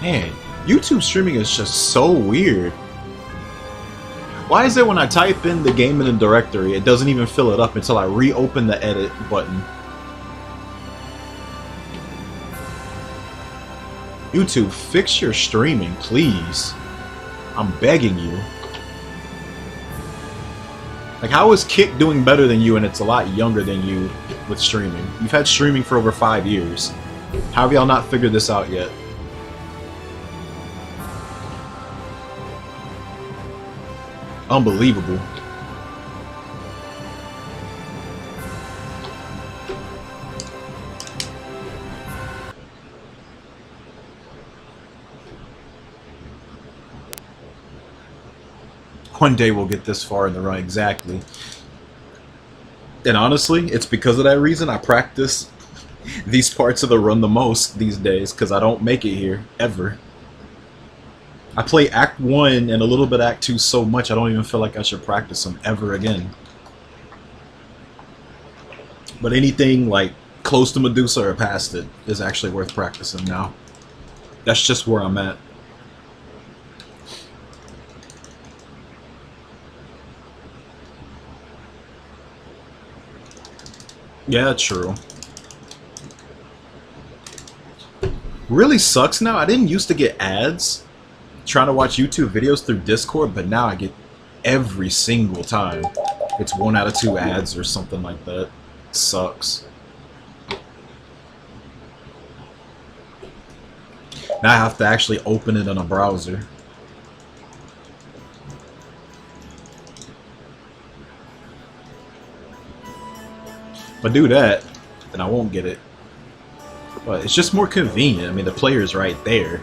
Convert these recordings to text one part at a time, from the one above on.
Man, YouTube streaming is just so weird. Why is it when I type in the game in the directory, it doesn't even fill it up until I reopen the edit button? YouTube, fix your streaming, please. I'm begging you. Like, how is Kick doing better than you and it's a lot younger than you with streaming? You've had streaming for over 5 years. How have y'all not figured this out yet? Unbelievable. One day we'll get this far in the run, exactly. And honestly, it's because of that reason I practice these parts of the run the most these days, because I don't make it here, ever. I play Act 1 and a little bit Act 2 so much I don't even feel like I should practice them ever again. But anything like close to Medusa or past it is actually worth practicing now. That's just where I'm at. Yeah, true. Really sucks now. I didn't used to get ads trying to watch YouTube videos through Discord, but now I get every single time. It's 1 out of 2 ads or something like that. Sucks. Now I have to actually open it in a browser. If I do that, then I won't get it. But it's just more convenient. I mean, the player's right there.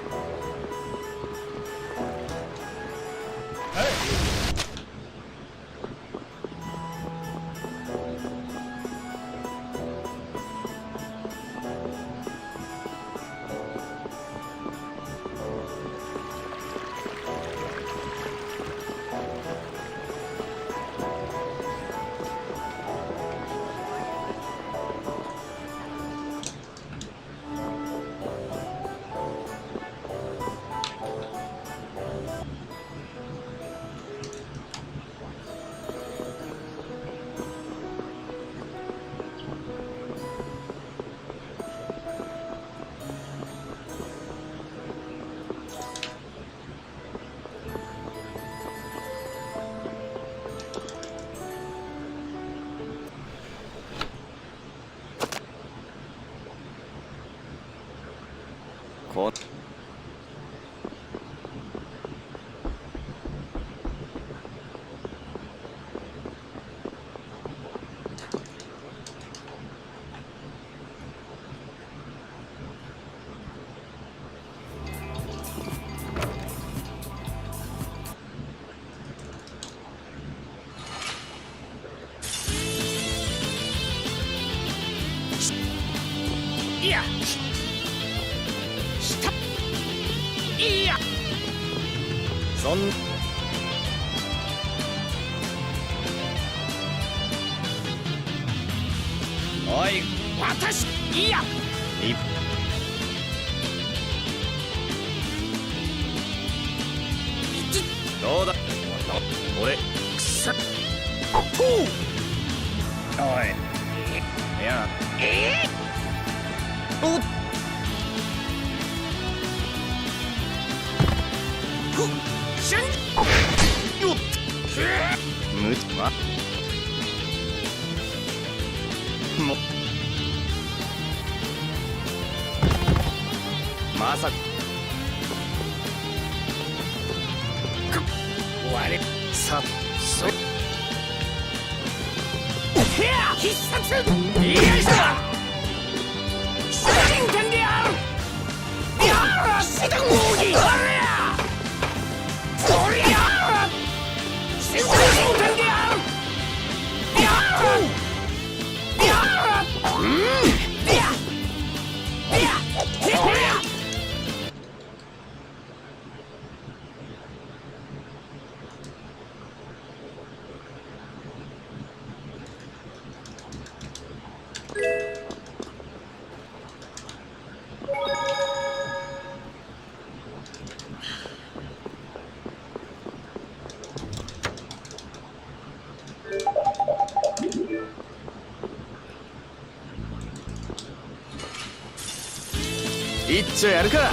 一丁やるか。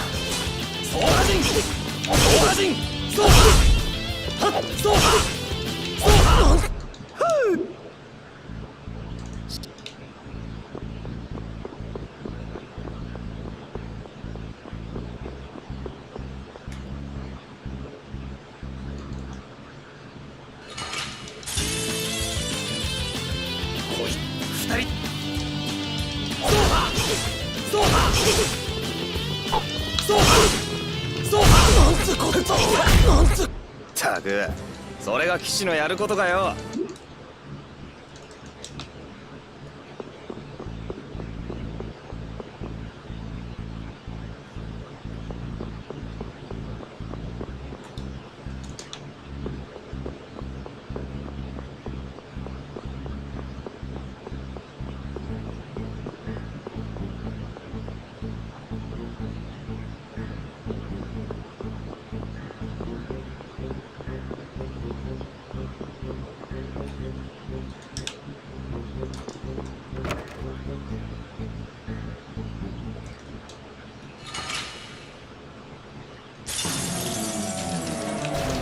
走破陣、走破陣、走破、はっ、走破、走破。二人。走破、走破、走破、走破。なんつこと、なんつ。ったく、それが騎士のやることかよ。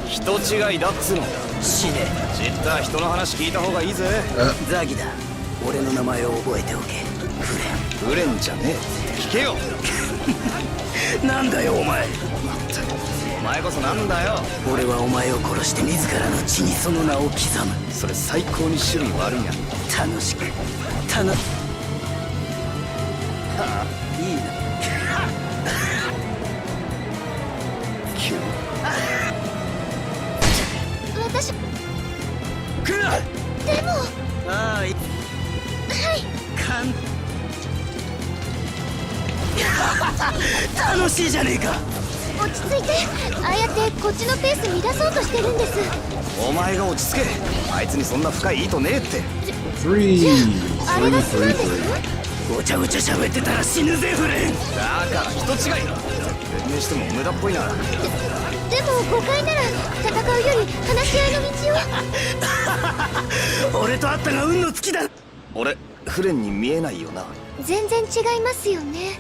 人違いだっつの。死ね。知った人の話聞いた方がいいぜ。ザギだ。俺の名前を覚えておけ。フレンじゃねえ。聞けよ。なんだよお前。お前こそなんだよ。俺はお前を殺して自らの血にその名を刻む。それ最高に種類悪いな。楽しくいいな。急私で来るな。もああはい楽しいじゃねえか。落ち着いて。ああやってこっちのペース乱そうとしてるんです。お前が落ち着け。あいつにそんな深い意図ねえって。あれが素なんです。ごちゃごちゃ喋ってたら死ぬぜフレン。だから人違いだ。弁明しても無駄っぽいな。でも誤解なら戦うより話し合いの道を。俺と会ったが運の尽きだ。俺フレンに見えないよな。全然違いますよね。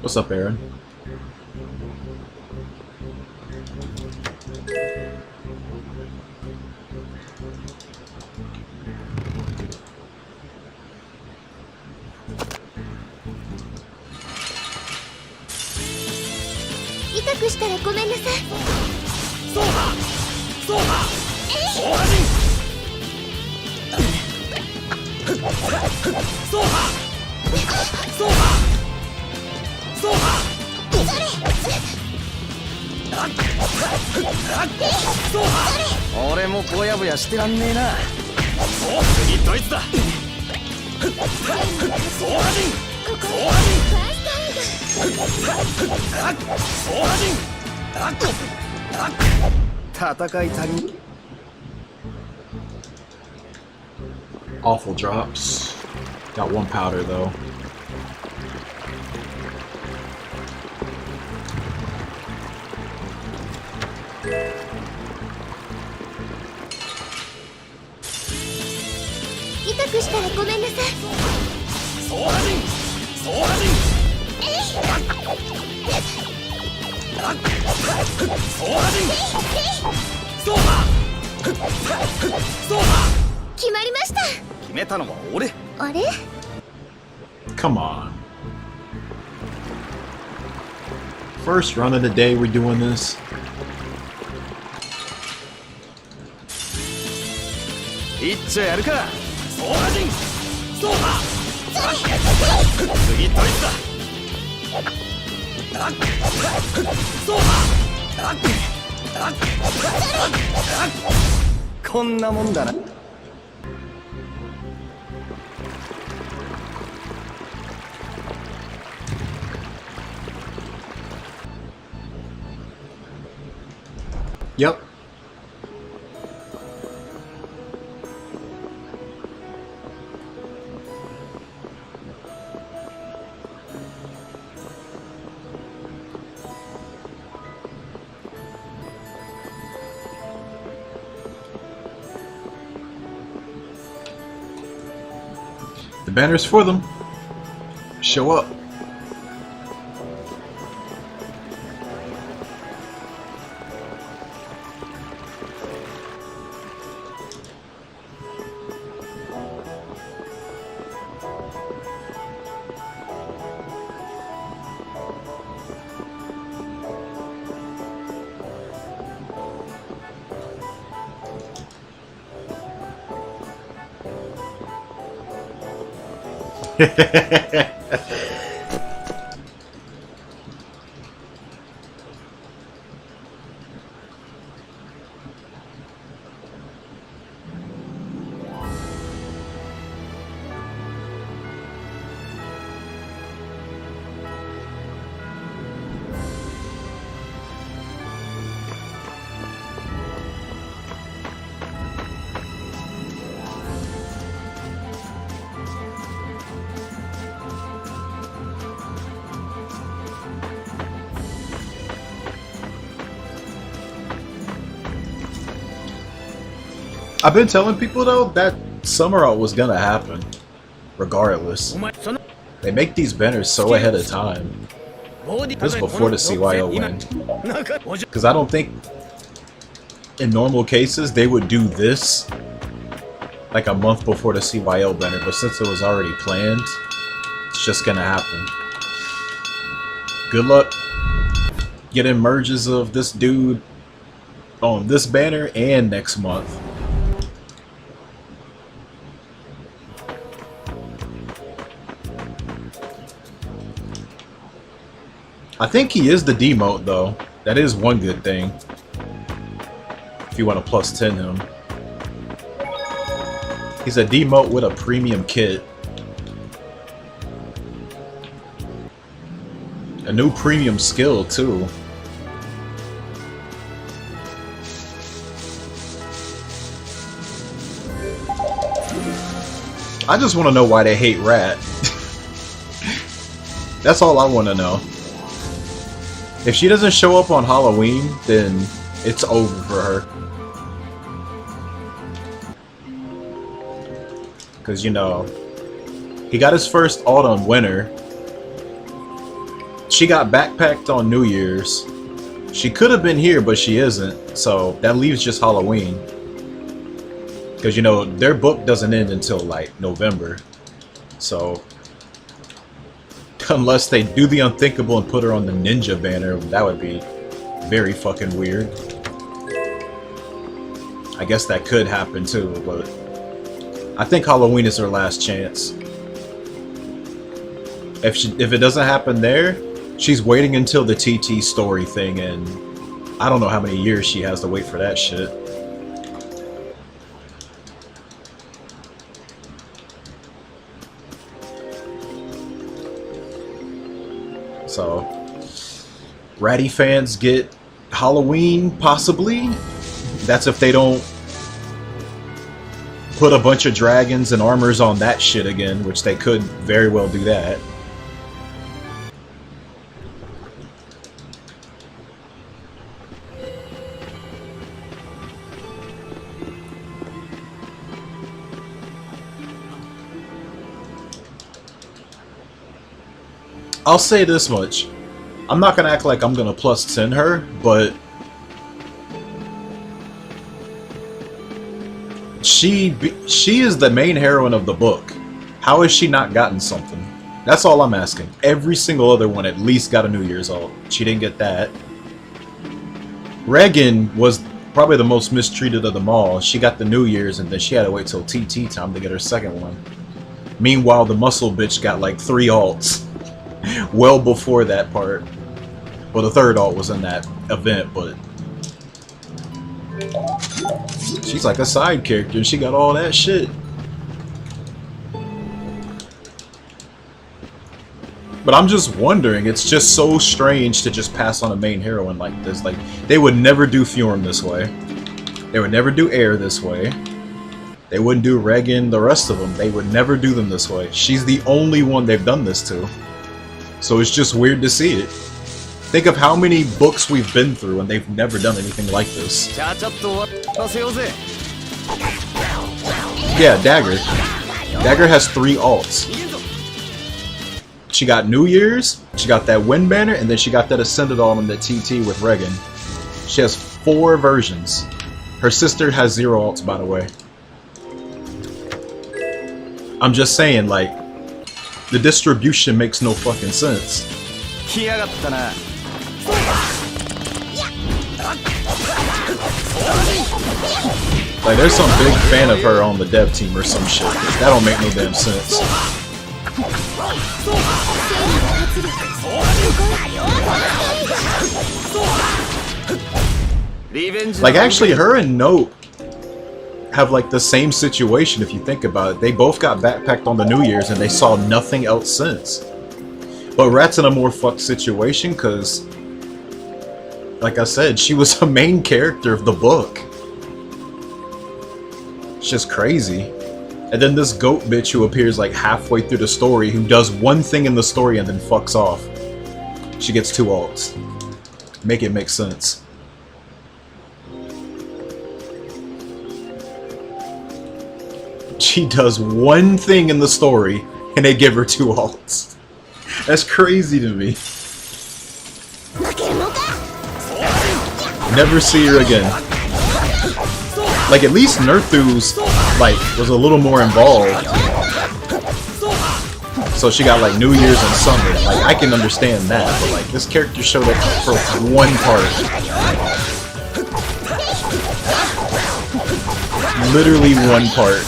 What's up, Aaron?痛くしたらごめんなさい。走破、走破、走破陣、走破、走破、走破。俺もぼやぼやしてらんねえな。次ドイツだ。走破陣、走破陣、走破陣。戦い足りん。 Awful drops. Got one powder though. Come on. First run of the day, we're doing this. It'sやるか。ソーラジン。ソーハ。次ドイツだ。ソーハ。こんなもんだな。Yep. The banner's for them. Show up. I've been telling people though that summer out was gonna happen, regardless. They make these banners so ahead of time. This is before the CYO win. Because I don't think in normal cases they would do this like a month before the CYO banner, but since it was already planned, it's just gonna happen. Good luck getting merges of this dude on this banner and next month. I think he is the demote though. That is one good thing. If you want to plus 10 him. He's a demote with a premium kit. A new premium skill too. I just want to know why they hate Rat. That's all I want to know. If she doesn't show up on Halloween, then it's over for her. Because, you know, he got his first alt on Winter. She got backpacked on New Year's. She could have been here, but she isn't. So that leaves just Halloween. Because, you know, their book doesn't end until, like, November. So unless they do the unthinkable and put her on the ninja banner, that would be very fucking weird. I guess that could happen too, but I think Halloween is her last chance. If it doesn't happen there, she's waiting until the TT story thing, and I don't know how many years she has to wait for that shit. So, Ratty fans get Halloween, possibly. That's if they don't put a bunch of dragons and armors on that shit again, which they could very well do that. I'll say this much. I'm not gonna act like I'm gonna plus 10 her, but she is the main heroine of the book. How has she not gotten something? That's all I'm asking. Every single other one at least got a New Year's alt. She didn't get that. Regan was probably the most mistreated of them all. She got the New Year's and then she had to wait till TT time to get her second one. Meanwhile, the muscle bitch got like 3 alts. Well before that part. Well, the third alt was in that event, but she's like a side character and she got all that shit. But I'm just wondering, it's just so strange to just pass on a main heroine like this. Like, they would never do Fjorm this way. They would never do Air this way. They wouldn't do Regan, the rest of them. They would never do them this way. She's the only one they've done this to. So it's just weird to see it. Think of how many books we've been through and they've never done anything like this. Yeah, Dagger. Dagger has 3 alts. She got New Year's, she got that Wind Banner, and then she got that Ascended Alt and the TT with Regan. She has 4 versions. Her sister has 0 alts, by the way. I'm just saying, like, the distribution makes no fucking sense. Like, there's some big fan of her on the dev team or some shit. That don't make no damn sense. Like, actually, her and Note have like the same situation if you think about it. They both got backpacked on the New Year's and they saw nothing else since. But Rat's in a more fucked situation because, like I said, she was a main character of the book. It's just crazy. And then this goat bitch who appears like halfway through the story, who does one thing in the story and then fucks off. She gets 2 alts. Make it make sense. She does one thing in the story and they give her 2 alts. That's crazy to me. Never see her again. Like, at least Nerthu's, like, was a little more involved. So she got, like, New Year's and Summer. Like, I can understand that, but, like, this character showed up for one part. Literally one part.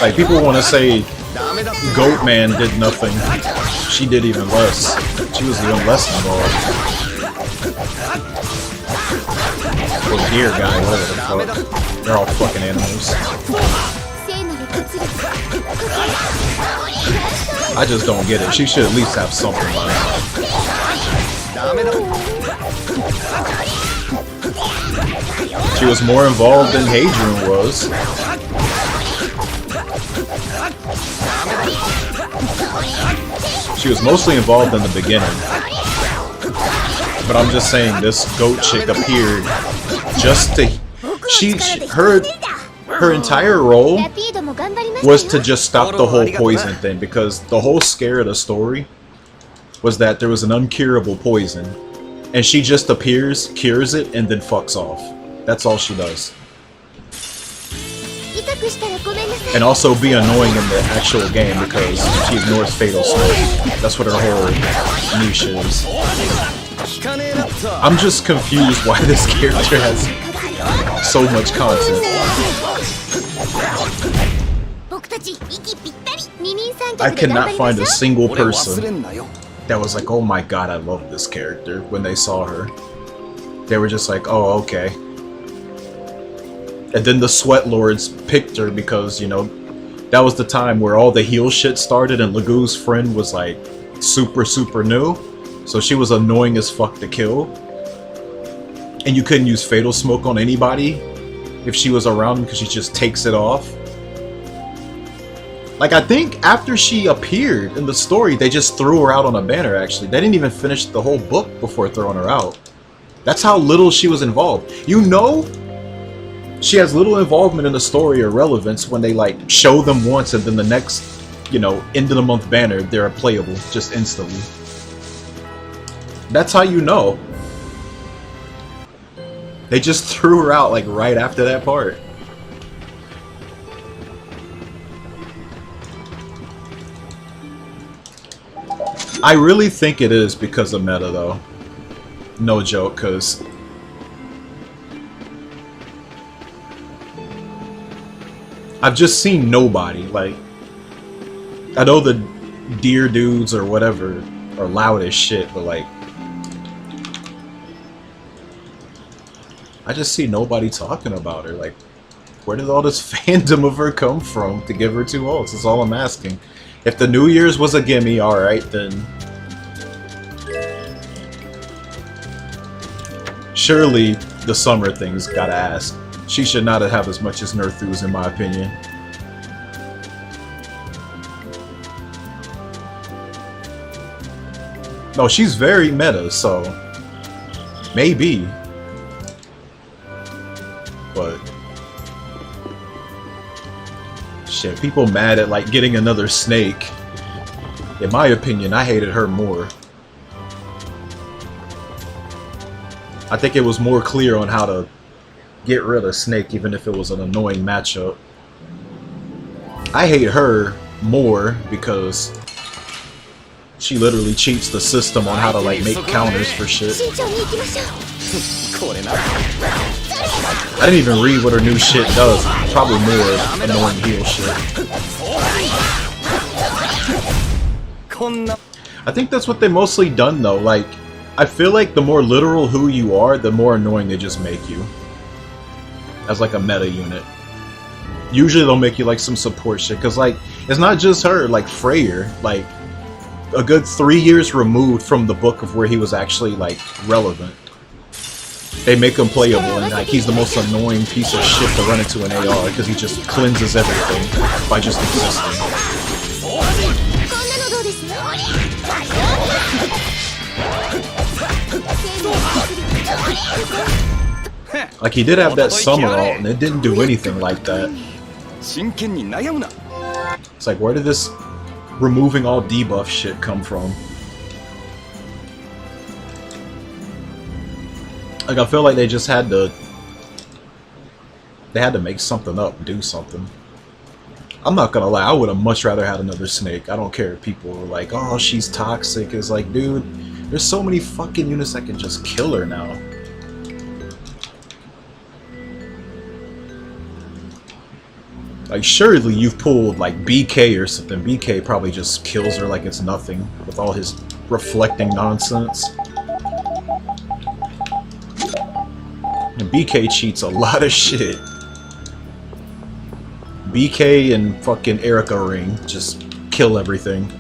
Like, people want to say Goat Man did nothing. She did even less. She was even less involved. Or deer guy, whatever the fuck. They're all fucking animals. I just don't get it. She should at least have something by now. She was more involved than Hadrian was. She was mostly involved in the beginning. But I'm just saying, this goat chick appeared just to... Her entire role was to just stop the whole poison thing, because the whole scare of the story was that there was an uncurable poison, and she just appears, cures it, and then fucks off. That's all she does. And also be annoying in the actual game because she ignores Fatal Smoke. That's what her whole niche is. I'm just confused why this character has so much content. I cannot find a single person that was like, oh my god, I love this character when they saw her. They were just like, oh, okay. And then the Sweat Lords picked her because, you know, that was the time where all the heal shit started and Legu's friend was like super new. So she was annoying as fuck to kill. And you couldn't use Fatal Smoke on anybody if she was around because she just takes it off. Like, I think after she appeared in the story, they just threw her out on a banner, actually. They didn't even finish the whole book before throwing her out. That's how little she was involved. You know, she has little involvement in the story or relevance when they, like, show them once and then the next you know, end of the month banner, they're playable just instantly. That's how you know. They just threw her out like right after that part. I really think it is because of meta though. No joke, cause I've just seen nobody, like, I know the deer dudes or whatever are loud as shit, but like, I just see nobody talking about her. Like, where did all this fandom of her come from to give her 2 ults? That's all I'm asking. If the New Year's was a gimme, alright, then surely the summer thing's gotta ask. She should not have as much as Nerthus, in my opinion. No, she's very meta, so maybe. But shit, people mad at like getting another snake. In my opinion, I hated her more. I think it was more clear on how to get rid of Snake, even if it was an annoying matchup. I hate her more because she literally cheats the system on how to like make counters for shit. I didn't even read what her new shit does. Probably more annoying heal shit. I think that's what they mostly done though. Like, I feel like the more literal who you are, the more annoying they just make you. As like a meta unit. Usually they'll make you like some support shit, cause like it's not just her, like Freyr, like a good 3 years removed from the book of where he was actually like relevant. They make him playable and like he's the most annoying piece of shit to run into an AR because he just cleanses everything by just existing. Like, he did have that summer ult, and it didn't do anything like that. It's like, where did this removing all debuff shit come from? Like, I feel like they just had to... They had to make something up, do something. I'm not gonna lie, I would have much rather had another Snake. I don't care if people are like, oh, she's toxic. It's like, dude, there's so many fucking units that can just kill her now. Like, surely you've pulled, like, BK or something. BK probably just kills her like it's nothing with all his reflecting nonsense. And BK cheats a lot of shit. BK and fucking Erica Ring just kill everything.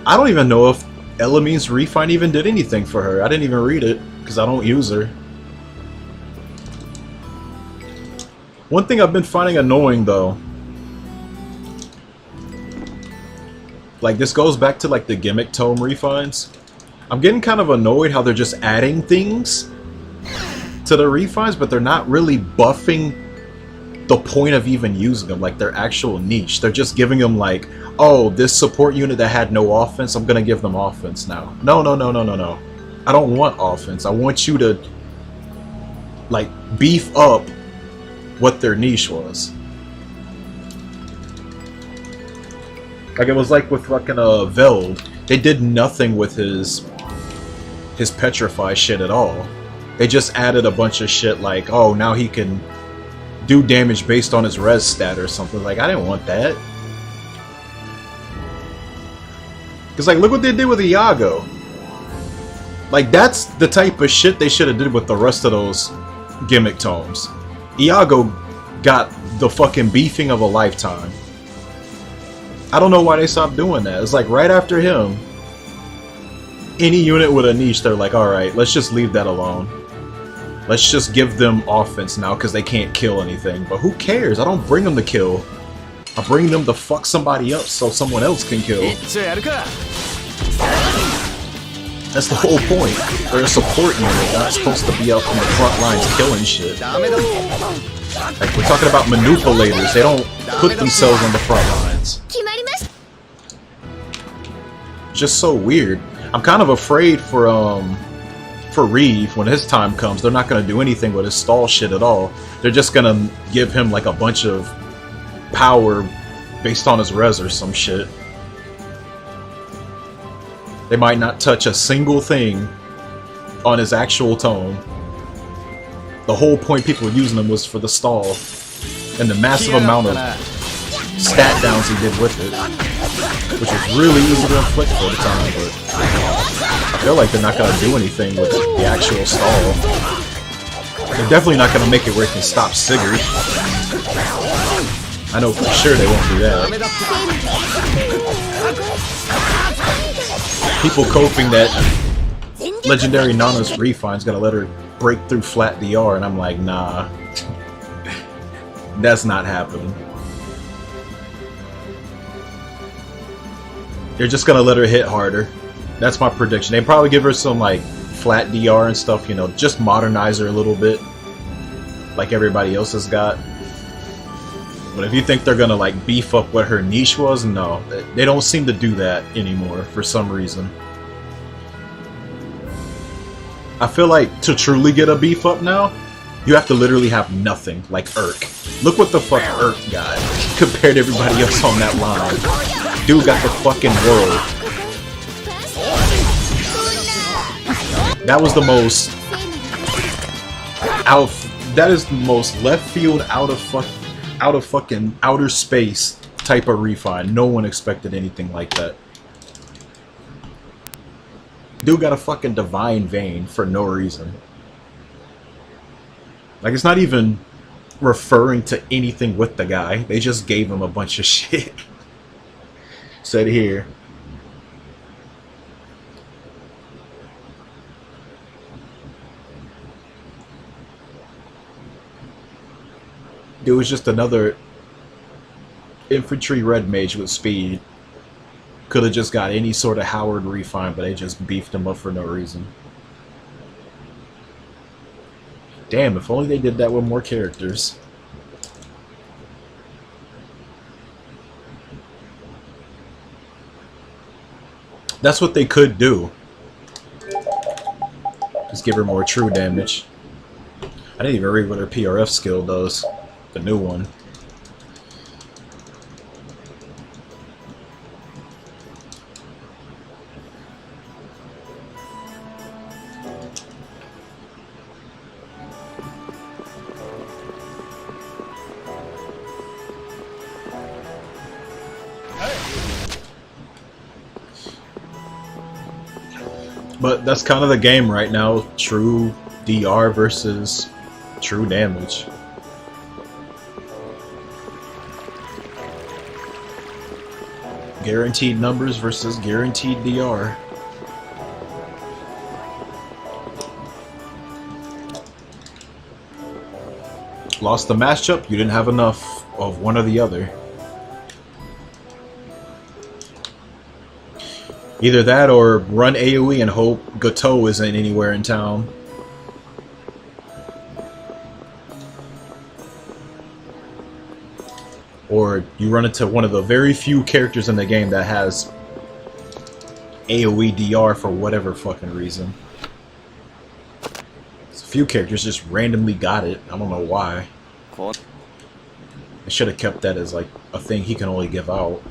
I don't even know if Elamine's Refine even did anything for her. I didn't even read it, because I don't use her. One thing I've been finding annoying, though, like, this goes back to, like, the gimmick tome refines. I'm getting kind of annoyed how they're just adding things to the refines, but they're not really buffing the point of even using them, like their actual niche. They're just giving them like, oh, this support unit that had no offense, I'm gonna give them offense now. No, no, no, no, no, no. I don't want offense. I want you to like beef up what their niche was. Like it was like with fucking Veld. They did nothing with his petrify shit at all. They just added a bunch of shit like, oh, now he can do damage based on his res stat or something. Like, I didn't want that. Because, like, look what they did with Iago. Like, that's the type of shit they should have did with the rest of those gimmick tomes. Iago got the fucking beefing of a lifetime. I don't know why they stopped doing that. It's like, right after him, any unit with a niche, they're like, alright, let's just leave that alone. Let's just give them offense now because they can't kill anything. But who cares? I don't bring them to kill. I bring them to fuck somebody up so someone else can kill. That's the whole point. They're a support unit. They're not supposed to be up on the front lines killing shit. Like, we're talking about manipulators. They don't put themselves on the front lines. Just so weird. I'm kind of afraid for Reeve when his time comes. They're not gonna do anything with his stall shit at all. They're just gonna give him like a bunch of power based on his res or some shit. They might not touch a single thing on his actual tone. The whole point people were using him was for the stall and the massive amount of stat downs he did with it, which was really easy to inflict for the time, but I feel like they're not going to do anything with the actual stall. They're definitely not going to make it where it can stop Sigurd. I know for sure they won't do that. People coping that Legendary Nana's Refine's gonna let her break through flat DR, and I'm like, nah. That's not happening. They're just gonna let her hit harder. That's my prediction. They probably give her some like flat DR and stuff, you know, just modernize her a little bit, like everybody else has got. But if you think they're gonna like beef up what her niche was, no. They don't seem to do that anymore for some reason. I feel like to truly get a beef up now, you have to literally have nothing, like Urk. Look what the fuck Urk got compared to everybody else on that line. Dude got the fucking world. That was the most that is the most left field out of fucking outer space type of refine. No one expected anything like that. Dude got a fucking divine vein for no reason. Like, it's not even referring to anything with the guy. They just gave him a bunch of shit. Said here. Dude was just another infantry red mage with speed. Could have just got any sort of Howard refine, but they just beefed him up for no reason. Damn, if only they did that with more characters. That's what they could do. Just give her more true damage. I didn't even read what her PRF skill does. The new one. But that's kind of the game right now. True DR versus true damage. Guaranteed numbers versus guaranteed DR. Lost the matchup, you didn't have enough of one or the other. Either that or run AoE and hope Gateau isn't anywhere in town. Or you run into one of the very few characters in the game that has AoE DR for whatever fucking reason. A few characters just randomly got it. I don't know why. I should have kept that as like a thing he can only give out.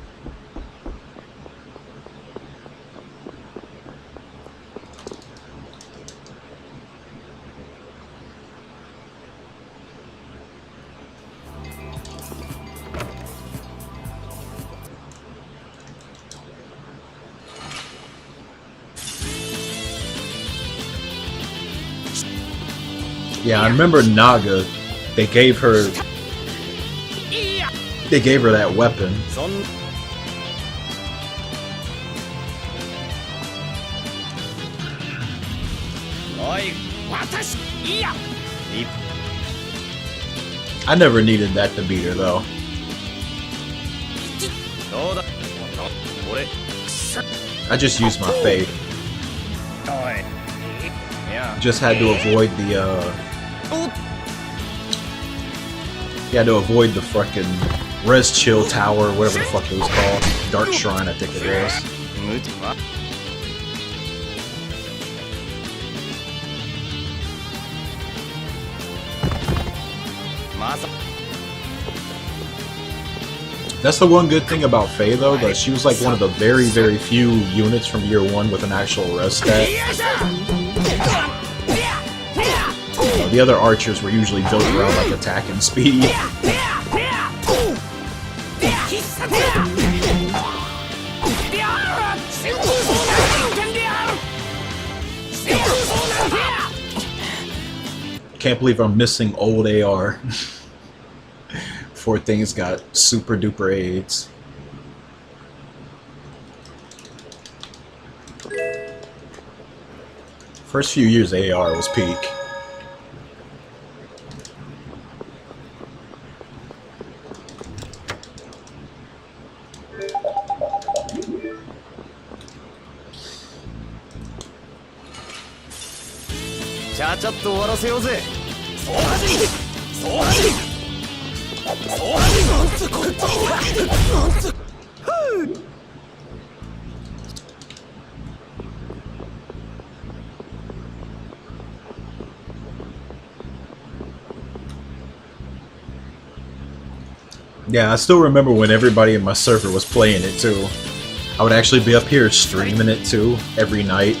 Yeah, I remember Naga. They gave her that weapon. I never needed that to beat her though. I just used my fate. Just had to avoid the you had to avoid the fucking Res Chill Tower, whatever the fuck it was called. Dark Shrine, I think it was. That's the one good thing about Faye, though, that she was like one of the very, very few units from year 1 with an actual res stat. The other archers were usually built around like attack and speed. Can't believe I'm missing old AR. Before things got super duper AIDS. First few years AR was peak. Yeah, I still remember when everybody in my server was playing it too. I would actually be up here streaming it too every night.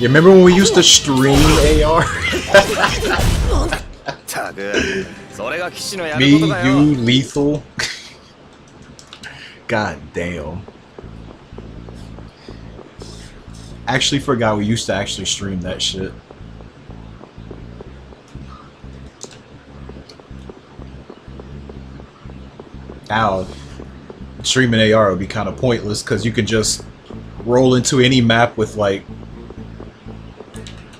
You remember when we used to stream AR? Me, you, Lethal. God damn. Actually forgot we used to actually stream that shit. Now, streaming AR would be kind of pointless because you could just roll into any map with like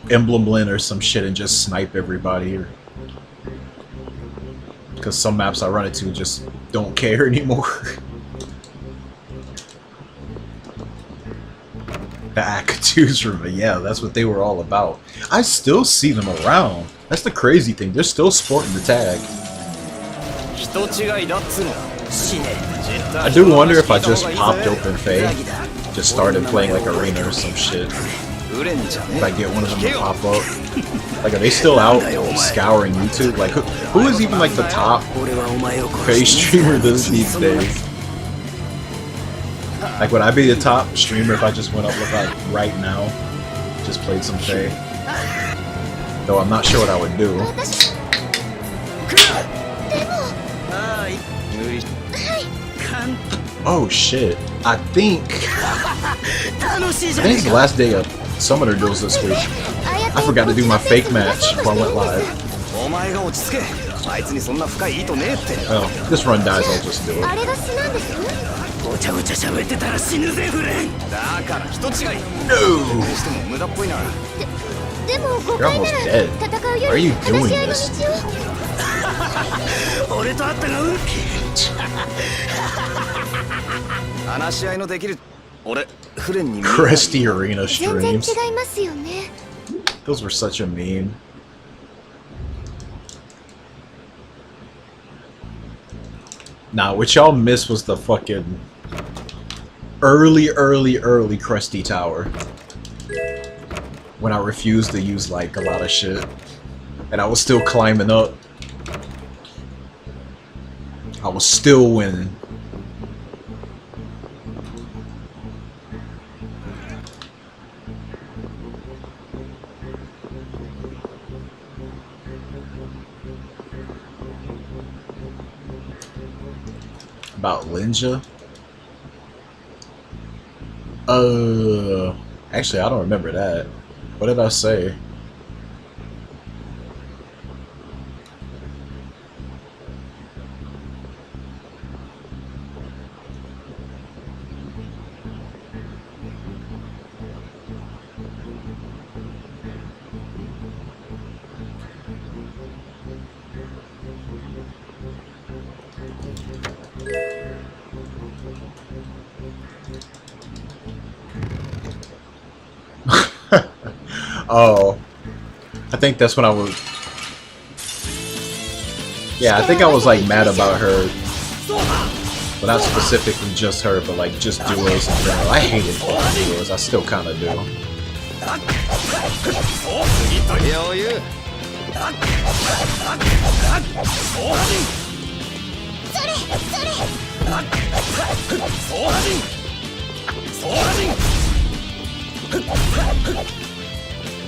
Emblem Blend or some shit and just snipe everybody. Because some maps I run into just don't care anymore. The Akatus were, yeah, that's what they were all about. I still see them around. That's the crazy thing. They're still sporting the tag. I do wonder if I just popped open Faye, just started playing like Arena or some shit. If I get one of them to pop up. Like, are they still out scouring YouTube? Like, who is even like the top Faye streamer these days? Like, would I be the top streamer if I just went up with like right now, just played some Faye? Though I'm not sure what I would do. Oh shit! I think it's the last day of Summoner Duels this week. I forgot to do my fake match before I went live. Oh, this run dies, I'll just do it. No! You're almost dead. Why are you doing this? Crusty Arena streams. Those were such a meme. Nah, what y'all missed was the fucking early Krusty Tower. When I refused to use like a lot of shit. And I was still climbing up. I was still winning. About Linja? Actually, I don't remember that. What did I say? Oh, I think that's when I was. Yeah, I think I was like mad about her, but not specifically just her, but like just duos in general. I hated fucking duos. I still kind of do. 余裕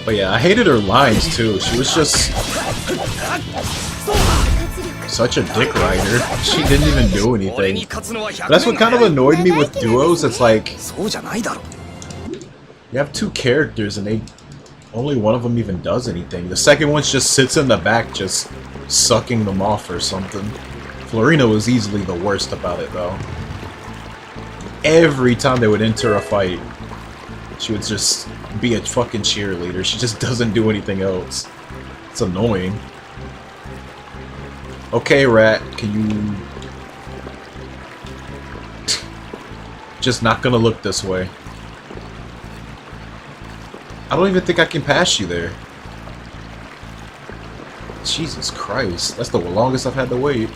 But yeah, I hated her lines too. She was just such a dick rider. She didn't even do anything. But that's what kind of annoyed me with duos. It's like you have two characters and only one of them even does anything. The second one just sits in the back just sucking them off or something. Florina was easily the worst about it though. Every time they would enter a fight, she would just be a fucking cheerleader. She just doesn't do anything else. It's annoying. Okay, Rat, can you... just not gonna look this way. I don't even think I can pass you there. Jesus Christ, that's the longest I've had to wait.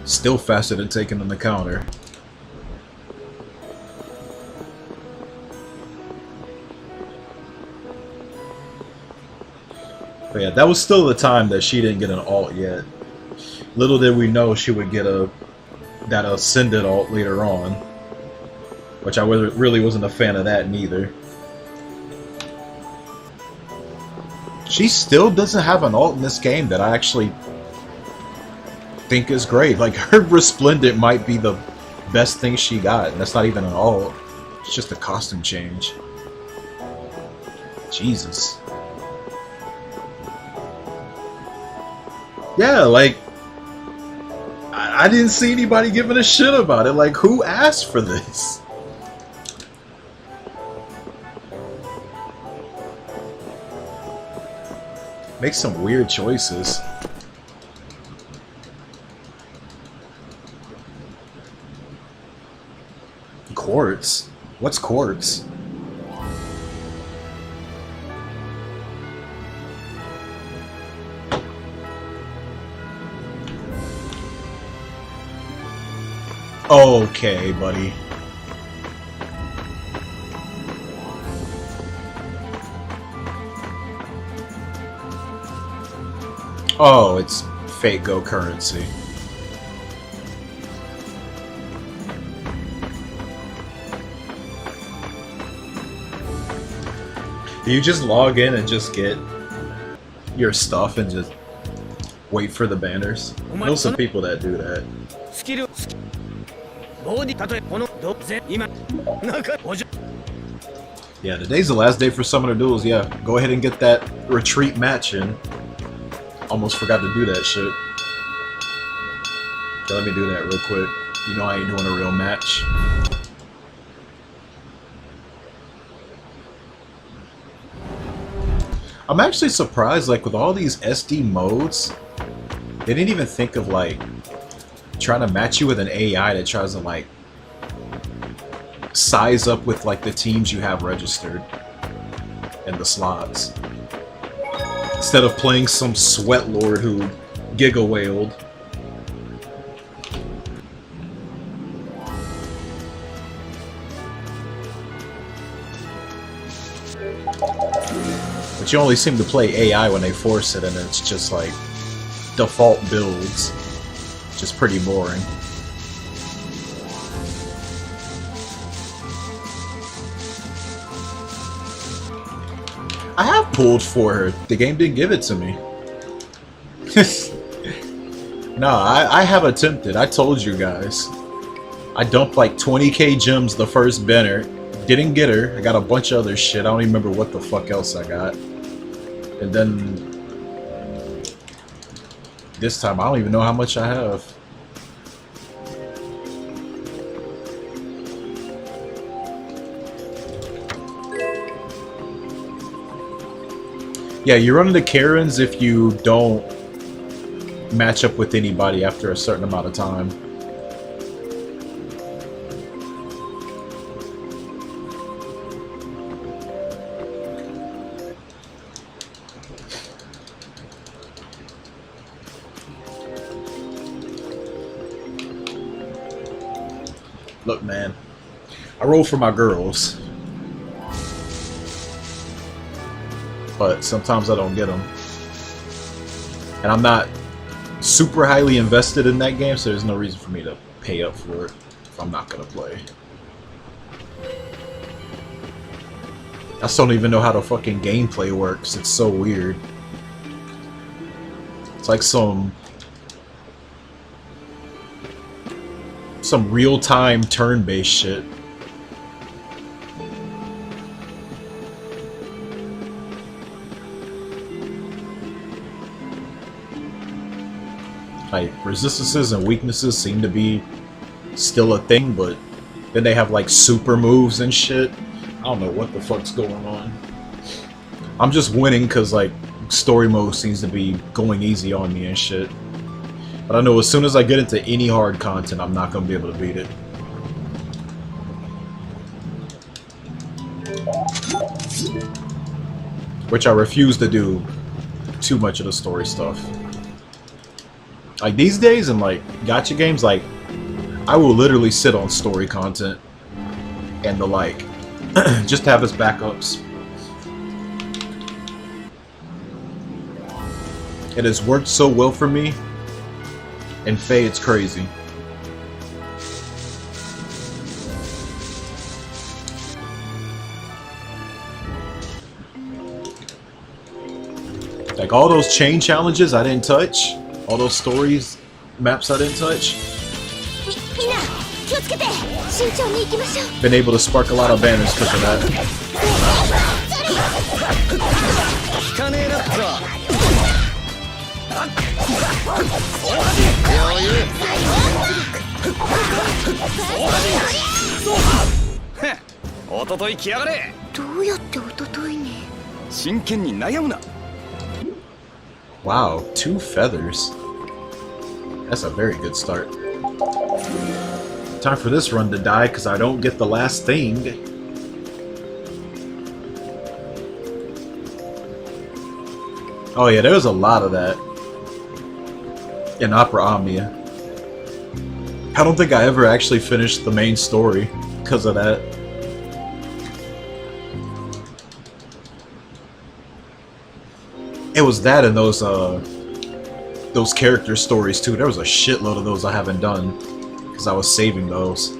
Still faster than taking on the counter. But yeah, that was still the time that she didn't get an alt yet. Little did we know she would get that ascended alt later on. Which I really wasn't a fan of that neither. She still doesn't have an alt in this game that I actually think is great. Like, her Resplendent might be the best thing she got, and that's not even an alt. It's just a costume change. Jesus. Yeah, like, I didn't see anybody giving a shit about it. Like, who asked for this? Make some weird choices. Quartz? What's quartz? Okay, buddy. Oh, it's fake Go currency. Do you just log in and just get your stuff and just wait for the banners? I know some people that do that. Yeah, today's the last day for Summoner Duels. Yeah, go ahead and get that retreat match in. Almost forgot to do that shit. Okay, let me do that real quick. You know I ain't doing a real match. I'm actually surprised, like, with all these SD modes, they didn't even think of, like, trying to match you with an AI that tries to, like, size up with, like, the teams you have registered in the slots. Instead of playing some sweat lord who giga wailed. But you only seem to play AI when they force it, and it's just like default builds. Just pretty boring. I have pulled for her. The game didn't give it to me. No, I have attempted. I told you guys. I dumped like 20k gems the first banner. Didn't get her. I got a bunch of other shit. I don't even remember what the fuck else I got. And then this time I don't even know how much I have. Yeah, you run into Karens if you don't match up with anybody after a certain amount of time. Look, man, I roll for my girls, but sometimes I don't get them. And I'm not super highly invested in that game, so there's no reason for me to pay up for it if I'm not gonna play. I still don't even know how the fucking gameplay works. It's so weird. It's like some real-time turn-based shit. Like, resistances and weaknesses seem to be still a thing, but then they have like super moves and shit. I don't know what the fuck's going on. I'm just winning because like story mode seems to be going easy on me and shit. But I know as soon as I get into any hard content, I'm not gonna be able to beat it. Which I refuse to do too much of the story stuff. Like these days in like gacha games, like I will literally sit on story content and the like just to have as backups. It has worked so well for me. And Faye, it's crazy. Like all those chain challenges I didn't touch, all those stories, maps I didn't touch. Been able to spark a lot of banners because of that. Wow, 2 feathers. That's a very good start. Time for this run to die because I don't get the last thing. Oh yeah, there's a lot of that in Opera Omnia. I don't think I ever actually finished the main story because of that. It was that and those character stories too. There was a shitload of those I haven't done because I was saving those.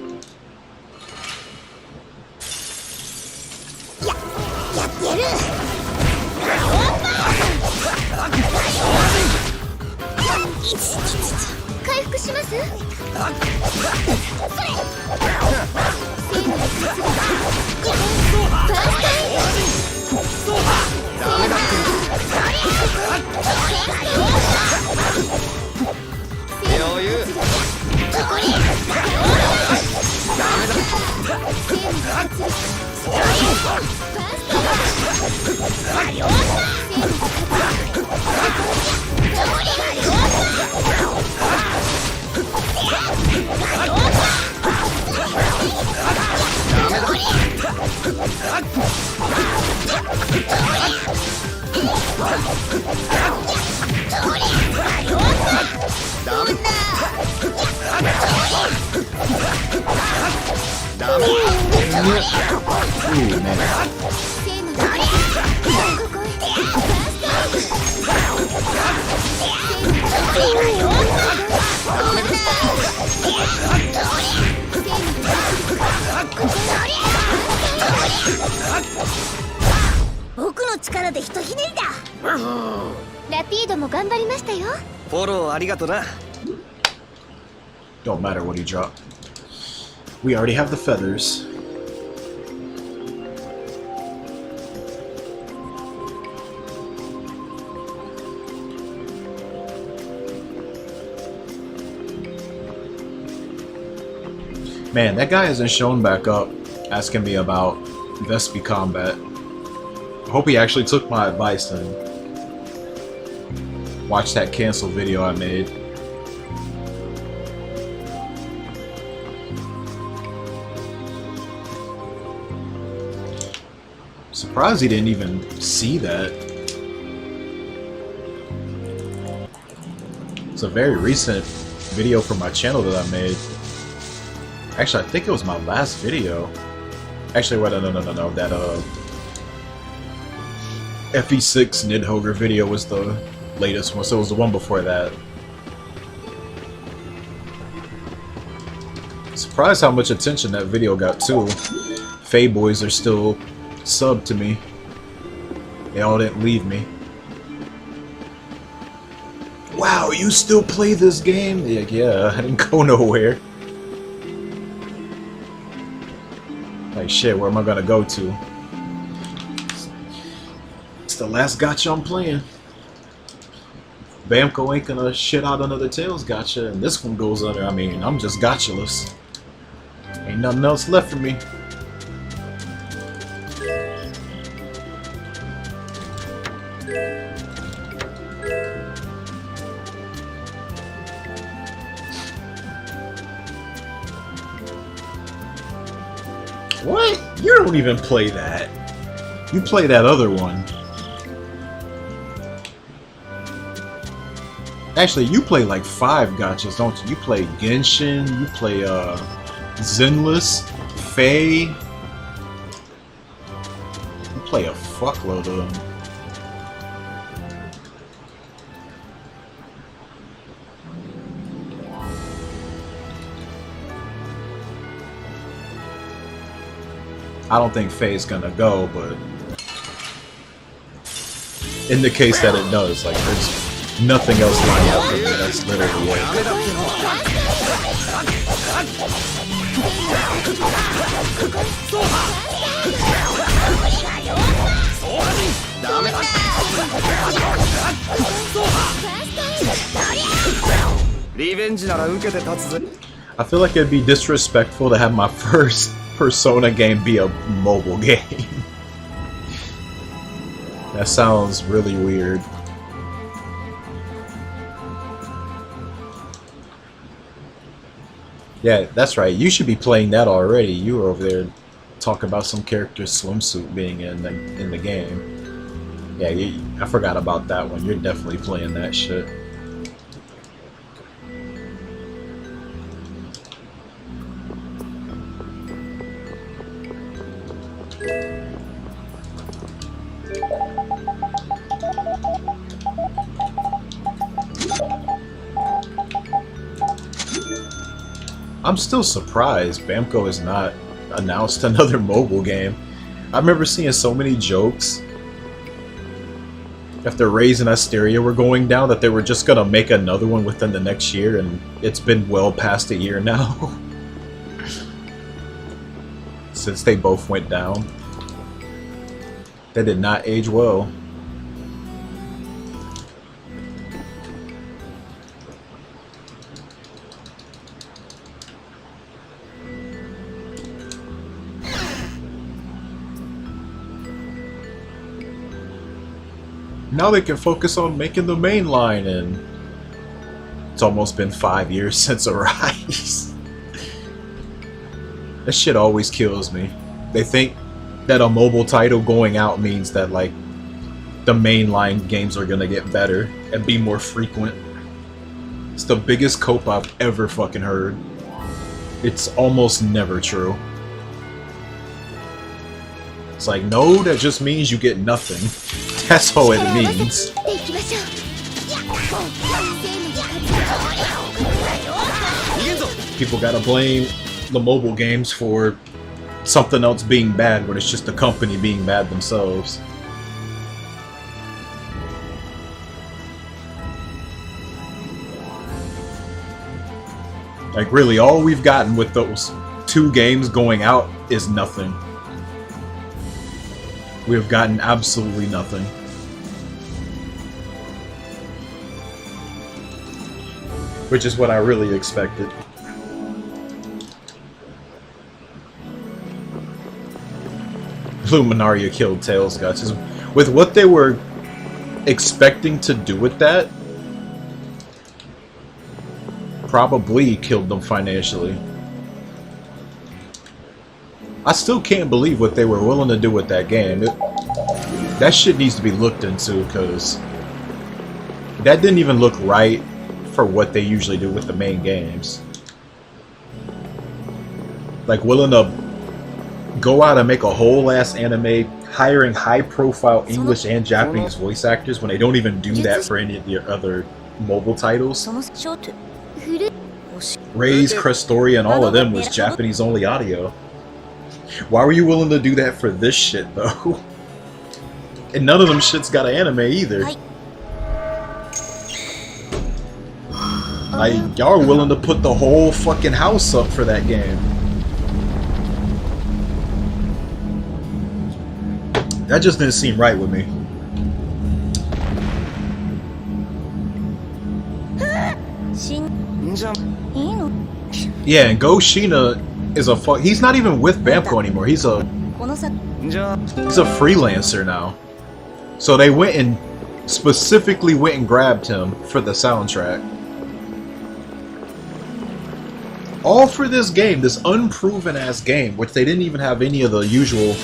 Ooh, man. Don't matter what he dropped. We already have the feathers. Man, that guy hasn't shown back up asking me about Vesperia combat. I hope he actually took my advice then. Watch that cancel video I made. Surprised he didn't even see that. It's a very recent video from my channel that I made. Actually, I think it was my last video. Actually, wait, no. That FE6 Nidhogger video was the latest one, so it was the one before that. Surprised how much attention that video got too. Faye boys are still subbed to me. They all didn't leave me. Wow, you still play this game? Yeah, I didn't go nowhere. Like shit, where am I gonna go to? It's the last gacha I'm playing. Bamco ain't gonna shit out another Tails gacha, and this one goes under. I mean, I'm just gachaless. Ain't nothing else left for me. What? You don't even play that. You play that other one. Actually, you play like 5 gachas, don't you? You play Genshin, you play Zenless, Faye. You play a fuckload of them. I don't think Faye's gonna go, but in the case that it does, like, there's nothing else lined up for me. That's literally it. I feel like it'd be disrespectful to have my first Persona game be a mobile game. That sounds really weird. Yeah, that's right. You should be playing that already. You were over there talking about some character's swimsuit being in the game. Yeah, I forgot about that one. You're definitely playing that shit. I'm still surprised Bamco has not announced another mobile game. I remember seeing so many jokes after Raze and Asteria were going down that they were just gonna make another one within the next year, and it's been well past a year now. Since they both went down. They did not age well. Now they can focus on making the main line, and it's almost been 5 years since Arise. That shit always kills me. They think that a mobile title going out means that, like, the mainline games are gonna get better and be more frequent. It's the biggest cope I've ever fucking heard. It's almost never true. It's like, no, that just means you get nothing. That's all it means. People gotta blame the mobile games for something else being bad when it's just the company being bad themselves. Like, really, all we've gotten with those 2 games going out is nothing. We have gotten absolutely nothing. Which is what I really expected. Luminaria killed Tails gachas. With what they were expecting to do with that, probably killed them financially. I still can't believe what they were willing to do with that game. That shit needs to be looked into, because that didn't even look right for what they usually do with the main games. Like, willing to go out and make a whole ass anime, hiring high profile English and Japanese voice actors when they don't even do that for any of the other mobile titles. Ray's, Crestoria, and all of them was Japanese only audio. Why were you willing to do that for this shit, though? And none of them shits got an anime either. Like, y'all are willing to put the whole fucking house up for that game. That just didn't seem right with me. Yeah, and Go Shina is he's not even with Bamco anymore. He's a freelancer now. So they went and specifically went and grabbed him for the soundtrack. All for this game, this unproven ass game, which they didn't even have any of the usual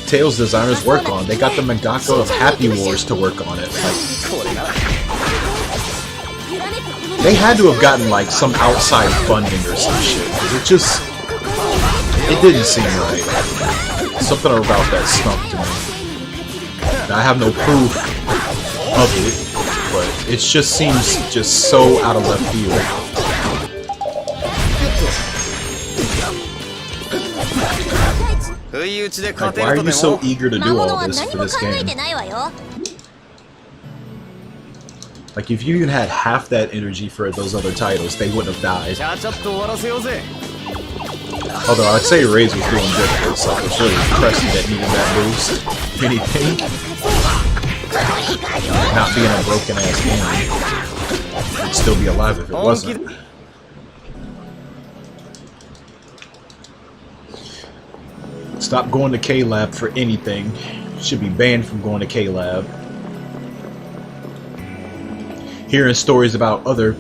Tales designers work on. They got the mangaka of Happy Wars to work on it. Like, they had to have gotten like some outside funding or some shit, because it didn't seem right. Something about that stumped to me. Now, I have no proof of it, but it just seems just so out of left field. Like, why are you so eager to do all this for this game? Like, if you even had half that energy for those other titles, they wouldn't have died. Although I'd say Ray's was doing good for itself. It's really impressive that needed that boost. If anything, not being a broken ass game, it'd still be alive if it wasn't. Stop going to K-Lab for anything. Should be banned from going to K-Lab. Hearing stories about other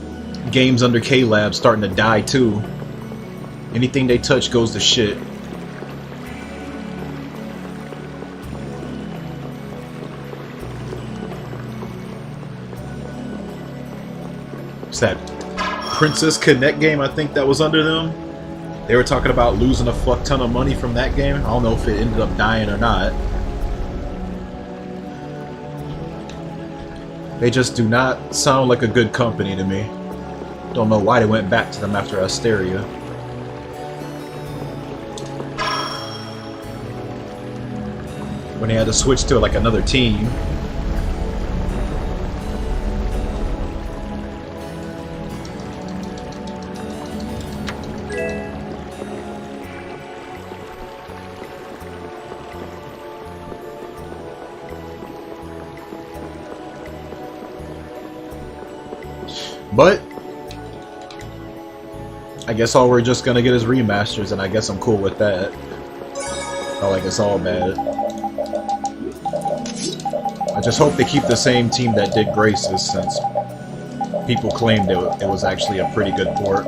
games under K-Lab starting to die too. Anything they touch goes to shit. It's that Princess Connect game, I think, that was under them. They were talking about losing a fuck ton of money from that game. I don't know if it ended up dying or not. They just do not sound like a good company to me. Don't know why they went back to them after Asteria. When they had to switch to like another team. But I guess all we're just gonna get is remasters, and I guess I'm cool with that. Not like it's all bad. I just hope they keep the same team that did Graces, since people claimed it was actually a pretty good port.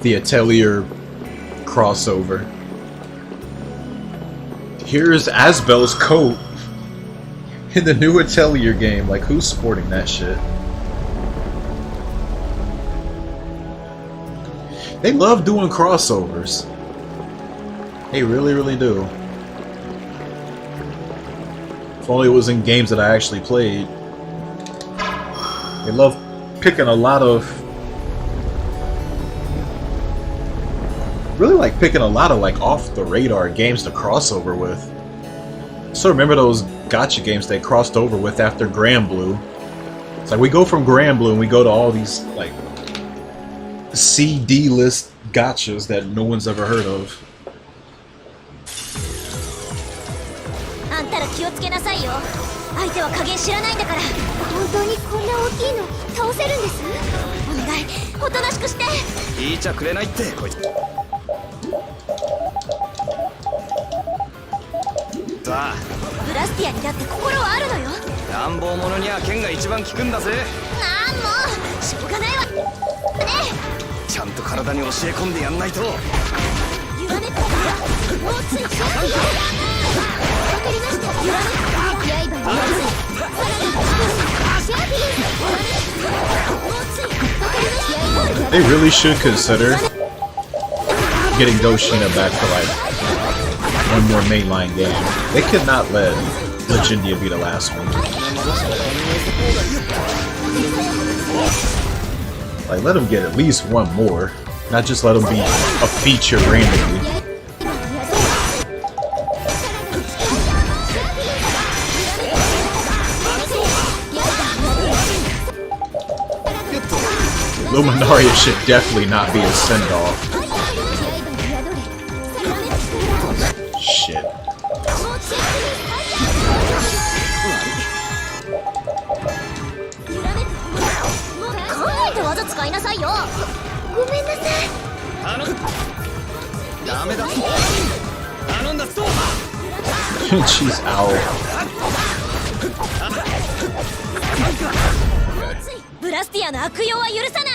The Atelier crossover. Here's Asbel's coat in the new Atelier game. Like, who's sporting that shit? They love doing crossovers. They really, really do. If only it was in games that I actually played. They love picking a lot of like off the radar games to cross over with. So remember those gacha games they crossed over with after Grand Blue? It's like we go from Grand Blue and we go to all these like CD list gachas that no one's ever heard of. い。おとなしくして。聞いちゃくれないってこいつ。さあ、ブラスティアにだって心はあるのよ。乱暴者には剣が一番効くんだぜ。なんもうしょうがないわね。ちゃんと体に教え込んでやんないと。言わねってもうついわかりました。言わね刃に刃にさらにシャーピーもうついわかりました。 They really should consider getting Goshina back for like one more mainline game. They could not let Legendia be the last one. Like, let him get at least one more, not just let him be a feature randomly. Luminaria should definitely not be a send-off. Shit. She's out.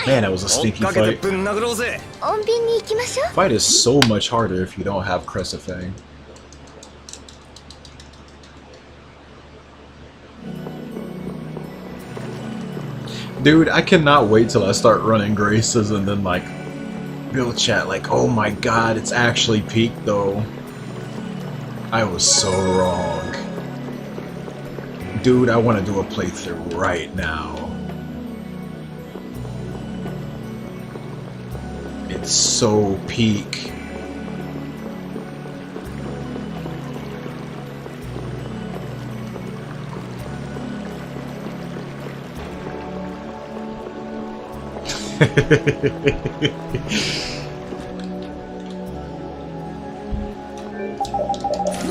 Man, that was a sneaky fight. Fight is so much harder if you don't have Crescifang. Dude, I cannot wait till I start running Graces and then like build chat like, oh my god, it's actually peaked though. I was so wrong. Dude, I want to do a playthrough right now. It's so peak.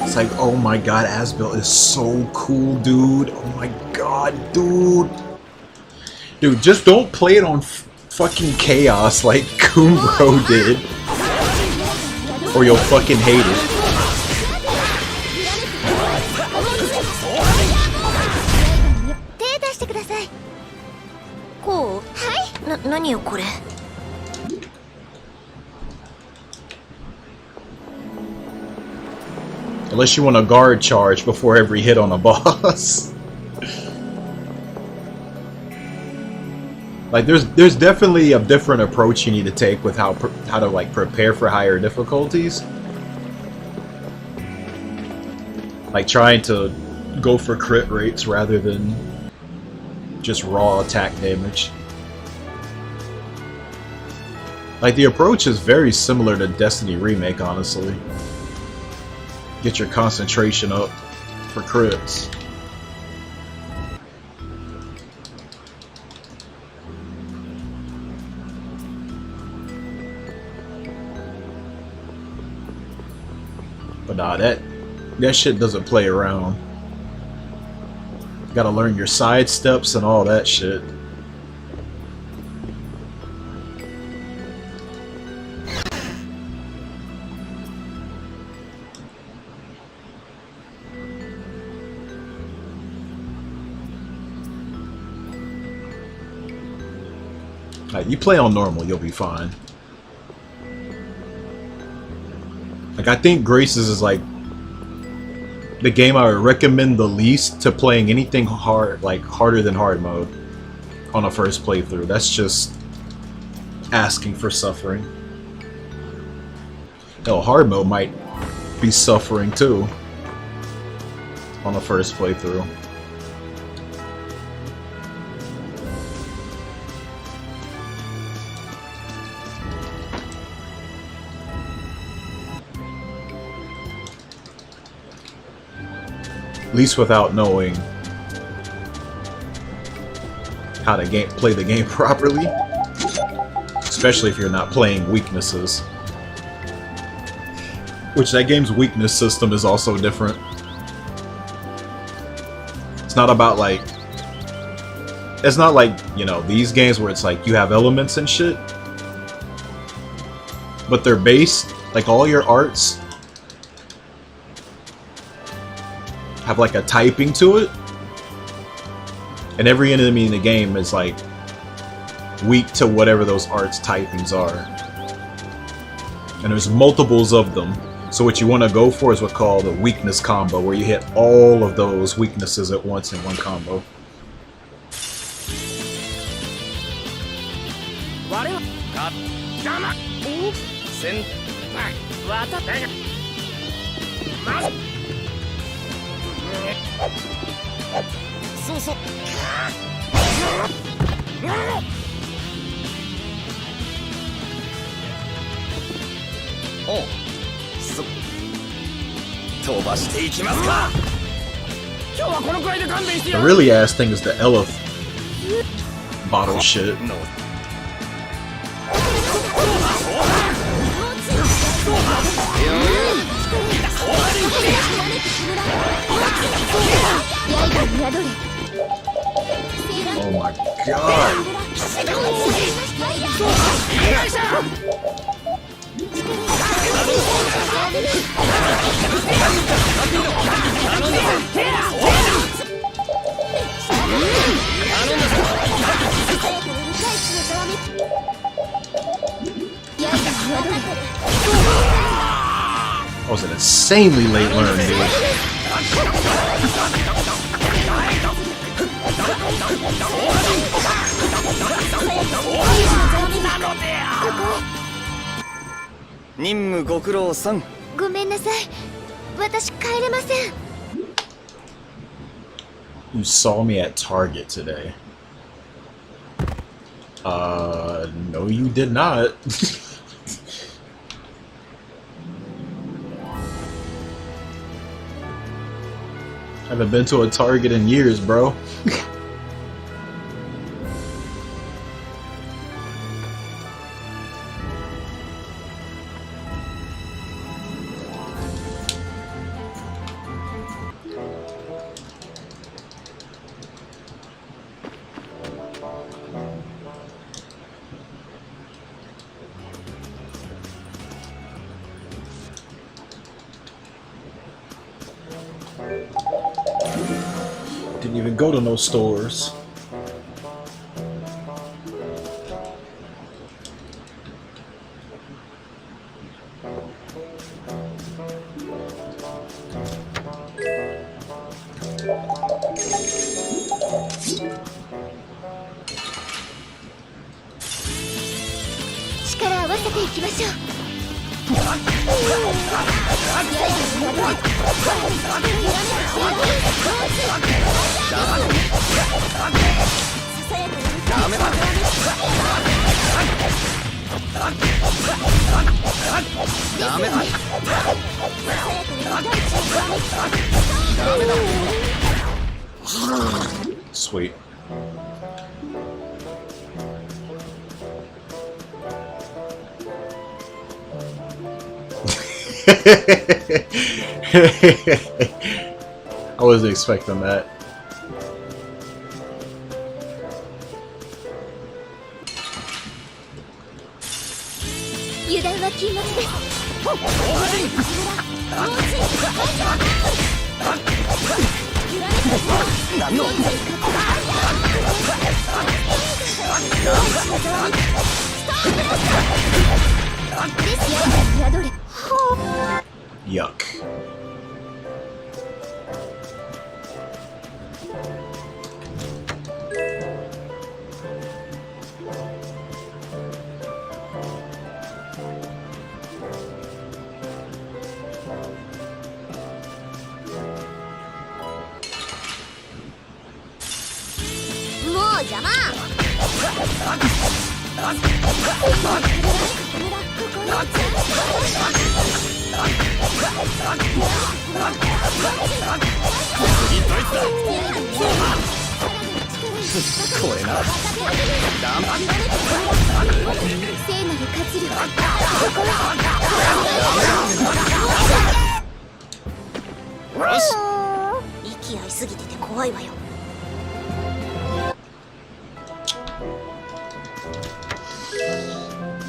It's like, oh my god, Asbel is so cool, dude. Oh my god, dude. Dude, just don't play it on fucking Chaos like Kumbro did. Or you'll fucking hate it. Unless you want a guard charge before every hit on a boss. Like there's definitely a different approach you need to take with how to like prepare for higher difficulties. Like trying to go for crit rates rather than just raw attack damage. Like the approach is very similar to Destiny Remake, honestly. Get your concentration up for crits. But nah, that shit doesn't play around. You gotta learn your side steps and all that shit. Like, you play on normal, you'll be fine. Like, I think Graces is like the game I would recommend the least to playing anything hard, like harder than hard mode on a first playthrough. That's just asking for suffering. No, hard mode might be suffering too on the first playthrough. At least without knowing how to play the game properly. Especially if you're not playing weaknesses. Which that game's weakness system is also different. It's not about like it's not like, you know, these games where it's like you have elements and shit, but they're based, like all your arts have like a typing to it, and every enemy in the game is like weak to whatever those arts typings are, and there's multiples of them. So what you want to go for is what's called a weakness combo, where you hit all of those weaknesses at once in one combo. The really ass thing is the Elif bottle shit. Oh my god. That was an insanely late learn, dude. You saw me at Target today. No you did not. Haven't been to a Target in years, bro. Didn't even go to no stores. Sweet. I wasn't expecting that. Yuck.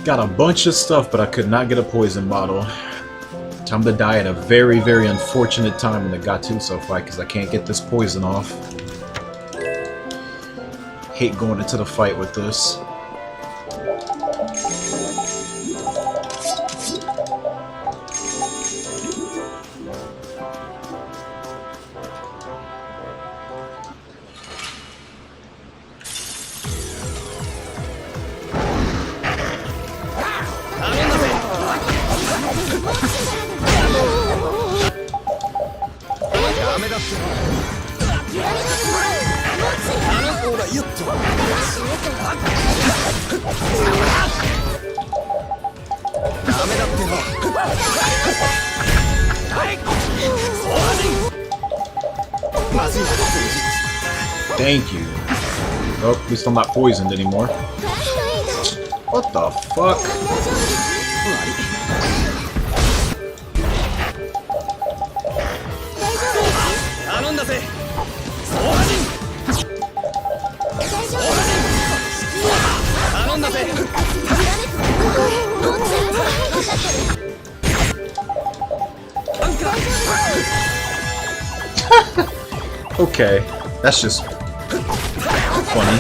Got a bunch of stuff, but I could not get a poison bottle. Time to die at a very, very unfortunate time in the Gattuso fight because I can't get this poison off. Hate going into the fight with this. Thank you. Oh, at least I'm not poisoned anymore. What the fuck? Okay, that's just funny.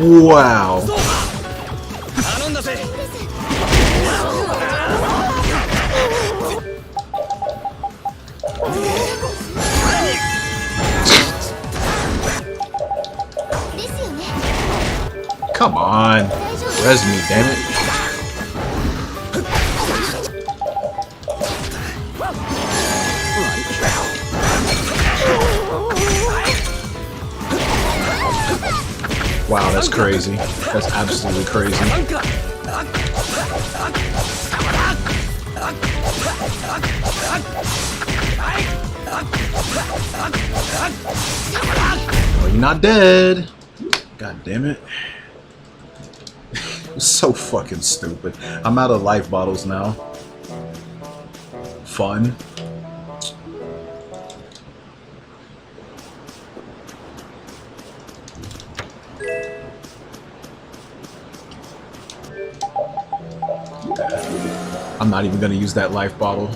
Wow. Come on. Res me, damn it. Wow, that's crazy. That's absolutely crazy. Oh, you're not dead. God damn it. So fucking stupid. I'm out of life bottles now. Fun. I'm not even gonna use that life bottle.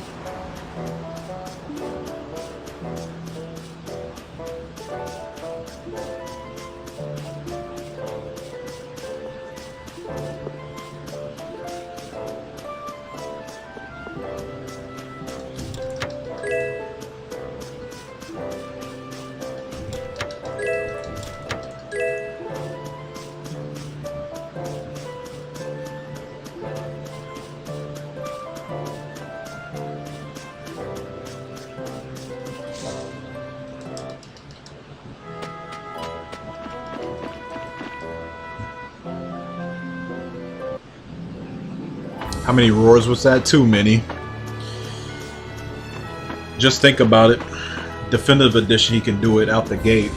How many roars was that? Too many. Just think about it. Definitive edition, he can do it out the gate.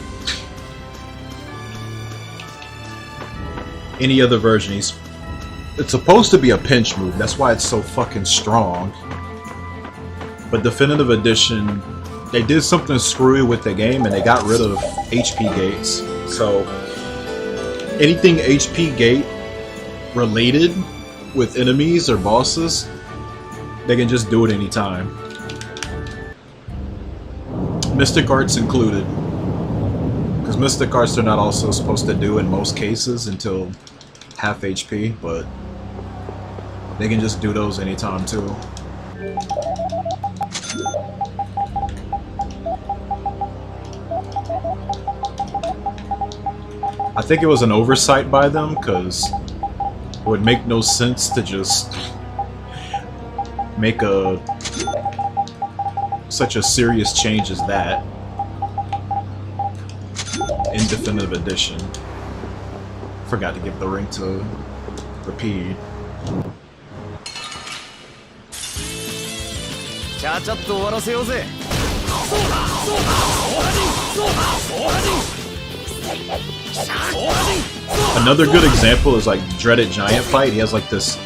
Any other version, it's supposed to be a pinch move. That's why it's so fucking strong. But definitive edition, they did something screwy with the game and they got rid of HP gates. So anything HP gate related with enemies or bosses, they can just do it anytime. Mystic Arts included. Because Mystic Arts they're not also supposed to do in most cases until half HP, but they can just do those anytime too. I think it was an oversight by them, because it would make no sense to just make such a serious change as that in Definitive Edition. Forgot to give the ring to Repeat. ちゃちゃっと終わらせようぜ。 Another good example is like Dreaded Giant Fight. He has like this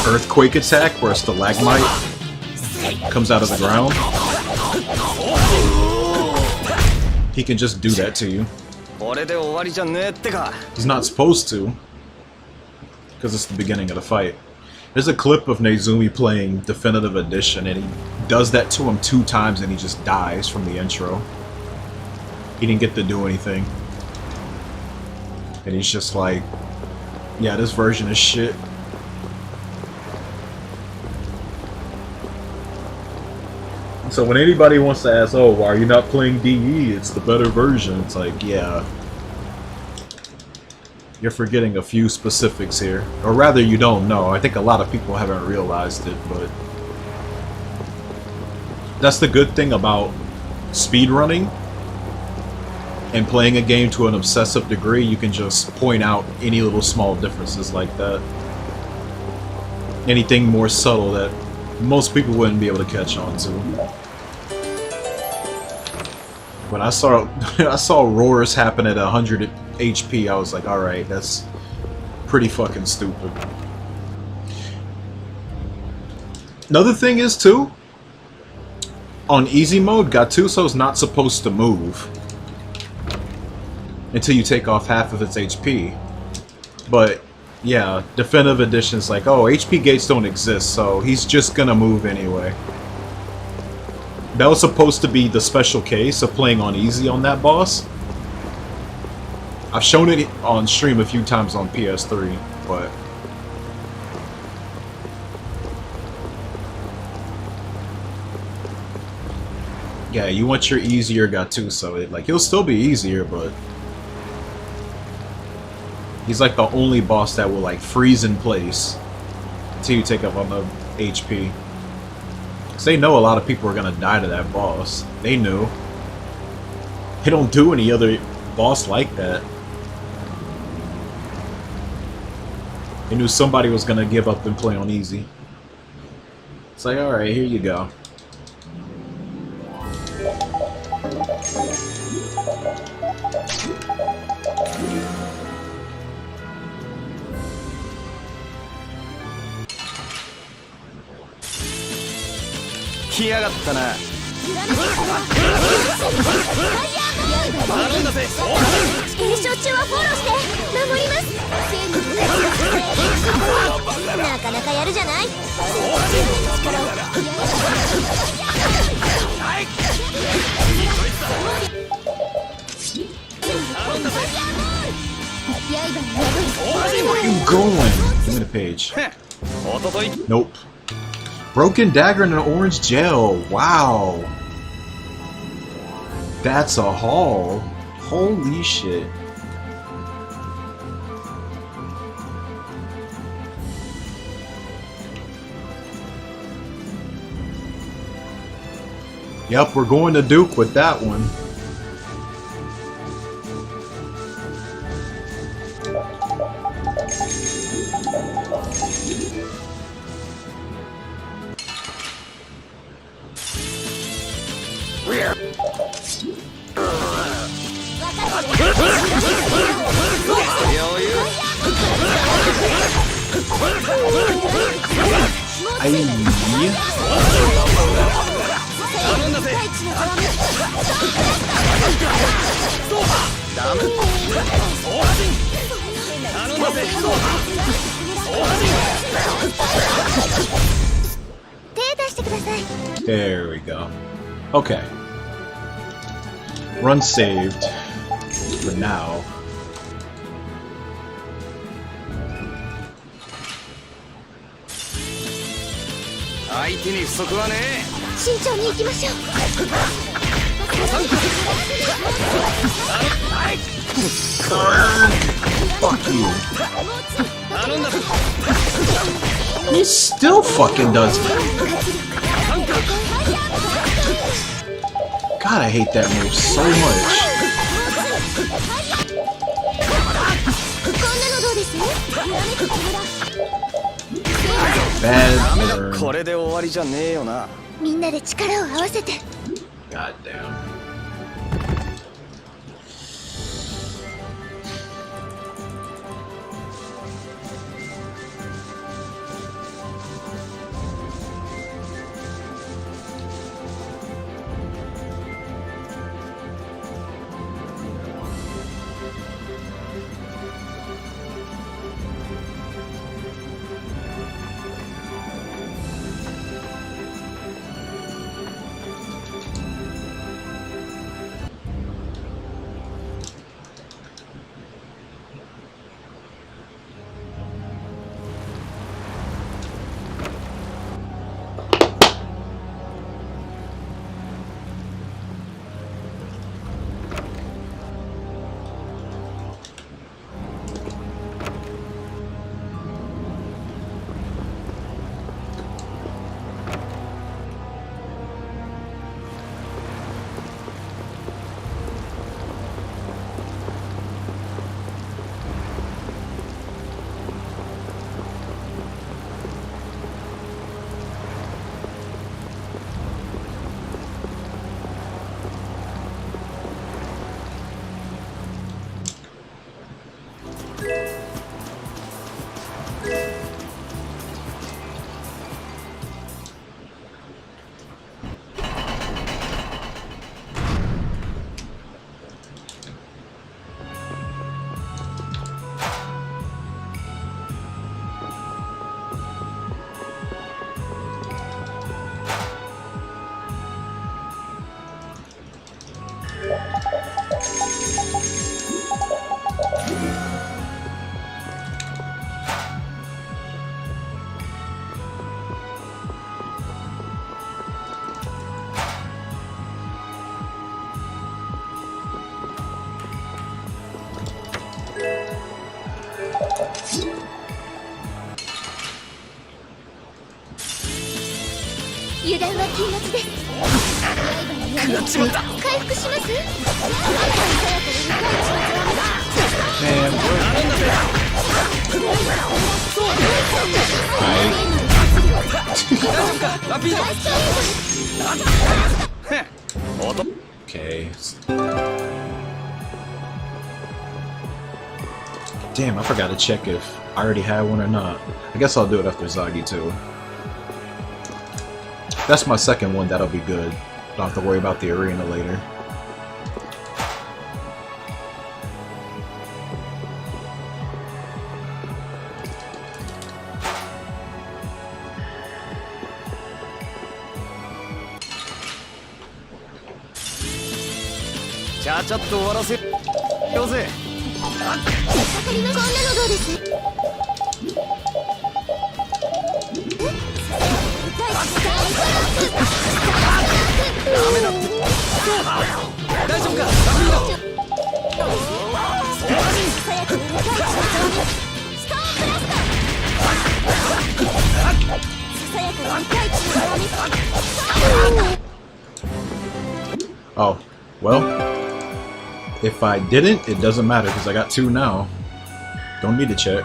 earthquake attack where a stalagmite comes out of the ground. He can just do that to you. これで終わりじゃねえってか。 He's not supposed to, because it's the beginning of the fight. There's a clip of Nezumi playing Definitive Edition, and he does that to him 2 times, and he just dies from the intro. He didn't get to do anything. And he's just like, yeah, this version is shit. So when anybody wants to ask, oh, why are you not playing DE? It's the better version. It's like, yeah. You're forgetting a few specifics here. Or rather, you don't know. I think a lot of people haven't realized it, but... That's the good thing about speedrunning and playing a game to an obsessive degree. You can just point out any little small differences like that. Anything more subtle that most people wouldn't be able to catch on to. When I saw roars happen at 100 HP, I was like, alright, that's pretty fucking stupid. Another thing is, too, on easy mode, Gattuso's not supposed to move until you take off half of its HP. But, yeah, Definitive Edition's like, oh, HP gates don't exist, so he's just gonna move anyway. That was supposed to be the special case of playing on easy on that boss. I've shown it on stream a few times on PS3, but... yeah, you want your easier Gattuso. Like, he'll still be easier, but... he's like the only boss that will, like, freeze in place until you take up on the HP. Because they know a lot of people are going to die to that boss. They knew. They don't do any other boss like that. They knew somebody was going to give up and play on easy. It's like, alright, here you go.来やがったな。頼んだぜ。炎症中はフォローして守ります。なかなかやるじゃない。力を。Where are you going? Give me the page. Nope. Broken dagger and an orange gel. Wow. That's a haul. Holy shit. Yep, we're going to Duke with that one. There we go. Okay. Run saved. For now. Fuck you. He still fucking does that. God, I hate that move so much. Bad burn. これで終わりじゃねえよな。みんなで力を合わせて God damn.油断は禁物です。やっちまった。回復します。Man. Okay. Damn, I forgot to check if I already had one or not. I guess I'll do it after Zagi too. That's my second one, that'll be good. Don't have to worry about the arena later. Oh, well, if I didn't, it doesn't matter because I got two now. Don't need to check.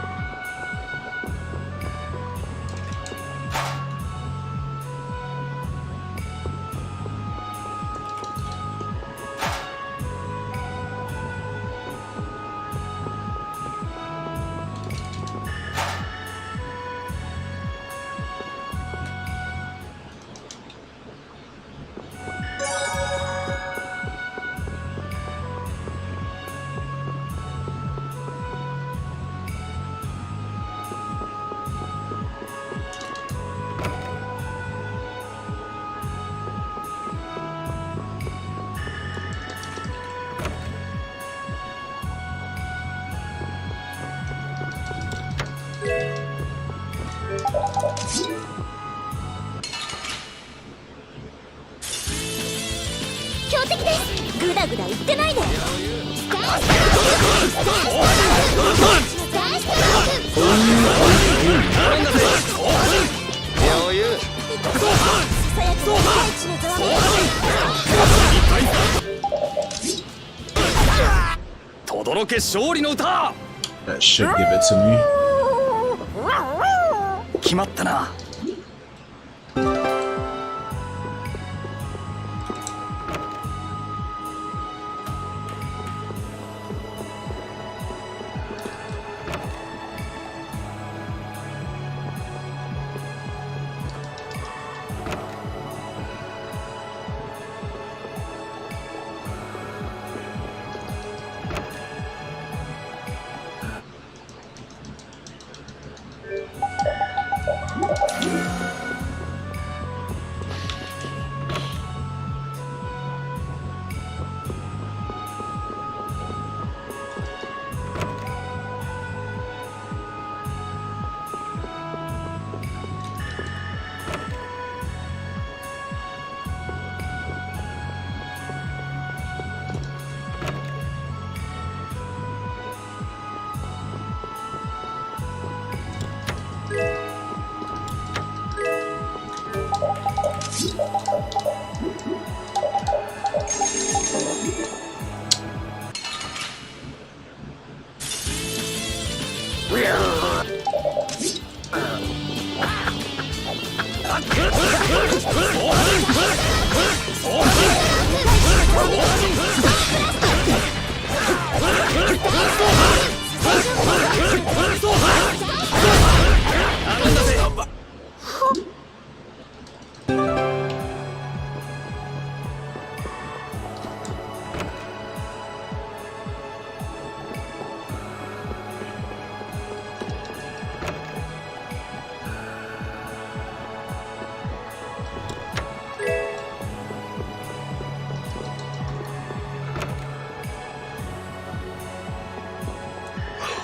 余裕さやかな大地のざわめ轟け勝利の歌 That should give it to me. 決まったな。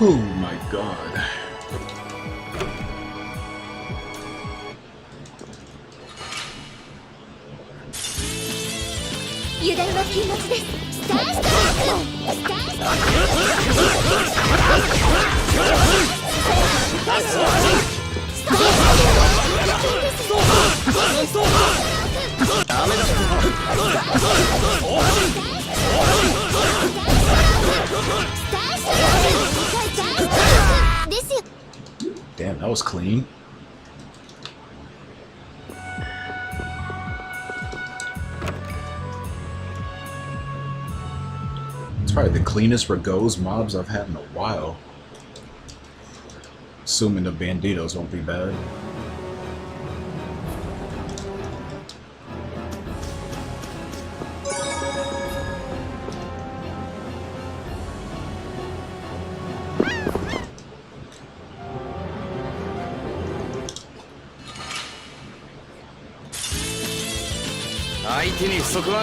Oh my god.油断は禁物です。スターストライクスターストライクですよ。 Damn, that was clean. It's probably the cleanest Ragos mobs I've had in a while. Assuming the banditos won't be bad.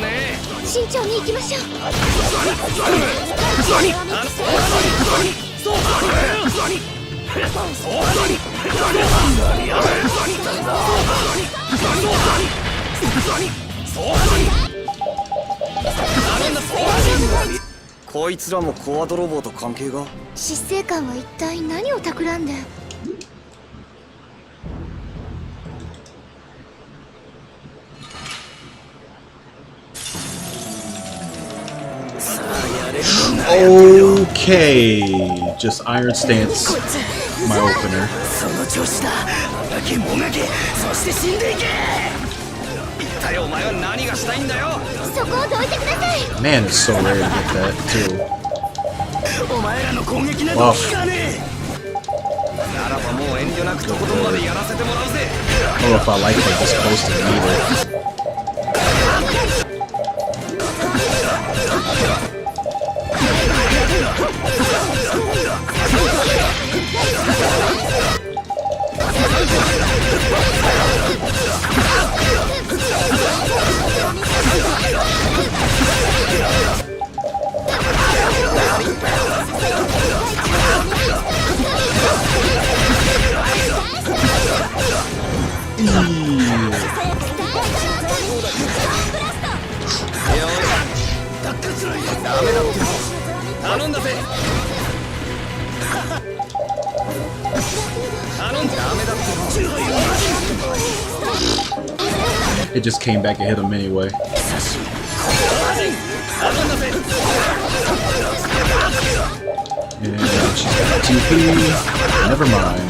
네. 慎重に行きましょう。こいつらもコア泥棒と関係が。執政官は一体何を企んで。Okay, just Iron Stance, my opener. その調子だ。もがけもがけ、そして死んでいけ。一体お前は何がしたいんだよ。そこをどいてください。 Man, it's so rare to get that too. お前らの攻撃など効かねえ。ならばもう遠慮なくとことんまでやらせてもらうぜ。 I don't know if I like her this close to me either. It just came back and hit him anyway. And she's got TP. Never mind.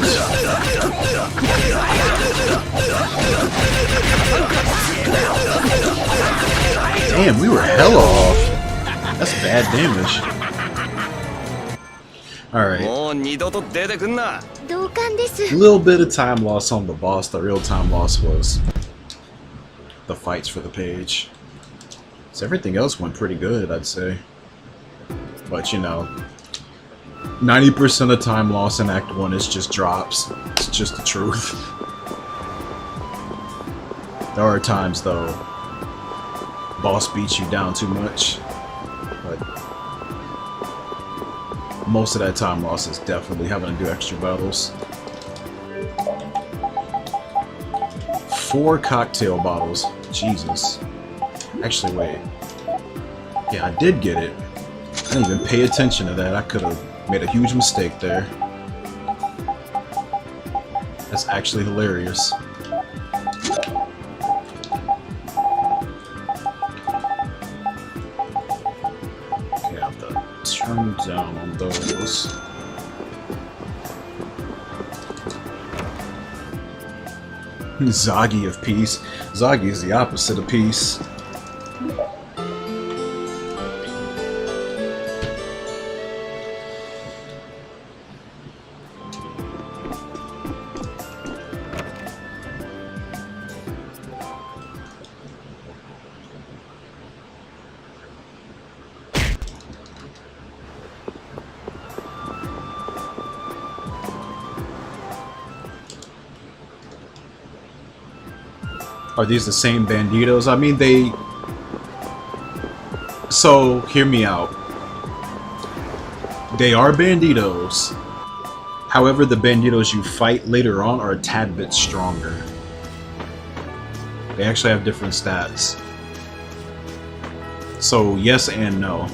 Damn, we were hella off. That's bad damage. Alright. もう二度と出てくんな。同感です。 Little bit of time loss on the boss. The real time loss was the fights for the page. So everything else went pretty good, I'd say. But you know, 90% of time loss in Act 1 is just drops. It's just the truth. There are times though, boss beats you down too much. But most of that time loss is definitely having to do extra battles. 4 cocktail bottles. Jesus. Actually, wait. Yeah, I did get it. I didn't even pay attention to that. I could have made a huge mistake there. That's actually hilarious. Okay, I have to turn down on those. Zagi of peace. Zagi is the opposite of peace. Are these the same banditos? I mean, they... So, hear me out. They are banditos. However, the banditos you fight later on are a tad bit stronger. They actually have different stats. So, yes and no.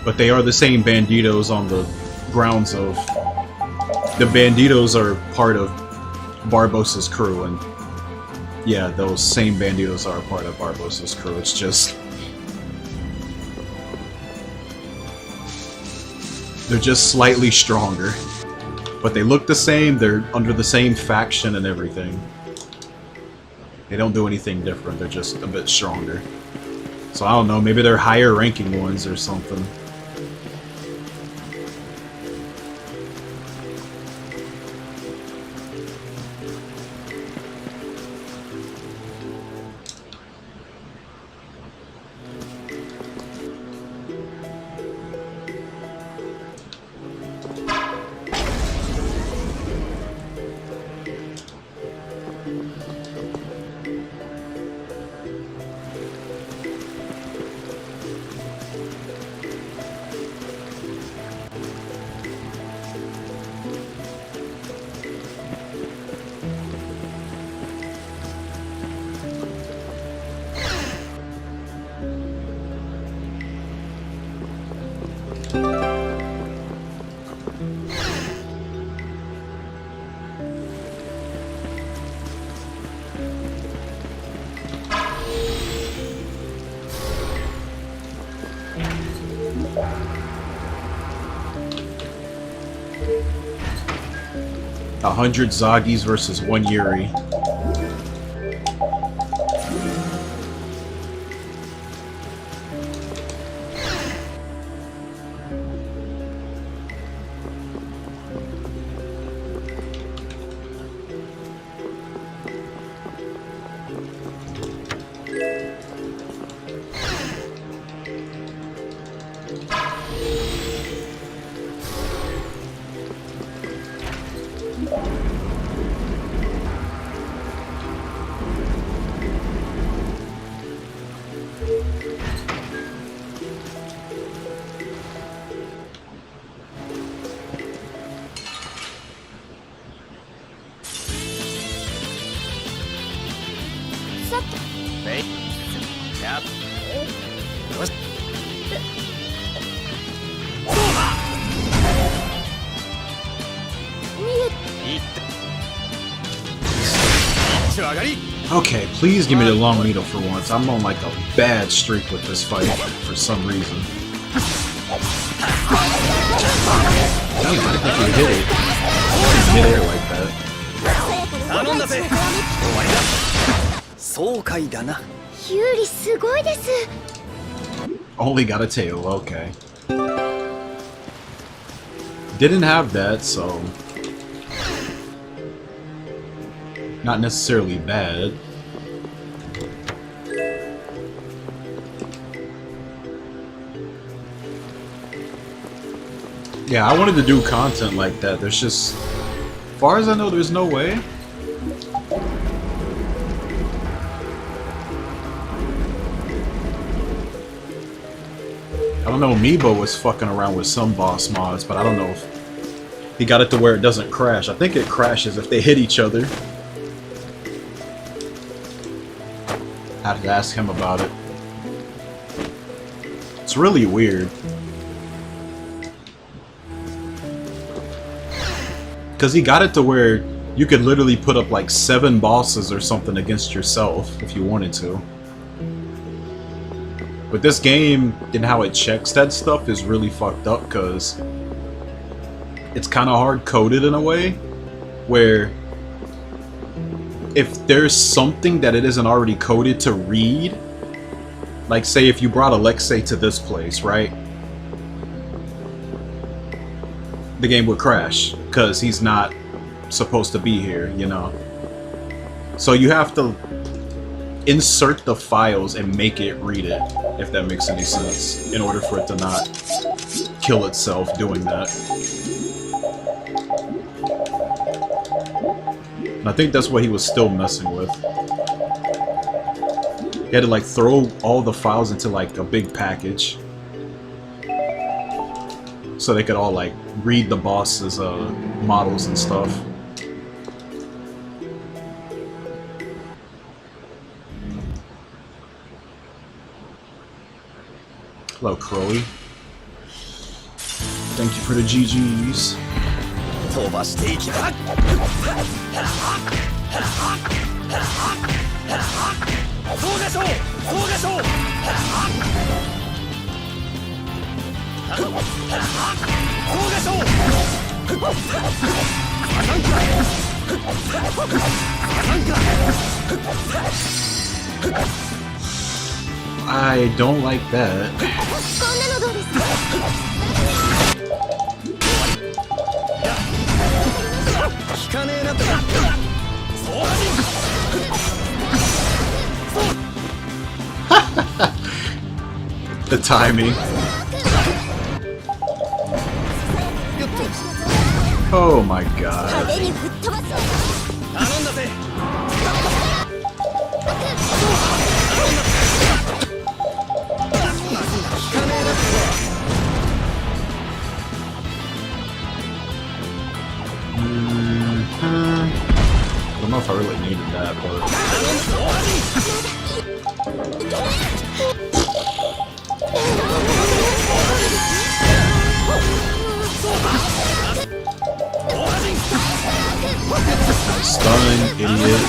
But they are the same banditos on the grounds of... The banditos are part of Barbossa's crew, and yeah, those same banditos are a part of Barbossa's crew. It's just... they're just slightly stronger. But they look the same, they're under the same faction and everything. They don't do anything different, they're just a bit stronger. So I don't know, maybe they're higher ranking ones or something. A 100 Zagis versus 1 Yuri. Hey. Yep. Let's... 見え Okay, please give me the long needle for once. I'm on like a bad streak with this fight for some reason. Damn, I didn't think you hit it mid-air like that. 頼んだぜ。終わりだ。爽快だな。ユーリすごいです。 Only got a tail, okay. Didn't have that, so not necessarily bad. Yeah, I wanted to do content like that. There's just, as far as I know, there's no way. I don't know, Meebo was fucking around with some boss mods, but I don't know if he got it to where it doesn't crash. I think it crashes if they hit each other. I have to ask him about it. It's really weird. Because he got it to where you could literally put up like 7 bosses or something against yourself if you wanted to. But this game and how it checks that stuff is really fucked up because it's kind of hard-coded in a way where if there's something that it isn't already coded to read, like say if you brought Alexei to this place, right? The game would crash because he's not supposed to be here, you know? So you have to insert the files and make it read it, if that makes any sense, in order for it to not kill itself doing that. And I think that's what he was still messing with. He had to like throw all the files into like a big package so they could all like read the boss's models and stuff. Hello, Crowley. Thank you for the GGs. 飛ばしていきだ。そうでしょう。そうでしょう。そうでしょう。I don't like that. こんなのどうですか？ 聞かねえなって。そうだし。The timing. Oh my god. 派手に吹っ飛ばすわよ。頼んだぜ。I don't know if I really needed that, but stunning, idiot.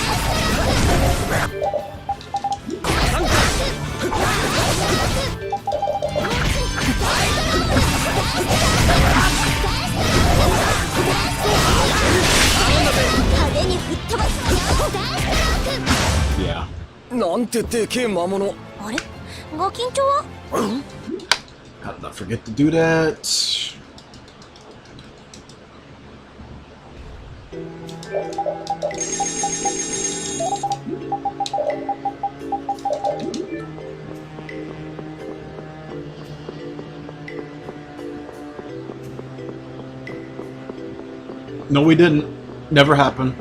Yeah. なんてでけえ魔物。あれ？ご緊張は？ How did I forget to do that? No, we didn't. Never happened.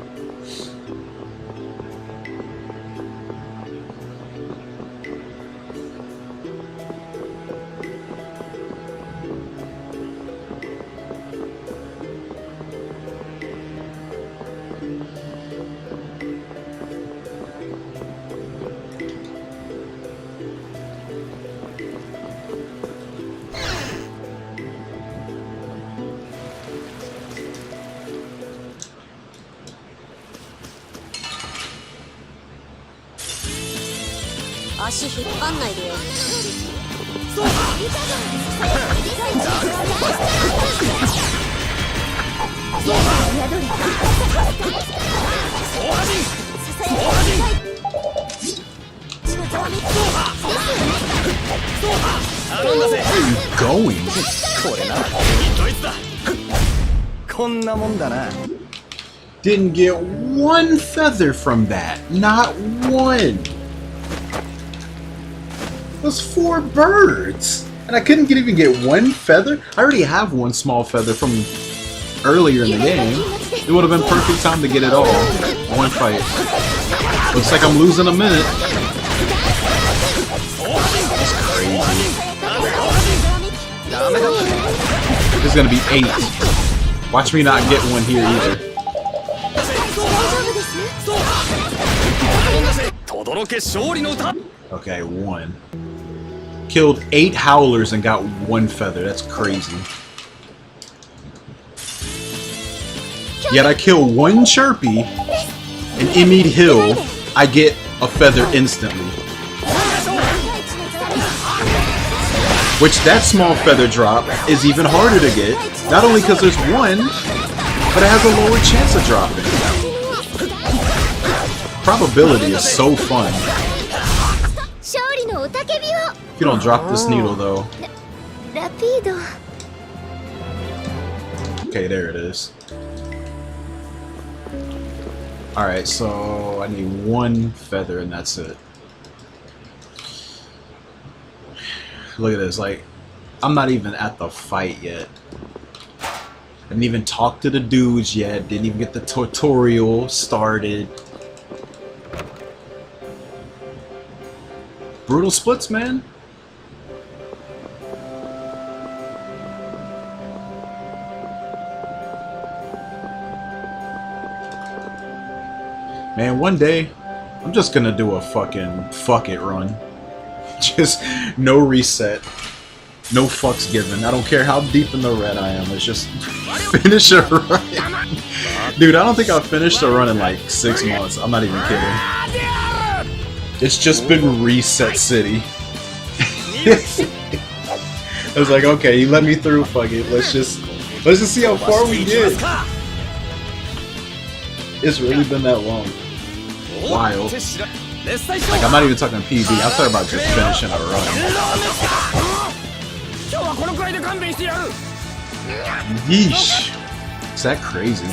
足引っ張んないでよ。Where are you going? これなドイツだこんなもんだな Didn't get one feather from that. Not one. Those 4 birds. And I couldn't even get one feather? I already have one small feather from earlier in the game. It would have been perfect time to get it all. One fight. Looks like I'm losing a minute. That's crazy. There's gonna be 8. Watch me not get one here either. Okay, 1. Killed 8 howlers and got 1 feather. That's crazy. Yet I kill 1 Chirpy and Emmead Hill, I get a feather instantly. Which that small feather drop is even harder to get. Not only because there's 1, but it has a lower chance of dropping. Probability is so fun. If you don't drop this needle though. Okay, there it is. Alright, so I need 1 feather and that's it. Look at this, like, I'm not even at the fight yet. I didn't even talk to the dudes yet, didn't even get the tutorial started. Brutal splits, man. Man, one day, I'm just gonna do a fucking fuck it run. Just no reset. No fucks given. I don't care how deep in the red I am. Let's just finish a run. Dude, I don't think I've finished a run in like 6 months. I'm not even kidding. It's just been Reset City. I was like, okay, you let me through, fuck it. Let's just see how far we get. It's really been that long. Wild. Like, I'm not even talking PB, I'm talking about just finishing a run. Yeesh. Is that crazy?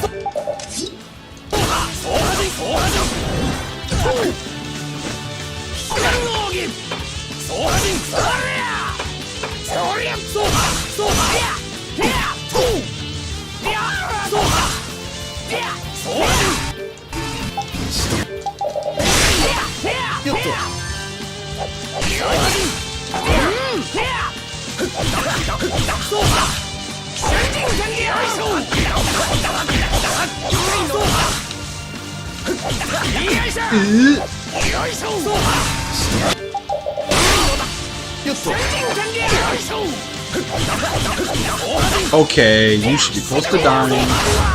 Okay, you should be close to dying.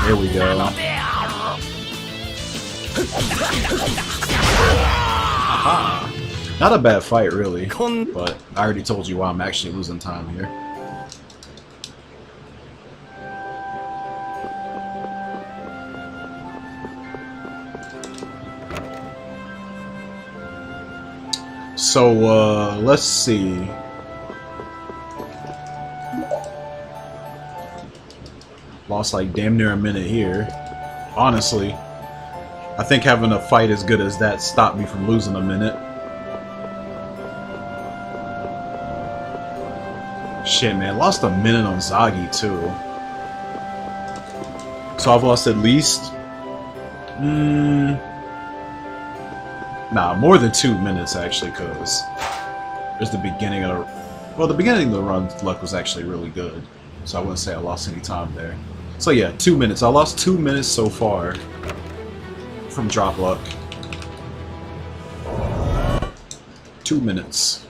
There we go. Aha. Not a bad fight, really, but I already told you why I'm actually losing time here. So, let's see. Lost like damn near a minute here. Honestly, I think having a fight as good as that stopped me from losing a minute. Shit, man, lost a minute on Zagi too. So I've lost at least... Nah, more than 2 minutes actually, because there's the beginning of... Well, the beginning of the run luck was actually really good. So I wouldn't say I lost any time there. So yeah, 2 minutes. I lost 2 minutes so far from drop luck. 2 minutes.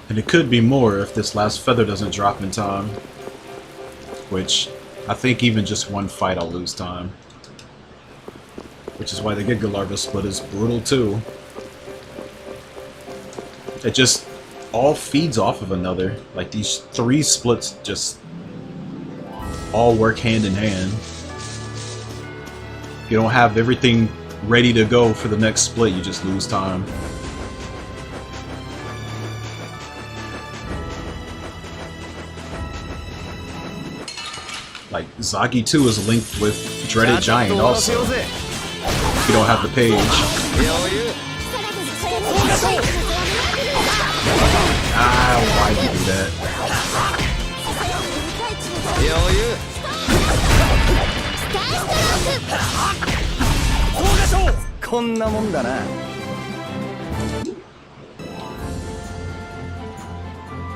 And it could be more if this last feather doesn't drop in time. Which, I think even just one fight I'll lose time. Which is why the Giga Larva split is brutal too. It just all feeds off of another. Like these 3 splits just all work hand in hand. If you don't have everything ready to go for the next split, you just lose time. Like, Zagi 2 is linked with Dreaded Giant also. If you don't have the page. Ah, why'd you do that? こんなもんだな。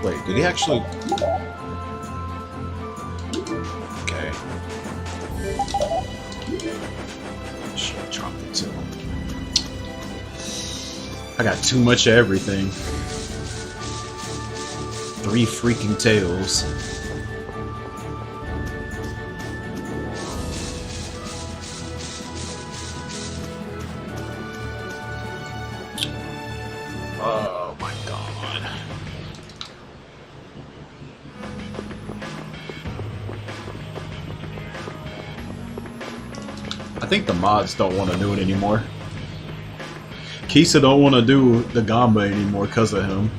Wait, did he actually... Okay. Should've dropped it too. I got too much of everything. 3 freaking tails. Oh my god. I think the mods don't want to do it anymore. Kisa don't want to do the Gamba anymore because of him.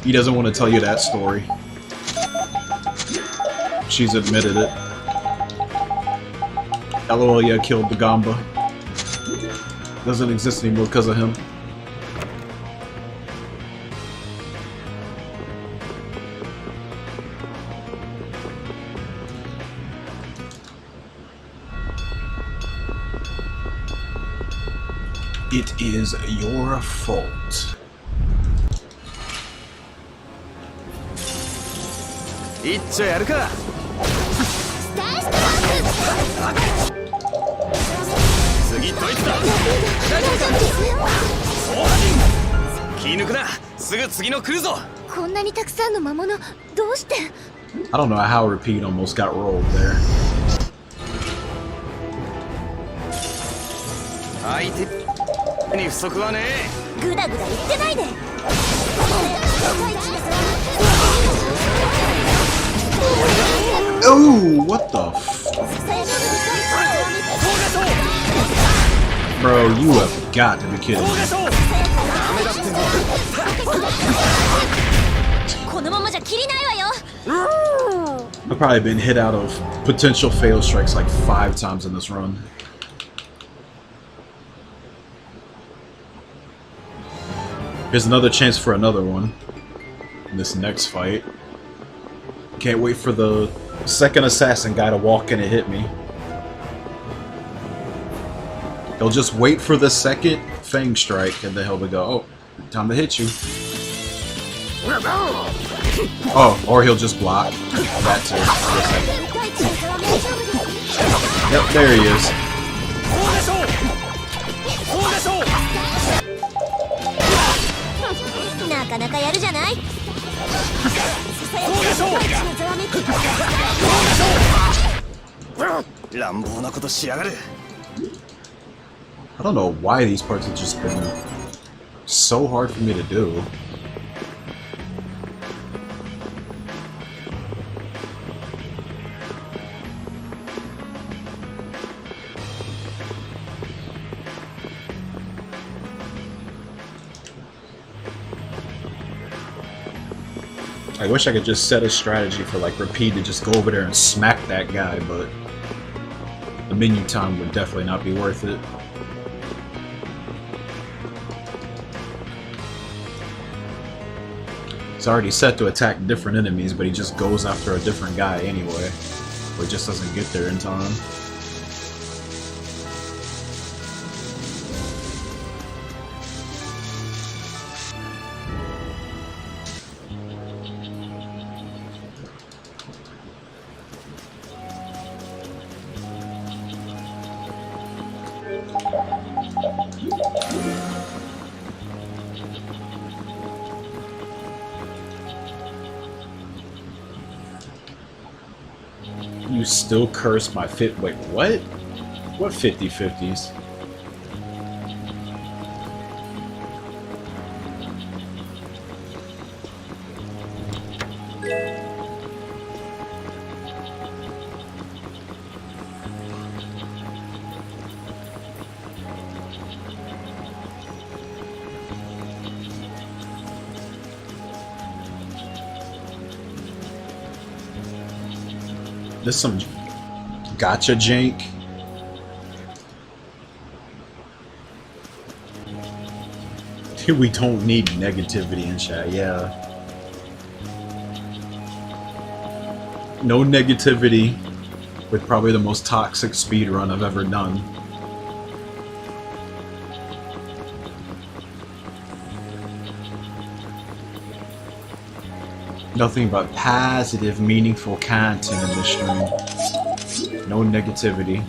He doesn't want to tell you that story. She's admitted it. LOL, killed the Gamba. Doesn't exist anymore because of him. It is your fault. いっちょやるか。次ドイツだ。気抜くな。すぐ次の来るぞ。こんなにたくさんの魔物、どうして？ I don't know how Repeat almost got rolled there. 相手に不足はねえ。グダグダ言ってないで。Oh, what the f... Bro, you have got to be kidding me. このままじゃ切りないわよ。 I've probably been hit out of potential fail strikes like 5 times in this run. Here's another chance for another one in this next fight. Can't wait for the second assassin guy to walk in and hit me. He'll just wait for the second Fang strike and then he'll go, oh, time to hit you. Oh, or he'll just block. That too. Yep, there he is. I don't know why these parts have just been so hard for me to do. I wish I could just set a strategy for like Repeat to just go over there and smack that guy, but the menu time would definitely not be worth it. It's already set to attack different enemies, but he just goes after a different guy anyway, or he just doesn't get there in time. You still curse my fit. Wait, what? What 50/50s? This some gotcha jank. We don't need negativity in chat, yeah. No negativity with probably the most toxic speedrun I've ever done. Nothing but positive, meaningful content in this stream. No negativity.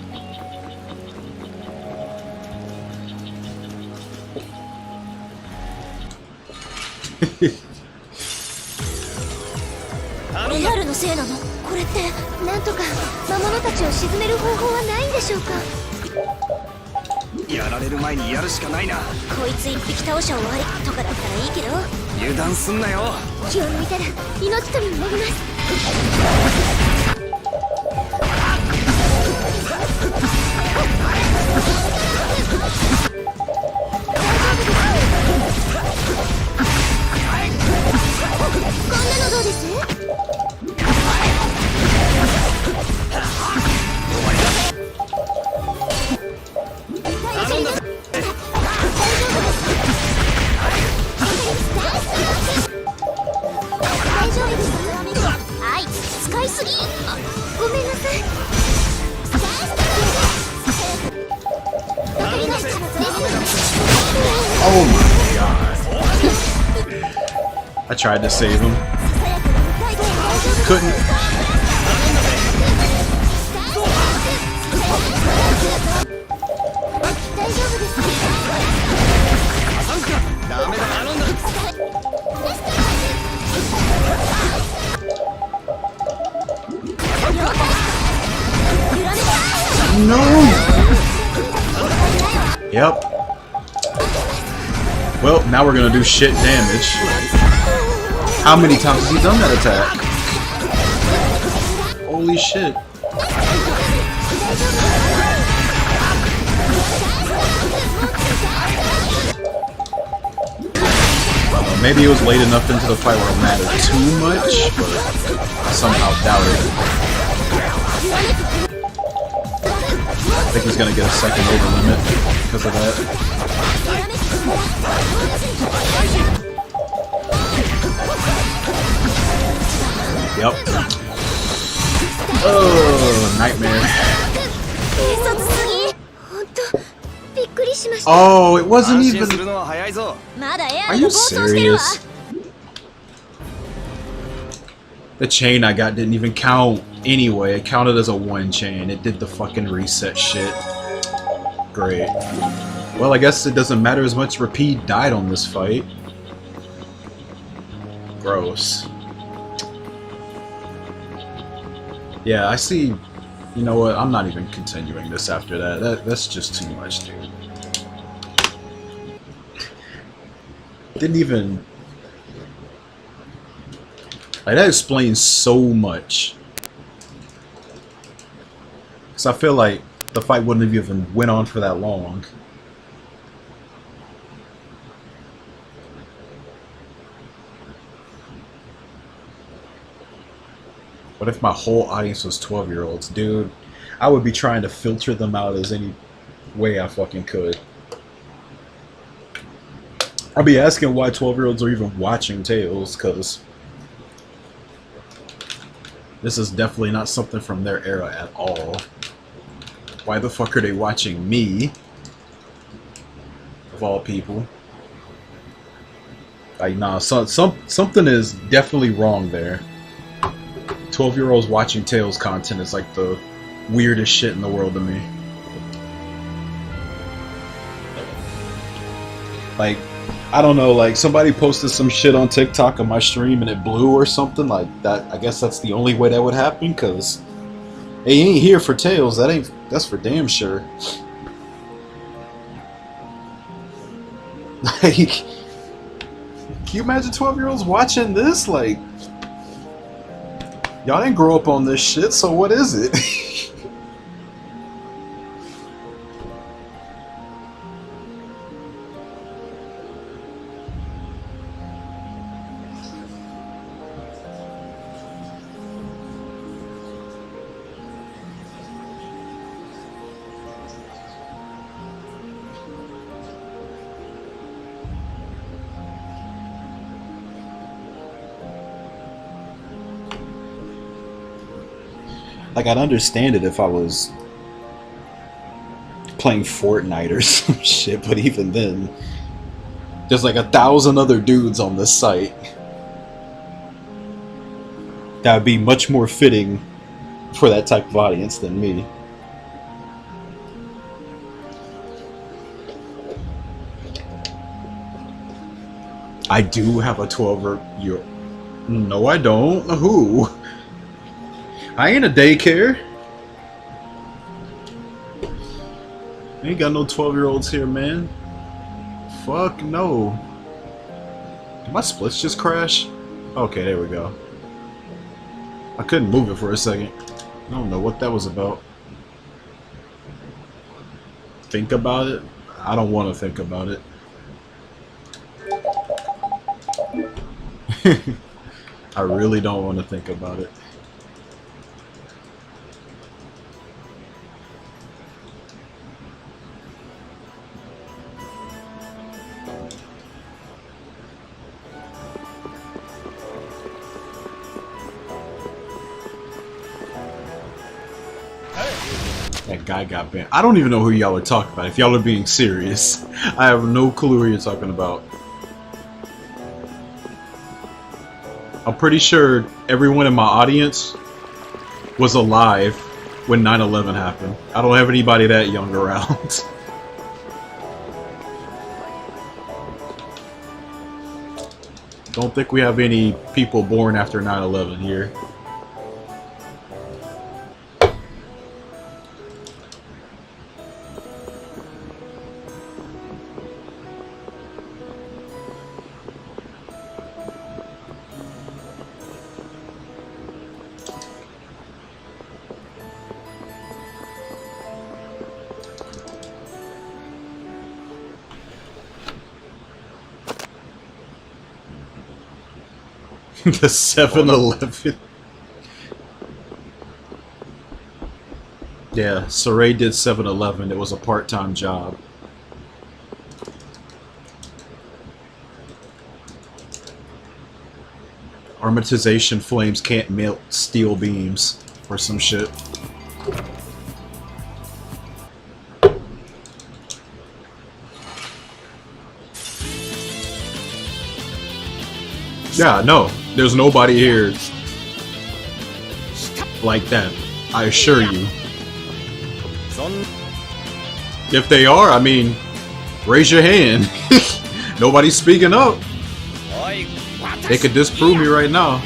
リアルのせいなの？これってなんとか魔物たちを鎮める方法はないんでしょうか？やられる前にやるしかないな。こいつ一匹倒しゃ終わりとかだったらいいけど、油断すんなよ。気を抜いたら命取りになります。こんなのどうです？使いすぎ。ごめんなさい。Oh my god. I tried to save him. Couldn't. No. Yep. Well, now we're gonna do shit damage. How many times has he done that attack? Holy shit. Maybe it was late enough into the fight where it mattered too much, but I somehow doubt it. I think he's gonna get a second over limit because of that. Yep. Oh, nightmare. Oh, it wasn't even. Are you serious? The chain I got didn't even count anyway. It counted as a one chain. It did the fucking reset shit. Great. Well, I guess it doesn't matter as much. Repeat died on this fight. Gross. Yeah, I see. You know what? I'm not even continuing this after that. That's just too much, dude. Didn't even. Like, that explains so much. Because I feel like the fight wouldn't have even went on for that long. What if my whole audience was 12-year-olds? Dude, I would be trying to filter them out as any way I fucking could. I'll be asking why 12-year-olds are even watching Tales, because this is definitely not something from their era at all. Why the fuck are they watching me? Of all people. Like, nah, something is definitely wrong there. 12-year-olds watching Tales content is like the weirdest shit in the world to me. Like, I don't know, like somebody posted some shit on TikTok on my stream and it blew or something like that. I guess that's the only way that would happen, because Hey, he ain't here for Tails. That's for damn sure. Like, can you imagine 12-year-olds watching this? Like, y'all didn't grow up on this shit, so what is it? Like, I'd understand it if I was playing Fortnite or some shit, but even then, there's like 1,000 other dudes on this site. That would be much more fitting for that type of audience than me. I do have a 12-year-old. No, I don't. Who? I ain't a daycare. Ain't got no 12-year-olds here, man. Fuck no. Did my splits just crash? Okay, there we go. I couldn't move it for a second. I don't know what that was about. Think about it? I don't want to think about it. I really don't want to think about it. That guy got banned. I don't even know who y'all are talking about. If y'all are being serious, I have no clue who you're talking about. I'm pretty sure everyone in my audience was alive when 9/11 happened. I don't have anybody that young around. Don't think we have any people born after 9/11 here. The 7-Eleven. Yeah, Saray did 7-Eleven. It was a part-time job. Armatization flames can't melt steel beams or some shit. Yeah, no. There's nobody here like that, I assure you. If they are, I mean, raise your hand. Nobody's speaking up. They could disprove me right now.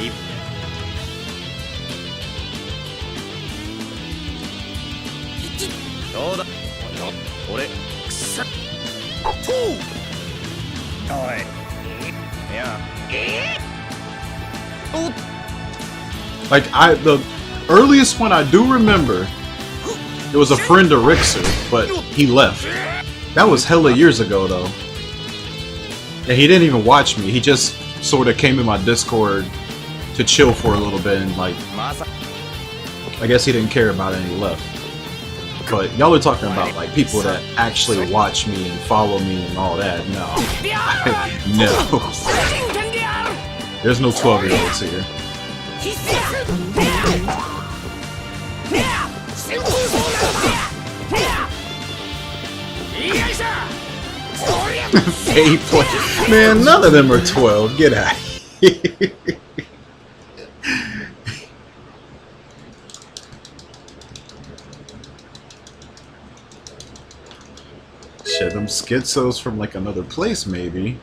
Like, the earliest one I do remember, it was a friend of Rixer, but he left. That was hella years ago, though. And he didn't even watch me. He just sort of came in my Discord to chill for a little bit, and like, I guess he didn't care about it and he left. But y'all are talking about like people that actually watch me and follow me and all that. No. No. There's no 12-year-olds here. Fake play. Man, none of them are 12. Get out of here. Shit, them schizos from like another place, maybe.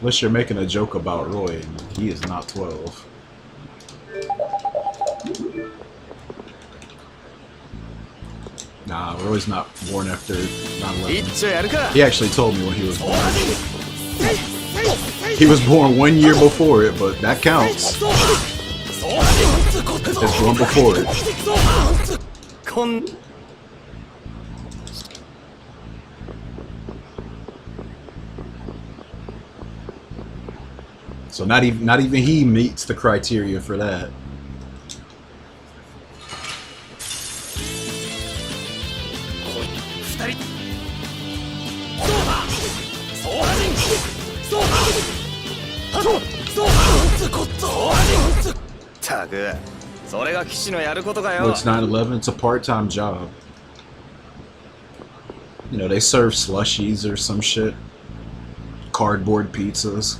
Unless you're making a joke about Roy, and he is not 12. Nah, Roy's not born after 9/11. 一丁やるか He actually told me when he was born. He was born 1 year before it, but that counts. It's one before it. こん So not even he meets the criteria for that. 二人そうだそうはじんそうだそうだったくそれが騎士のやることか Well, よ it's 9/11. It's a part-time job. You know, they serve slushies or some shit. Cardboard pizzas.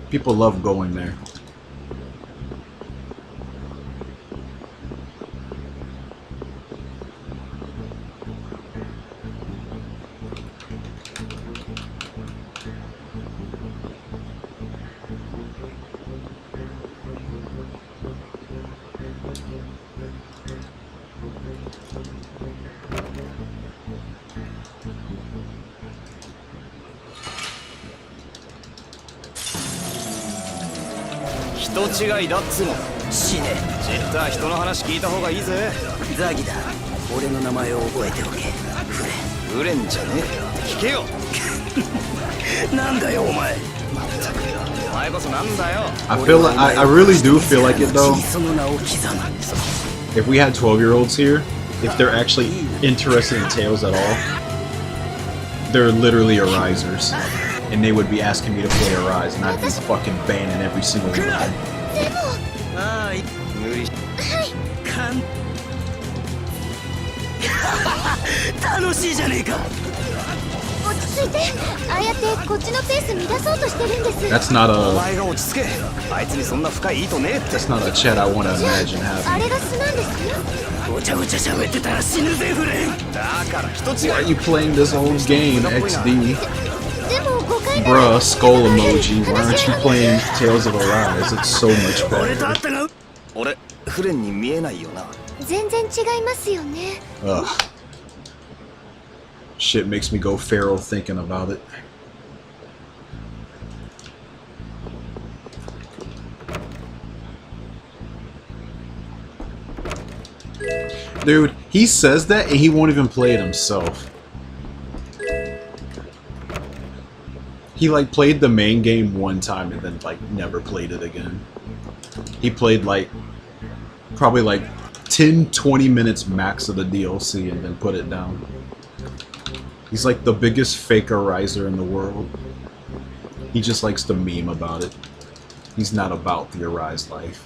People love going there.人違いだっつうの死ねジッター人の話聞いた方がいいぜザギだ俺の名前を覚えておけ売れんじゃねえ聞けよなんだよお前お前こそなんだよ I feel like I really do feel like it though. その名を刻む If we had 12-year-olds here, if they're actually interested in Tales at all, they're literally arisers. And they would be asking me to play Arise, and I'd be fucking banning every single one of them. ああ無理かん楽しいじゃねえか落ち着いてああやってこっちのペース乱そうとしてるんです That's not お a 前が落ち着けあいつにそんな深い意図ねえって that's not a chat I want to imagine あ having. れが素なんですごちゃごちゃ喋ってたら死ぬぜフレンだから人違 Why are い you playing this old game, XD? でも誤解な Bruh, skull emoji. Why aren't you playing Tales of Arise? It's so much 俺と better. 会ったが俺フレンに見えないよな全然違いますよね Ugh. Shit makes me go feral thinking about it. Dude, he says that and he won't even play it himself. He like played the main game one time and then like never played it again. He played like probably like 10-20 minutes max of the DLC and then put it down. He's like the biggest fake Ariser in the world. He just likes to meme about it. He's not about the Arise life.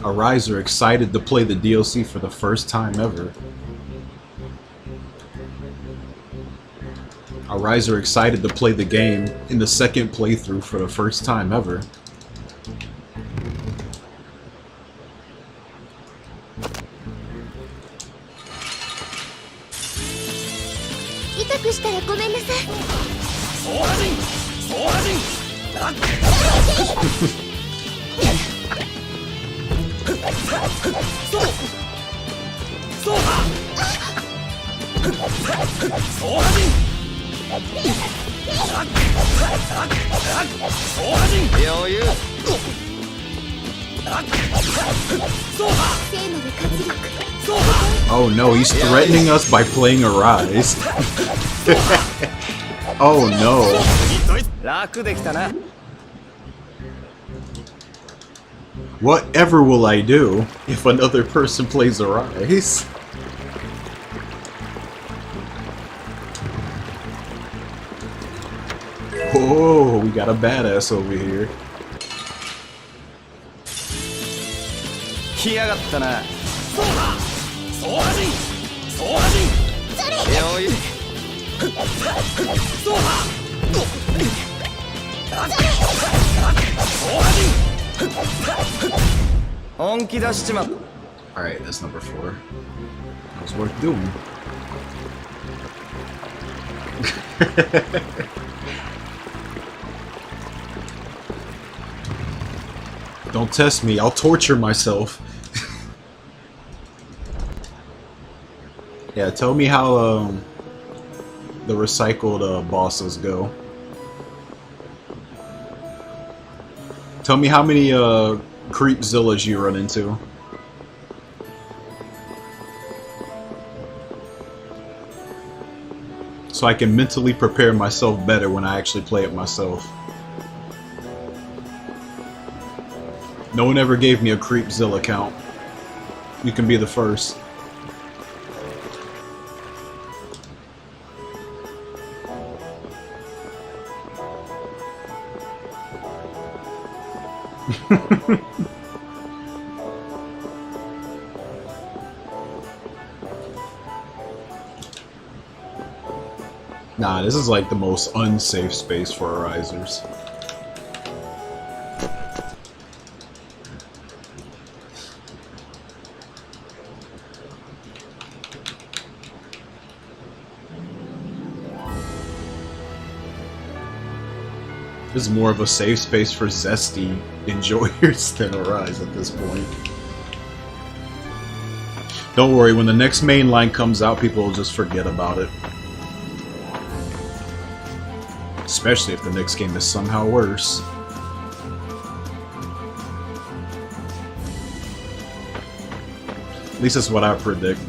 Ariser excited to play the DLC for the first time ever. Ariser excited to play the game in the second playthrough for the first time ever. Oh no, he's threatening us by playing Arise. Oh no. 楽できたな Whatever will I do if another person plays Arise? Oh, we got a badass over here. 来やがったなそうだそうはじんそうはじん余裕そうだそうはじん本気出しちまう。 Alright, that's number 4. That was worth doing. Don't test me, I'll torture myself. Yeah, tell me how the recycled bosses go. Tell me how many Creepzillas you run into. So I can mentally prepare myself better when I actually play it myself. No one ever gave me a Creepzilla count. You can be the first. Nah, this is like the most unsafe space for Arisers. This is more of a safe space for zesty enjoyers than Arise at this point. Don't worry, when the next main line comes out, people will just forget about it. Especially if the next game is somehow worse. At least that's what I predict.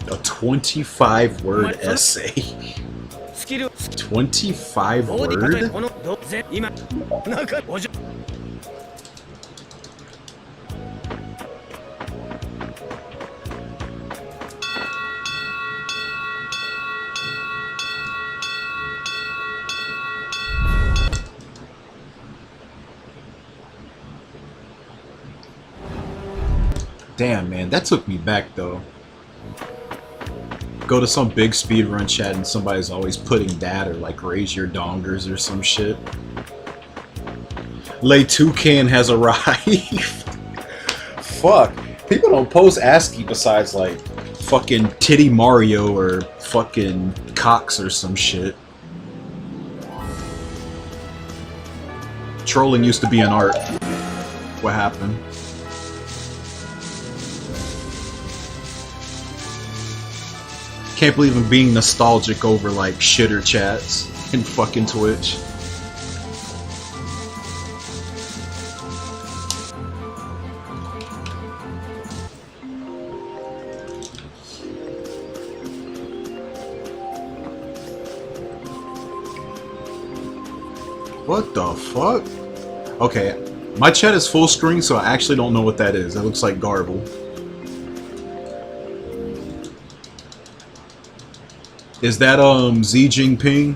A 25-word essay. 25 word? Damn, man, that took me back though. Go to some big speedrun chat and somebody's always putting that or like raise your dongers or some shit. Lay Toucan has arrived. Fuck. People don't post ASCII besides like fucking Titty Mario or fucking Cox or some shit. Trolling used to be an art. What happened? Can't believe I'm being nostalgic over like shitter chats and fucking Twitch. What the fuck? Okay, my chat is full screen, so I actually don't know what that is. It looks like garble. Is that Xi Jinping?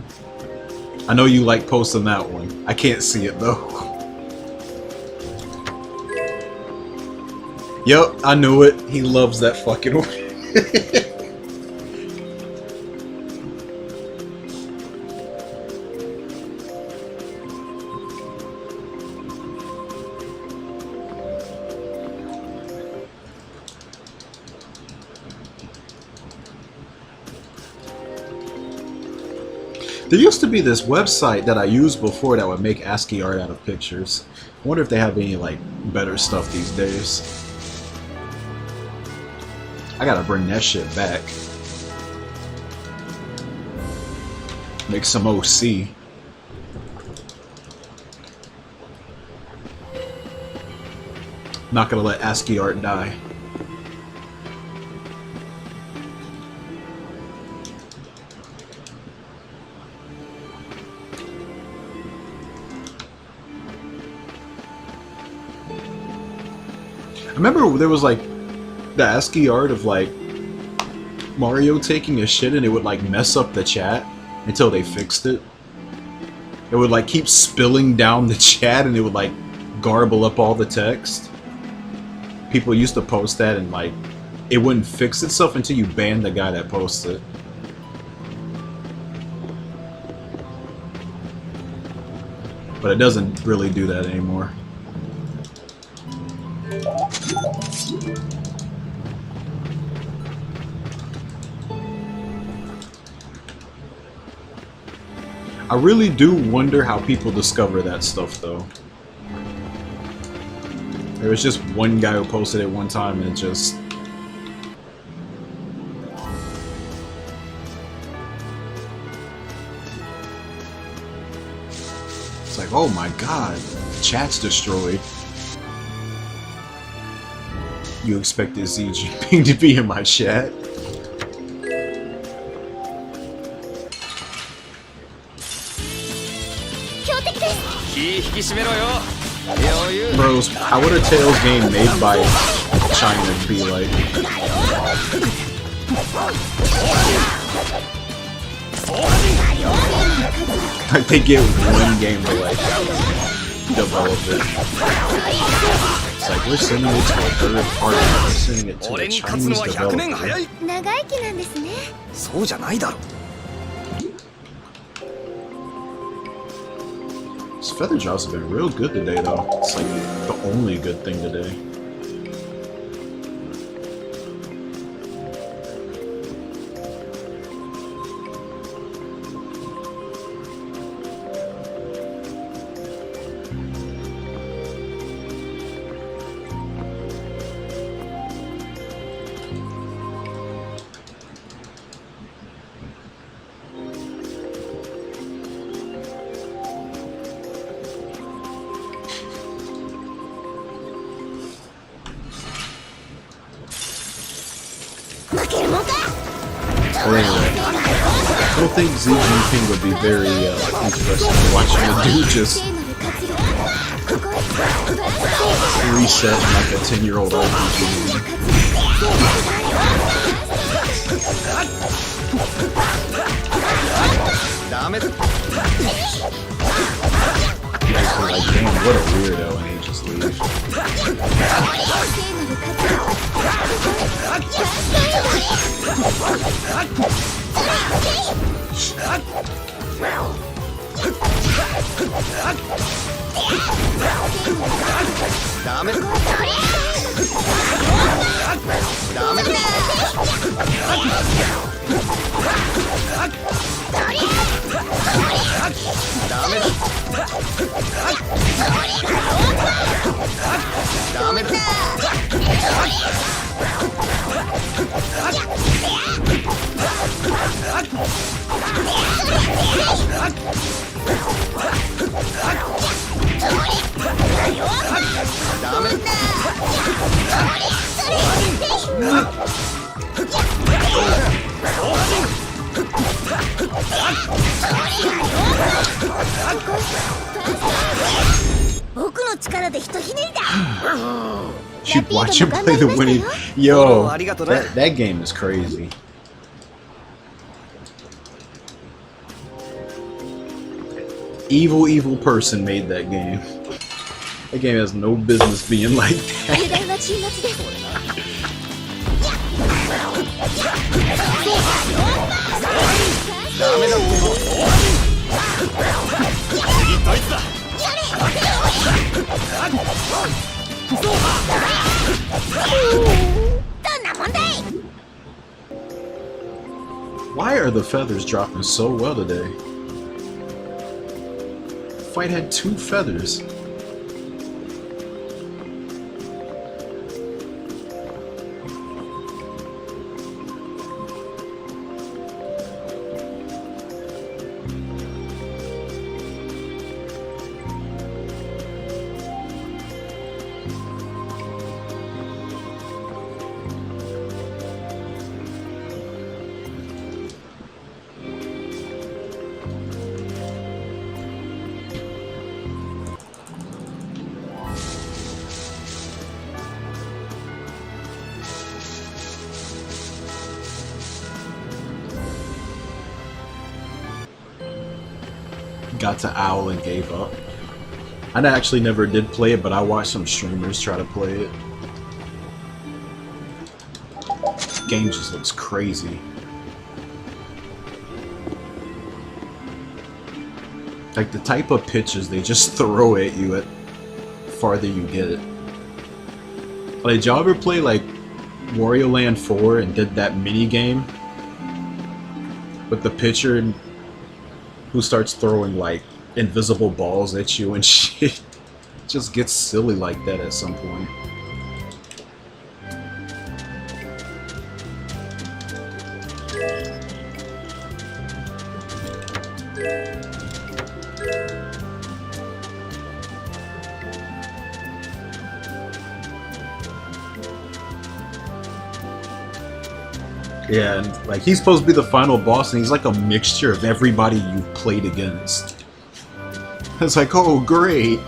I know you like posting that one. I can't see it though. Yep, I knew it. He loves that fucking one. There used to be this website that I used before that would make ASCII art out of pictures. I wonder if they have any like better stuff these days. I gotta bring that shit back. Make some OC. Not gonna let ASCII art die. I remember there was like the ASCII art of like Mario taking a shit and it would like mess up the chat until they fixed it. It would like keep spilling down the chat and it would like garble up all the text. People used to post that and like it wouldn't fix itself until you banned the guy that posted it. But it doesn't really do that anymore. I really do wonder how people discover that stuff, though. There was just one guy who posted it one time, and it just... It's like, oh my god, chat's destroyed. You expected ZG to be in my chat? Bros, how would a Tails game made by China be like? Like they get one game to like develop it. It's like we're sending it to a third party. We're sending it to a Chinese developer. 長生きなんですね。そうじゃないだろ。 These feather drops have been real good today, though. It's like the only good thing today. But anyway, I don't think Xi Jinping would be very interested in watching a dude just reset like a 10-year-old RPG game. Like, damn, what a weirdo, and he just leaves. Should watch him play the winning. Yo, that game is crazy. Evil person made that game. That game has no business being like that. Why are the feathers dropping so well today? Fight had 2 feathers. Got to Owl and gave up. I actually never did play it, but I watched some streamers try to play it. The game just looks crazy. Like the type of pitches they just throw at you at farther you get it. Like, did y'all ever play like Wario Land 4 and did that mini game with the pitcher who starts throwing like invisible balls at you and shit? It just gets silly like that at some point. Yeah, and like he's supposed to be the final boss, and he's like a mixture of everybody you've played against. It's like, oh great!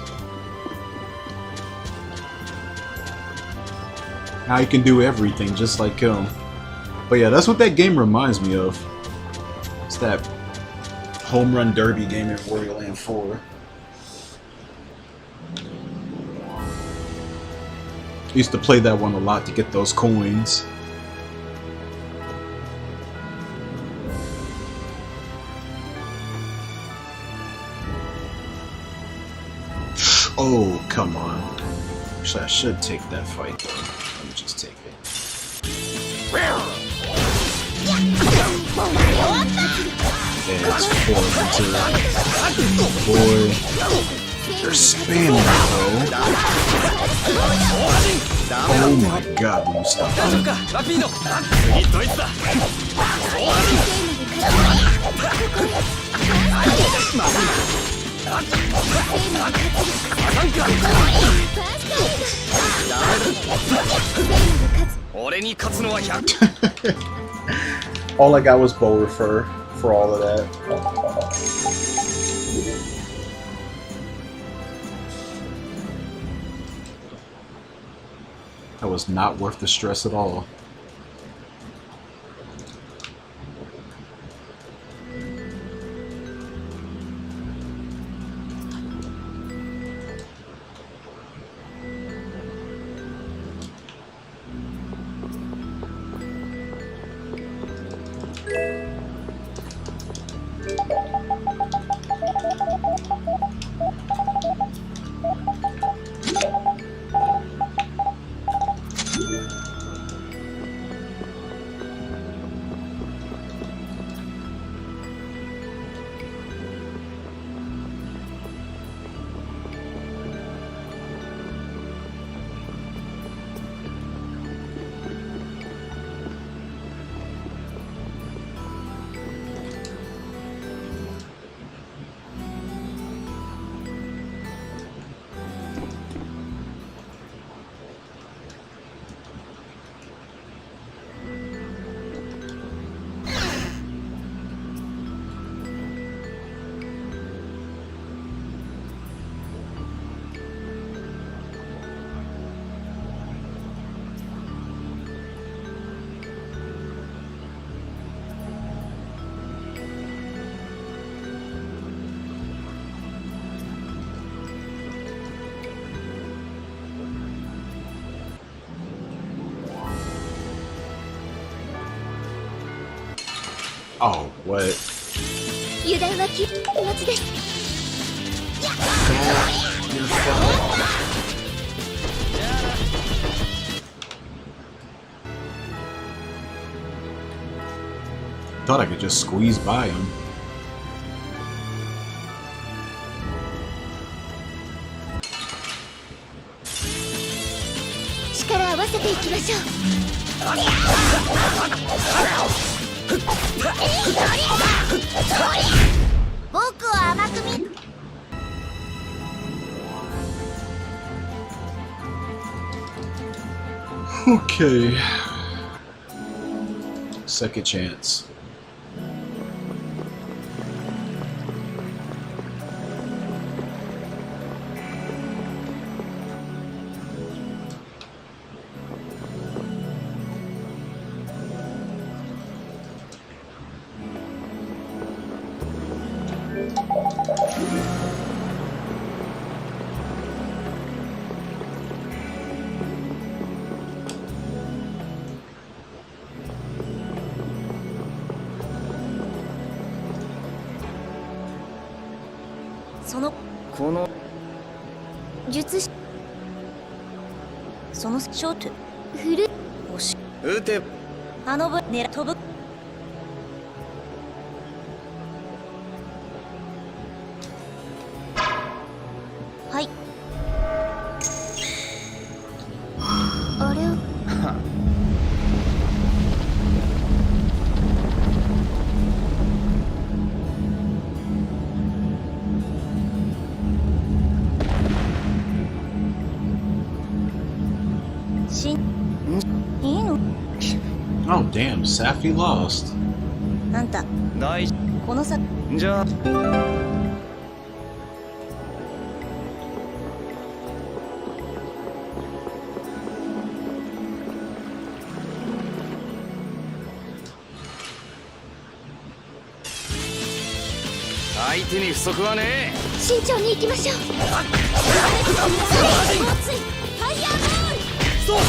Now you can do everything just like him. But yeah, that's what that game reminds me of. It's that home run derby game in Wario Land 4. I used to play that one a lot to get those coins. Oh, come on. Actually, I should take that fight, though. Let me just take it. Yeah, it's 4 Boy, they're spamming, bro. Oh my god, will you stop All I got was bow refer for all of that. That was not worth the stress at all. Oh, what? Thought I could just squeeze by him. Okay. Second chance. そのこの術師そのショートフル押し撃てあのぶ狙飛ぶはいあれしいいの Oh damn, Safi lost. あんた大事このさじゃあ相手に不足はねえ慎重に行きましょう猛追ファイヤーボールそうだ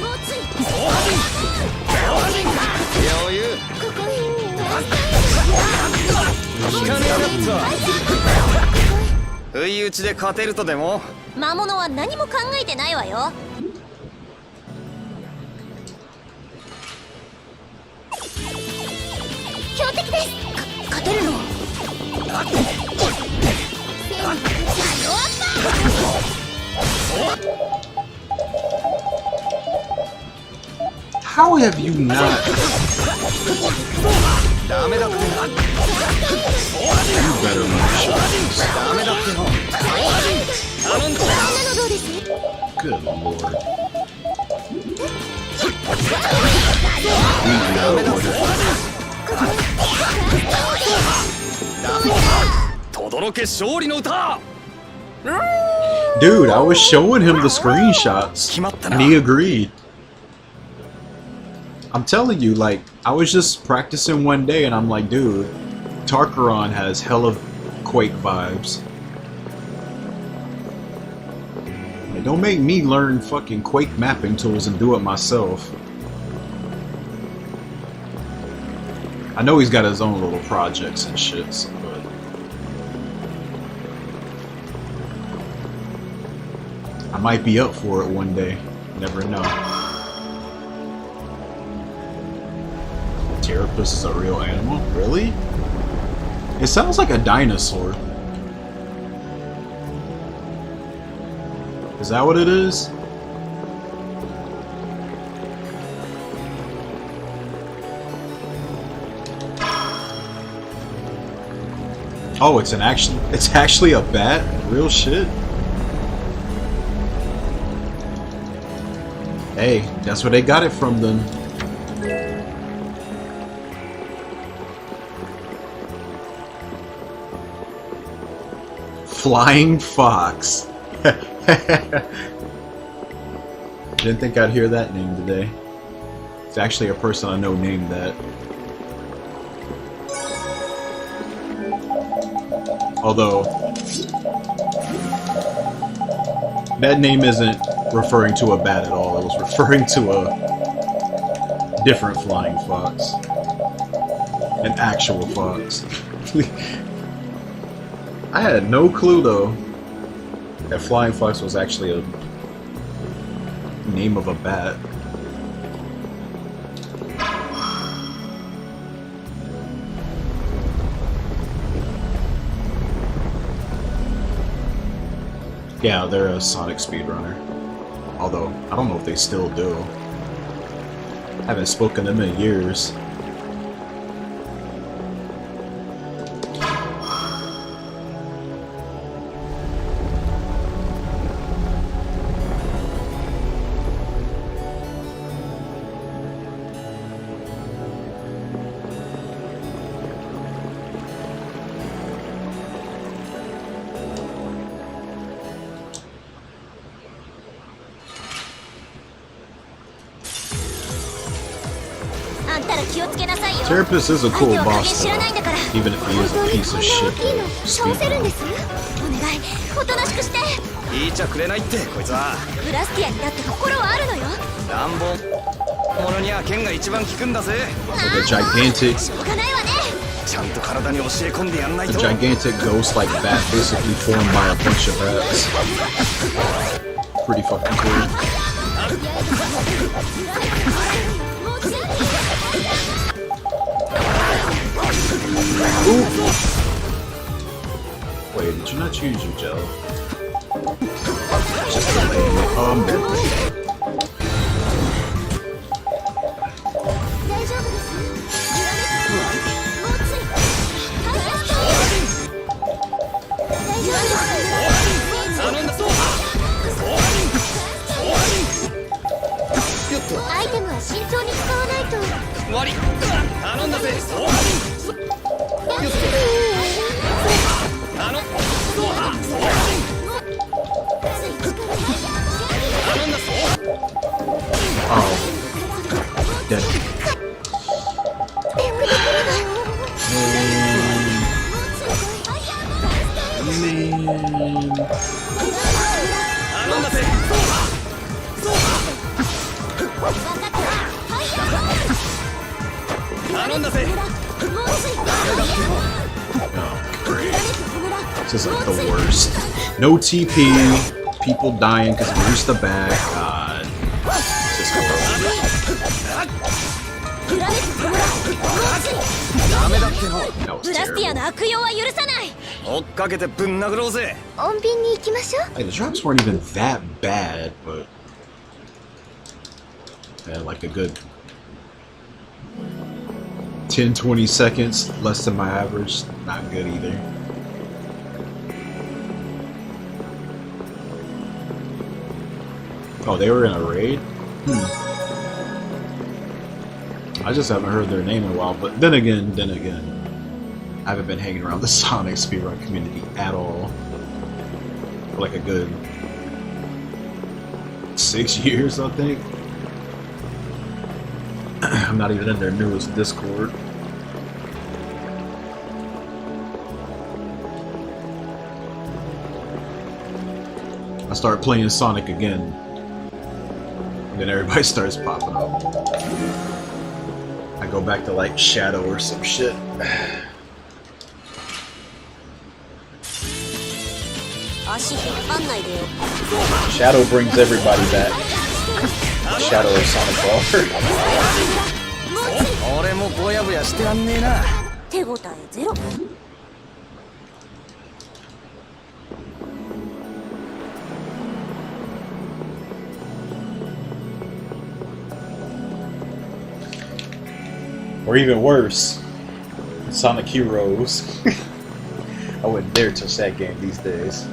猛追余裕ここに聞かねえだった不意打ちで勝てるとでも魔物は何も考えてないわよ強敵です勝てるのHow have you not? ダメだって You better learn shots. ダメだっての頼んだこんなのどうです Good lord. We know what 轟け勝利の歌 Dude, I was showing him the screenshots 決まったな and he agreed. I'm telling you, like, I was just practicing one day and I'm like, dude, Tarkaron has hella Quake vibes. Like, don't make me learn fucking Quake mapping tools and do it myself. I know he's got his own little projects and shit, so, but I might be up for it one day. Never know. Terrapus is a real animal? Really? It sounds like a dinosaur. Is that what it is? Oh, it's actually a bat? Real shit? Hey, that's where they got it from then. Flying Fox. Didn't think I'd hear that name today. It's actually a person I know named that. Although, that name isn't referring to a bat at all. It was referring to a different flying fox. An actual fox. I had no clue though that flying fox was actually a name of a bat. Yeah, they're a Sonic speedrunner. Although, I don't know if they still do. Haven't spoken to them in years. Terrapus is a cool boss though, even if he is a piece of shit. 倒せるんですお願いおとなしくして言いちゃくれないってこいつはブラスティアにだって心はあるのよ乱暴者には剣が一番効くんだぜ Like a gigantic しょうがないわねちゃんと体に教え込んでやんない A と。 gigantic ghost like bat basically formed by a bunch of bats. Pretty fucking cool. Ooh. Wait, did you not choose your gel? Just delaying it. Oh, I'm dead. 大丈夫です。揺らめくもうつい。はい、ラスト。大丈夫です。頼んだそうアイテムは慎重に使わないと。終わり頼んだぜそう頼んだそう Oh. Dead. Man. 頼んだぜ頼んだぜ This is like the worst. No TP, people dying because we reached the back. God. Just horrible. ダメだっての。 That was ブラスティア terrible. の悪用は許さない。追っかけてぶん殴ろうぜ。穏便に行きましょう。 Like, the drops weren't even that bad, but they had like a good 10-20 seconds less than my average. Not good either. Oh, they were in a raid? I just haven't heard their name in a while, but then again, I haven't been hanging around the Sonic speedrun community at all for like a good 6 years, I think. I'm not even in their newest Discord. I start playing Sonic again, and then everybody starts popping up. I go back to like Shadow or some shit. Shadow brings everybody back. Shadow or Sonic Ball. 俺もぼやぼやしてらんねえな。手応えゼロ。 Or even worse, Sonic Heroes. I wouldn't dare touch that game these days.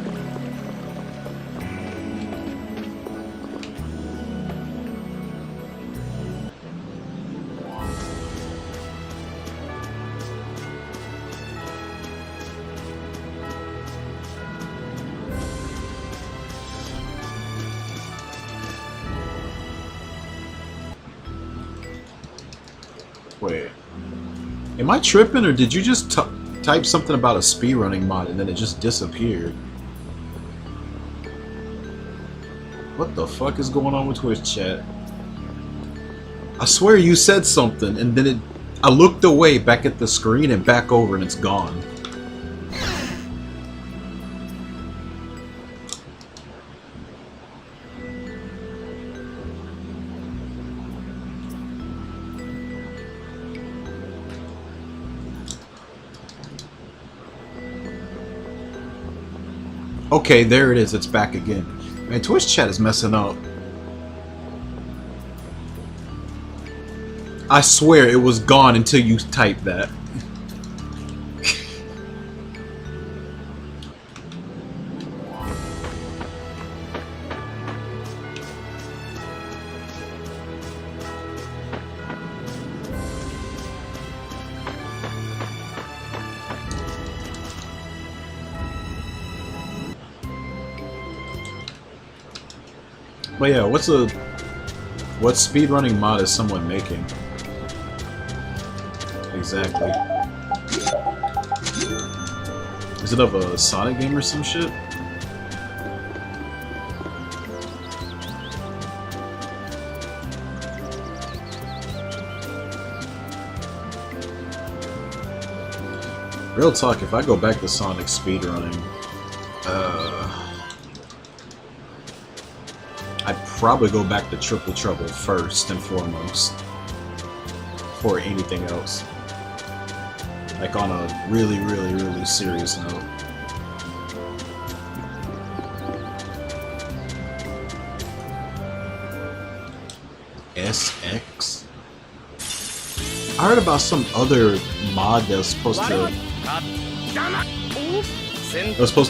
Wait, am I tripping, or did you just type something about a speedrunning mod and then it just disappeared? What the fuck is going on with Twitch chat? I swear you said something and then I looked away back at the screen and back over and it's gone. Okay, there it is. It's back again. Man, Twitch chat is messing up. I swear it was gone until you typed that. But yeah, what speedrunning mod is someone making? Exactly. Is it of a Sonic game or some shit? Real talk, if I go back to Sonic speedrunning, I'd probably go back to Triple Trouble first and foremost, before anything else. Like on a really, really, really serious note. SX? I heard about some other mod that was supposed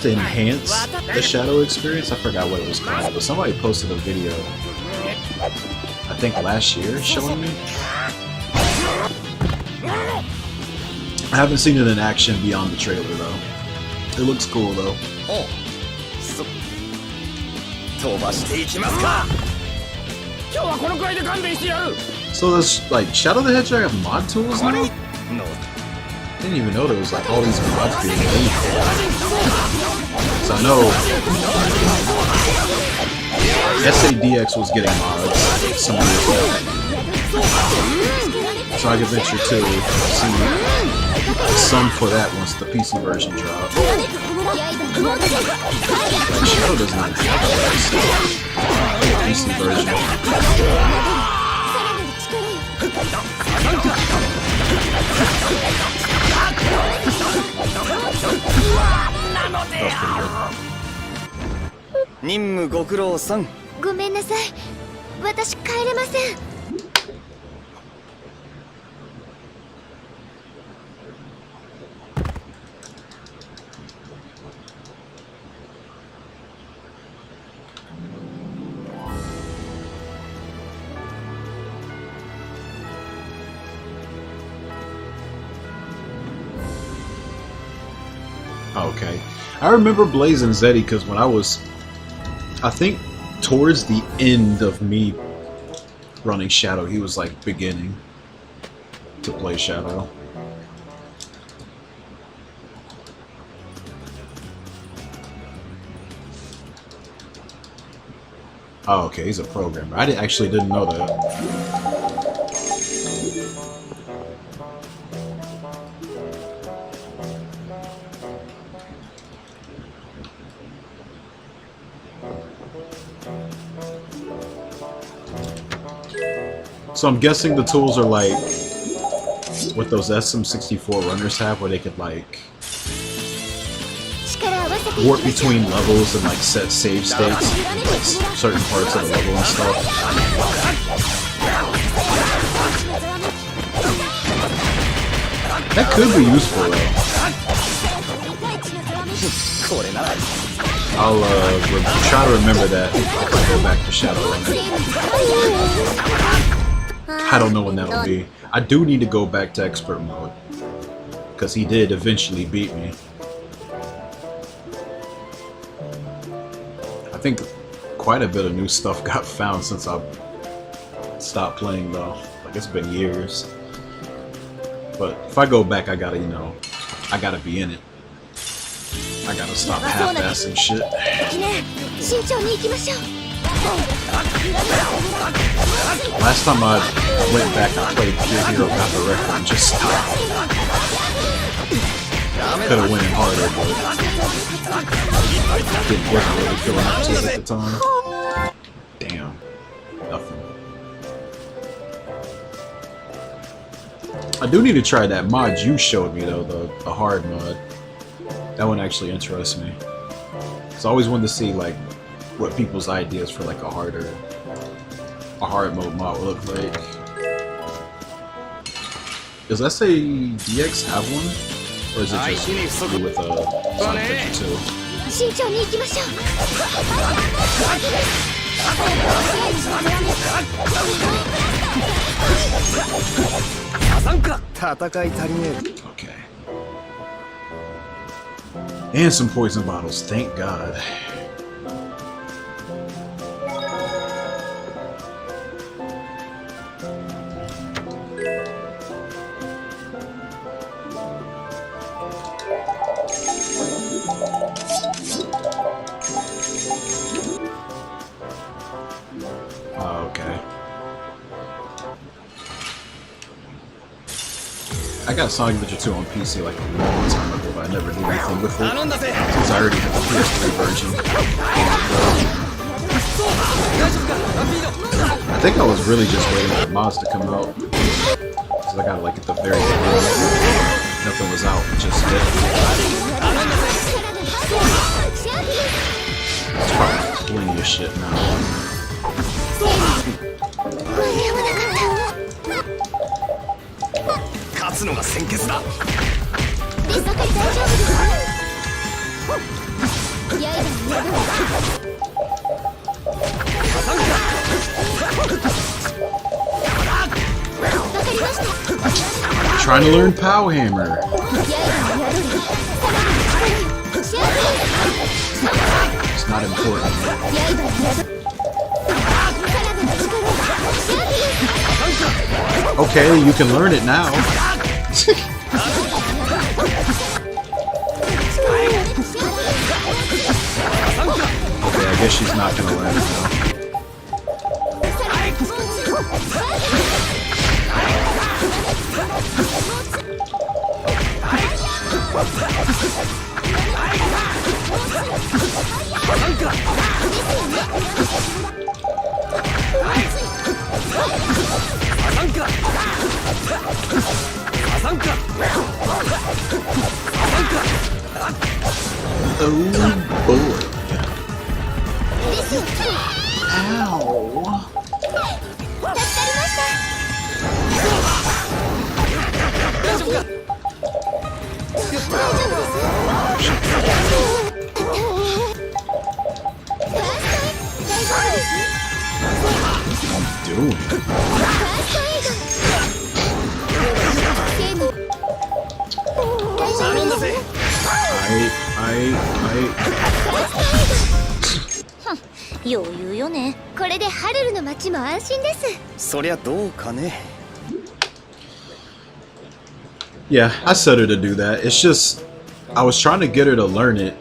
to enhance the Shadow experience. I forgot what it was called, but somebody posted a video, I think last year, showing me. I haven't seen it in action beyond the trailer though. It looks cool though. So there's like Shadow the Hedgehog have mod tools now? Didn't even know there was like all these mods being made. So I know SADX was getting mods some years back. So I could venture to see some for that once the PC version drops. Like Shadow does not have a PC version. Okay. I remember Blazing Zeddy because when I was, I think, towards the end of me running Shadow, he was like beginning to play Shadow. Oh, okay, he's a programmer. I actually didn't know that. So I'm guessing the tools are like what those SM64 runners have, where they could like warp between levels and like set save states, like certain parts of the level and stuff. That could be useful though. I'll try to remember that if I go back to Shadowrunner. I don't know when that'll be. I do need to go back to expert mode because he did eventually beat me. I think quite a bit of new stuff got found since I stopped playing though. Like it's been years. But if I go back, I gotta, you know, I gotta be in it. I gotta stop half-assing shit. Last time I went back and played Pure Hero got the record and just stopped. Could have went in harder, but wasn't really feeling up to it at the time. Damn. Nothing. I do need to try that mod you showed me though, the hard mod. That one actually interests me. So I always wanted to see like what people's ideas for like a hard mode mod would look like. Does SADX have one? Or is it just me with Sonic Adventure 2? Okay. And some poison bottles, thank God. I got Sonic Adventure 2 on PC like a long time ago, but I never did anything with it 頼んだぜ since I already had the PS3 version. 大丈夫かラピード I think I was really just waiting for mods to come out because I got it like at the very beginning. Nothing was out just yet. It's probably plenty of shit now. 勝つのが先決だ大丈夫です刃にわかりました Trying to learn Pow Hammer. It's not important. Okay, you can learn it now. Okay, I guess she's not gonna learn it now. Oh boy. Ow. 大丈夫か Doing? 頼んだぜ 余裕よねこれでハルルの町も安心ですそりゃどうかね Yeah, I said her to do that. It's just, I was trying to get her to learn it.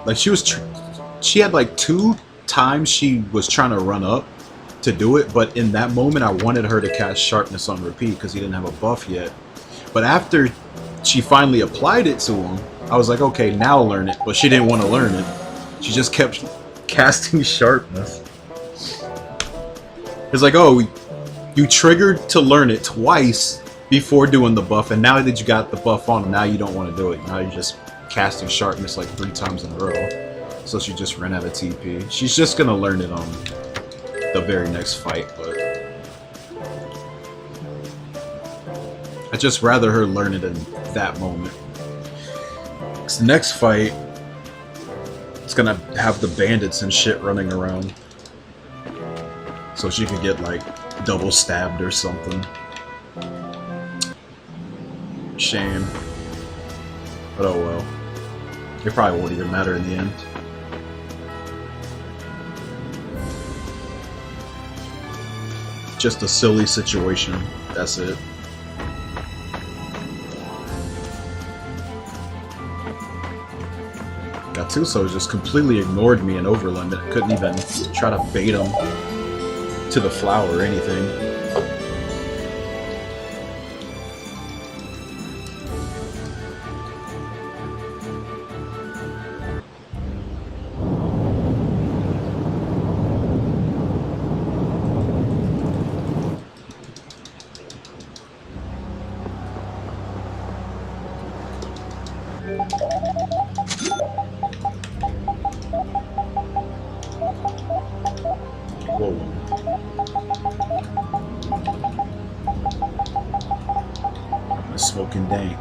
Like she had like 2 times she was trying to run up to do it, but in that moment I wanted her to cast Sharpness on repeat because he didn't have a buff yet. But after she finally applied it to him, I was like, okay, now learn it. But she didn't want to learn it. She just kept casting Sharpness. It's like, oh, you triggered to learn it twice before doing the buff, and now that you got the buff on, now you don't want to do it. Now you're just casting Sharpness like 3 times in a row. So she just ran out of TP. She's just gonna learn it on the very next fight, but I'd just rather her learn it in that moment. 'Cause the next fight, it's gonna have the bandits and shit running around. So she could get like double stabbed or something. Shame. But oh well. It probably won't even matter in the end. Just a silly situation. That's it. Gattuso just completely ignored me in Overland. I couldn't even try to bait him to the flower or anything. Whoa. I'm smoking dank.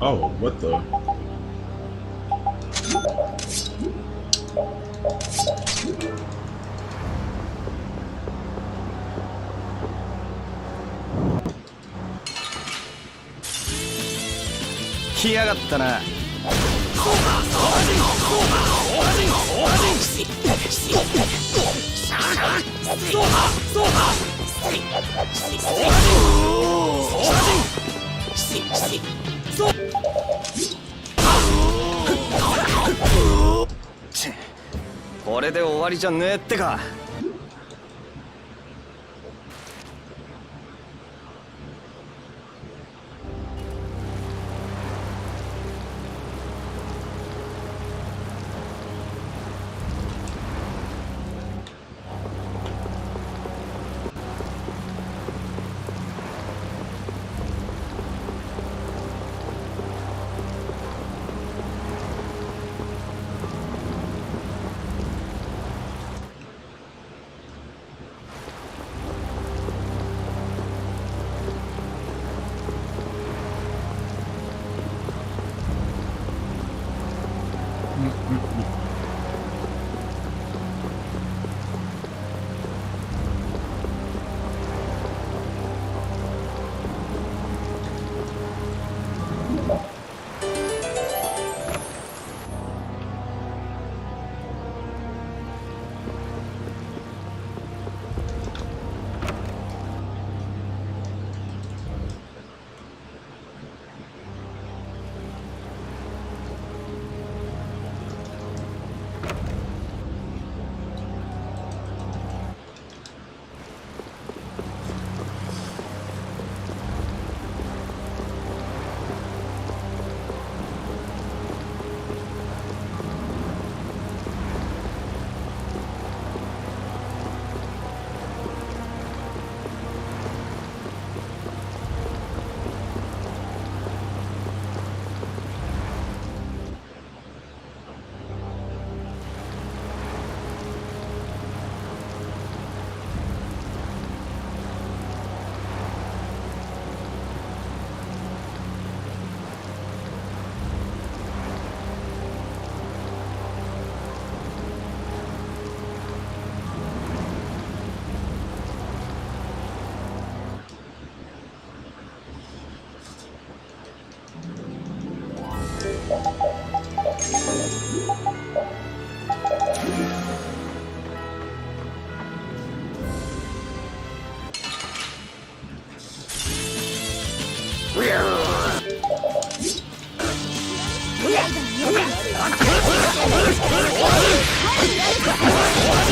Oh, what the?来やがったな チッれで終わりじゃねえってか。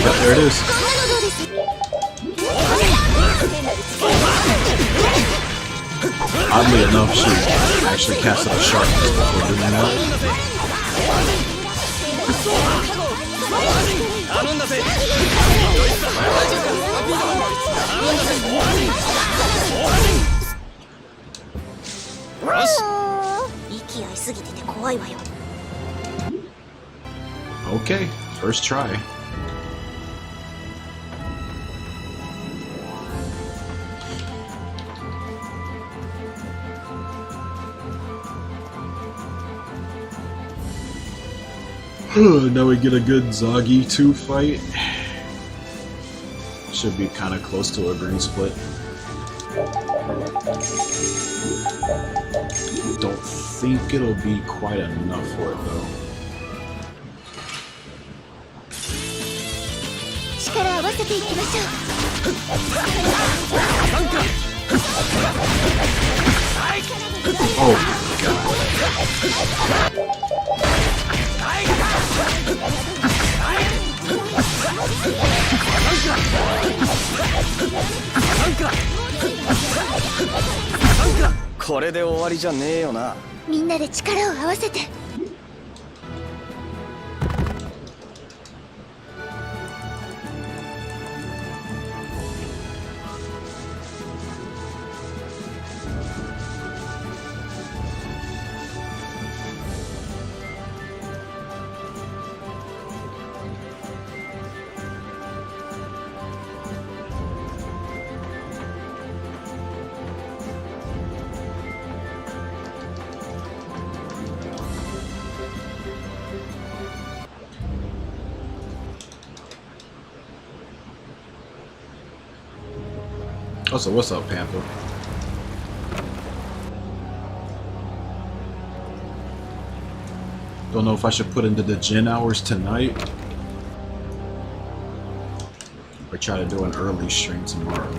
Yep, there it is. Oddly enough, she actually casted a sharpness before doing that. Okay, first try. Now we get a good Zoggy 2 fight. Should be kind of close to a green split. Don't think it'll be quite enough for it though. Oh god.これで終わりじゃねえよな。みんなで力を合わせて。Oh, so what's up, Panther? Don't know if I should put into the gin hours tonight or try to do an early stream tomorrow.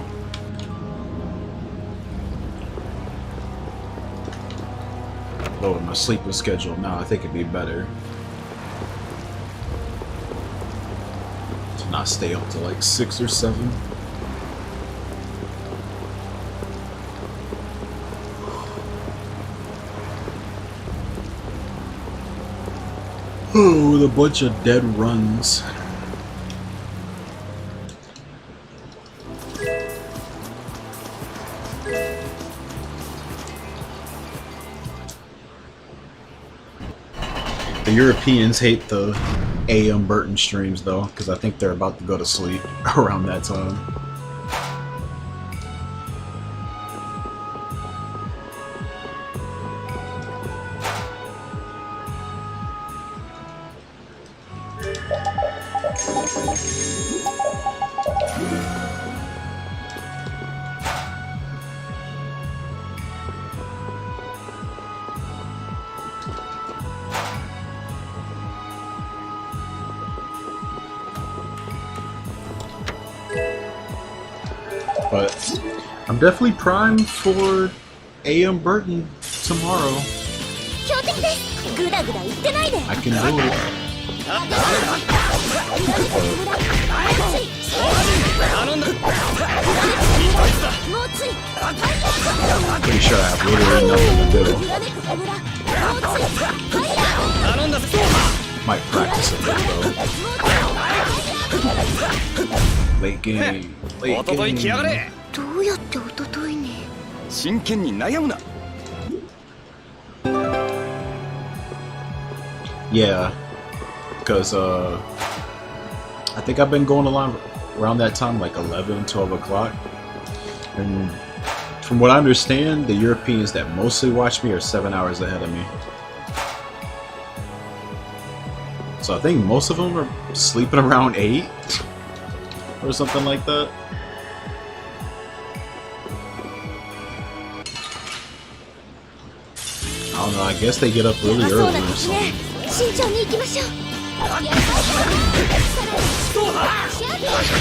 Though with my sleeping schedule now, I think it'd be better. not stay up to like 6 or 7. Oh, with a bunch of dead runs. The Europeans hate the AM Burton streams though, because I think they're about to go to sleep around that time. But I'm definitely primed for AM Burton tomorrow. 強敵です。グダグダ言ってないで。 I can do it. Pretty sure I have literally nothing to do. Might practice a bit though. Late game. Late おととい来やが game. れ。どうやっておとといね。真剣に悩むな。 Yeah, because I think I've been going along around that time, like 11, 12 o'clock. And from what I understand, the Europeans that mostly watch me are 7 hours ahead of me. So I think most of them are sleeping around 8 or something like that. I don't know, I guess they get up really そう early なん or ですね。 something. 慎重に行きましょう。 I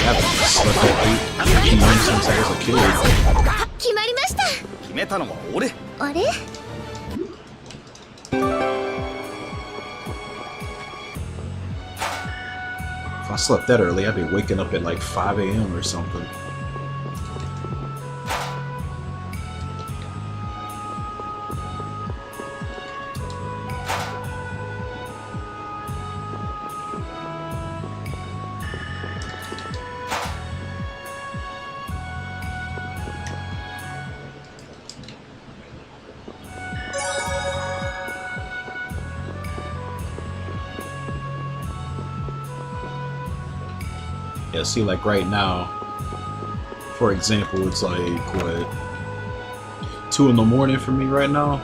haven't slept at 8 p.m. since I was a kid. 決まりました。決めたのは俺。あれ？ If I slept that early, I'd be waking up at like 5 a.m. or something. Yeah, see, like right now, for example, it's like, what, 2 in the morning for me right now?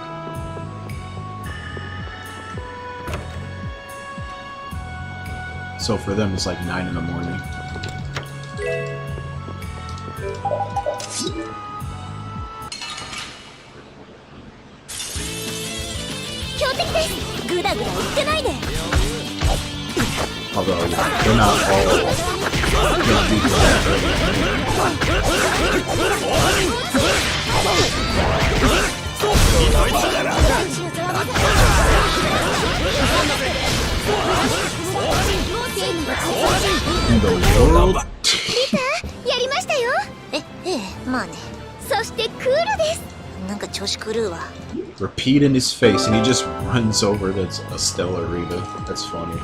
So for them, it's like 9 in the morning. Although, yeah, they're not all gonna be good at in the world. やりましたよ。ええ、まあね。そしてクールです。なんか調子狂うわ。 Repeat in his face, and he just runs over to Estella Rita. That's funny.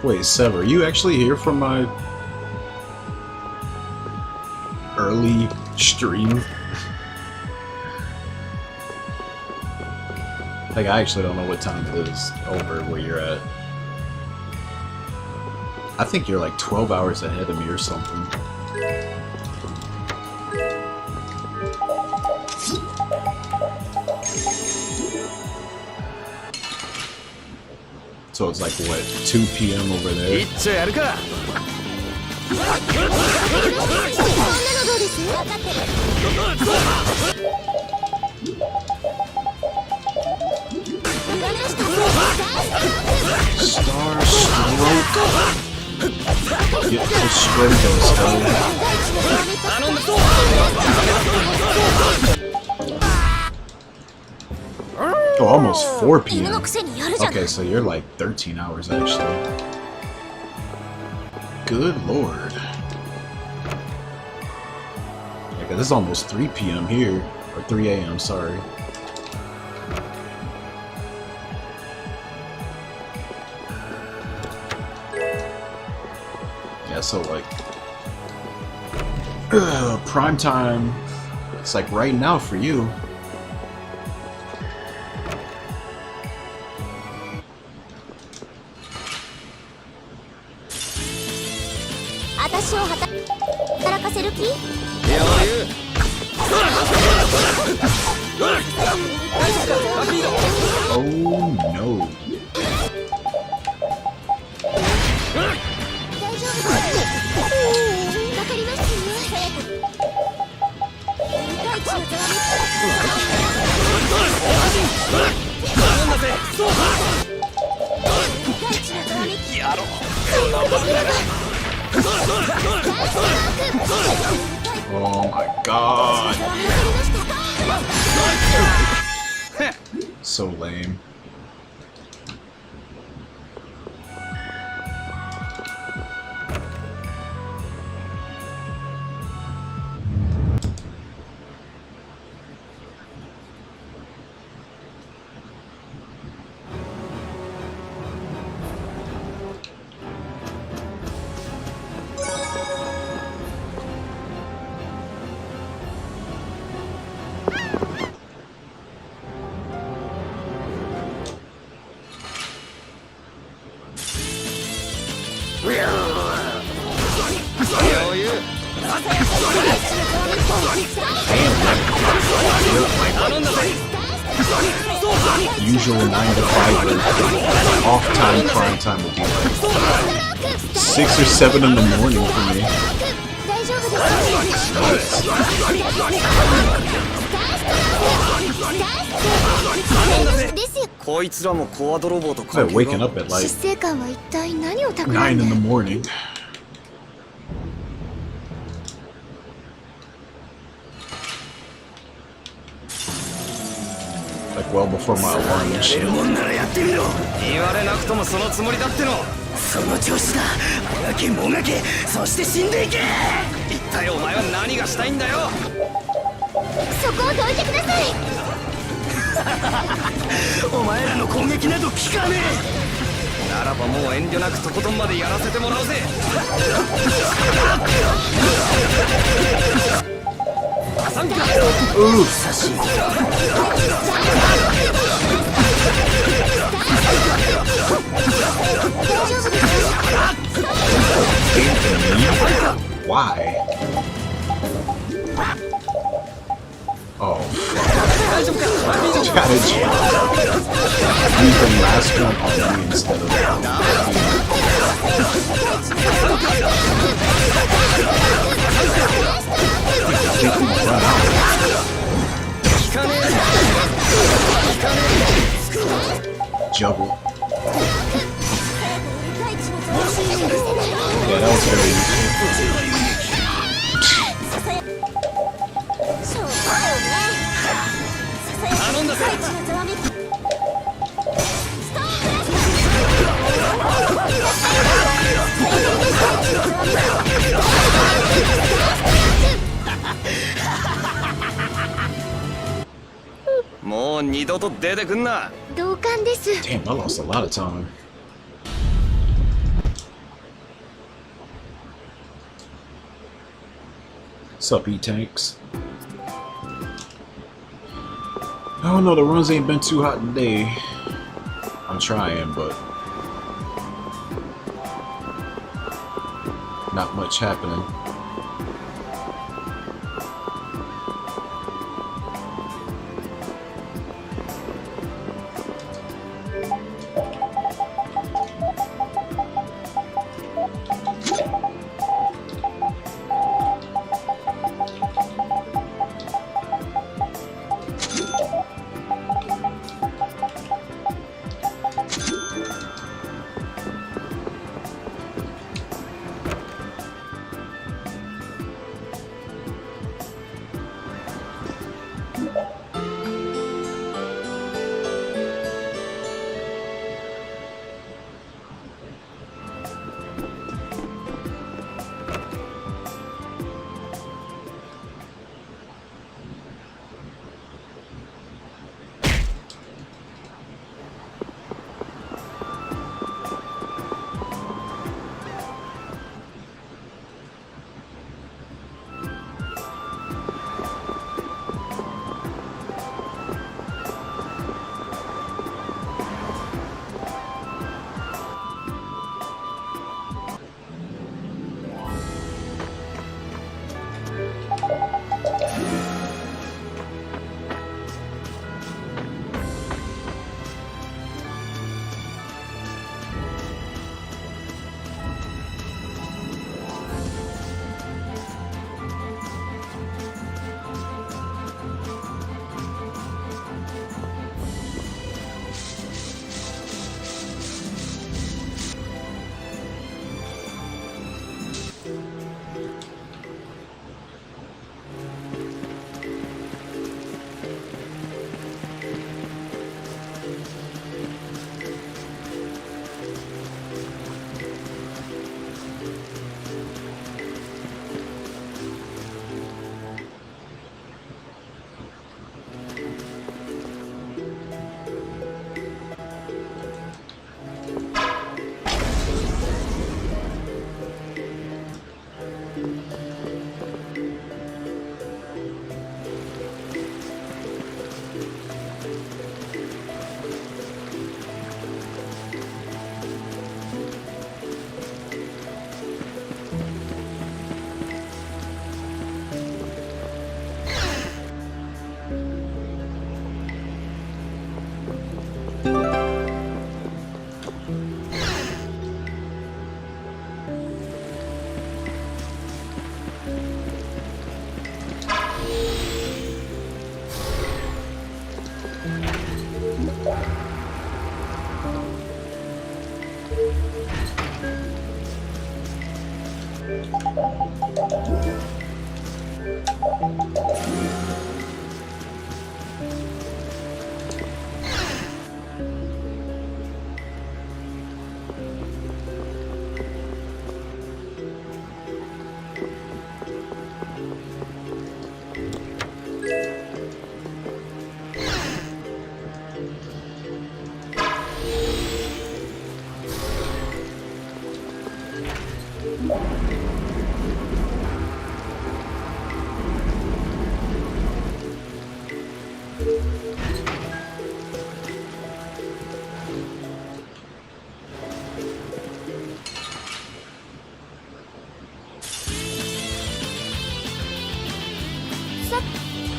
Wait, Sever, are you actually here for my early stream? Like, I actually don't know what time it is over where you're at. I think you're like 12 hours ahead of me or something. So it's like what, 2 p.m. over い there? っちょやるか。こんなのどうです？分かってる。Star Stroke. Get the Strokos, hell. Oh, almost 4 犬の p.m. くせにやるじゃん。 Okay, so you're like 13 hours actually. Good lord. Yeah, 'cause this is almost 3 p.m. here. Or 3 a.m., sorry. Yeah, so like... prime time. It's like right now for you. Oh no. Oh my god. So lame. Usual 9 to 5 off time prime time would be like 6 or 7 in the morning for me. But waking up at like 9 in the morning. Like well before my alarm and shit. 言われなくともそのつもりだっての。その調子だ。もがけもがけ、そして死んでいけ。一体お前は何がしたいんだよ。そこをどいてください。お前らの攻撃など効かねえ。ならばもう遠慮なくとことんまでやらせてもらうぜ。Why? Oh, gotta use the last one on me instead of juggle. Yeah, that was very useful. Damn, I lost a lot of time. Sup, E-Tanks? I don't know, the runs ain't been too hot today. I'm trying, but not much happening.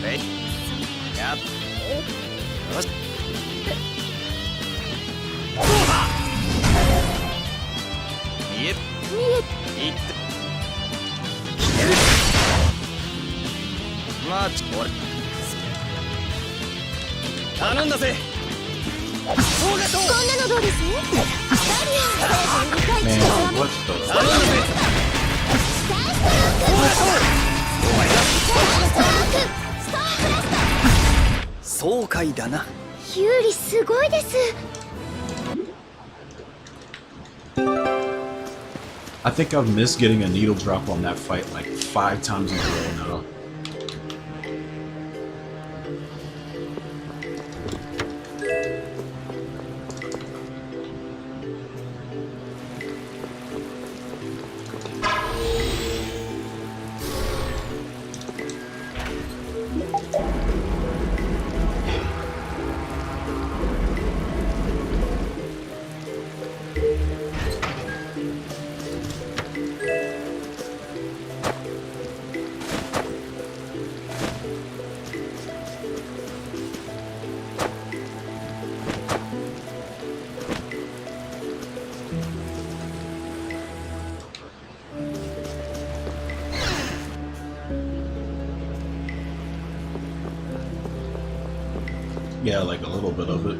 えいやっよし見えいって決めるまあ俺頼んだぜそうがそうこんなのどうです？ダリアン、Man, what the? 頼んだぜ爽快だなユーリすごいです。 I think I've missed getting a needle drop on that fight like 5 times in a row now. Yeah, like a little bit of it.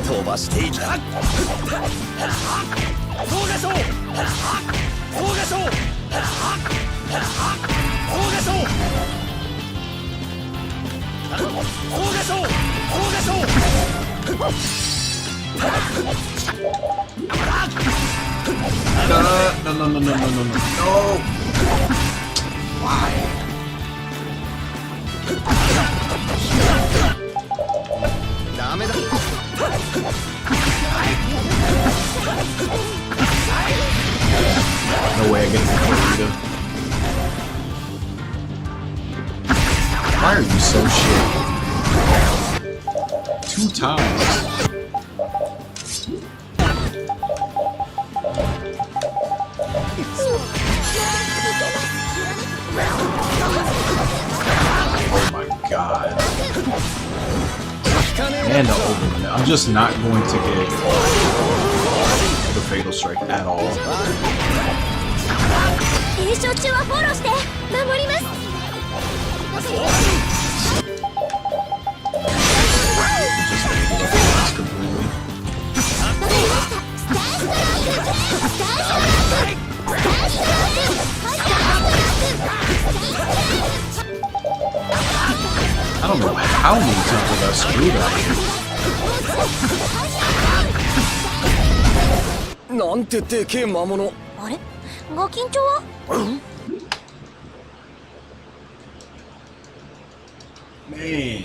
飛ばしていきたそうがそうそうがそうそうがそうそうがそうNo. Why?ダメだ No way I get the burrito. Why are you so shit? 2 times. Oh my god. And the overman. I'm just not going to get the fatal strike at all. 継承中はフォローして守ります。 Just able to focus completely. I don't know How many times have I screwed up? なんてでけえ魔物。あれご緊張は？ Man.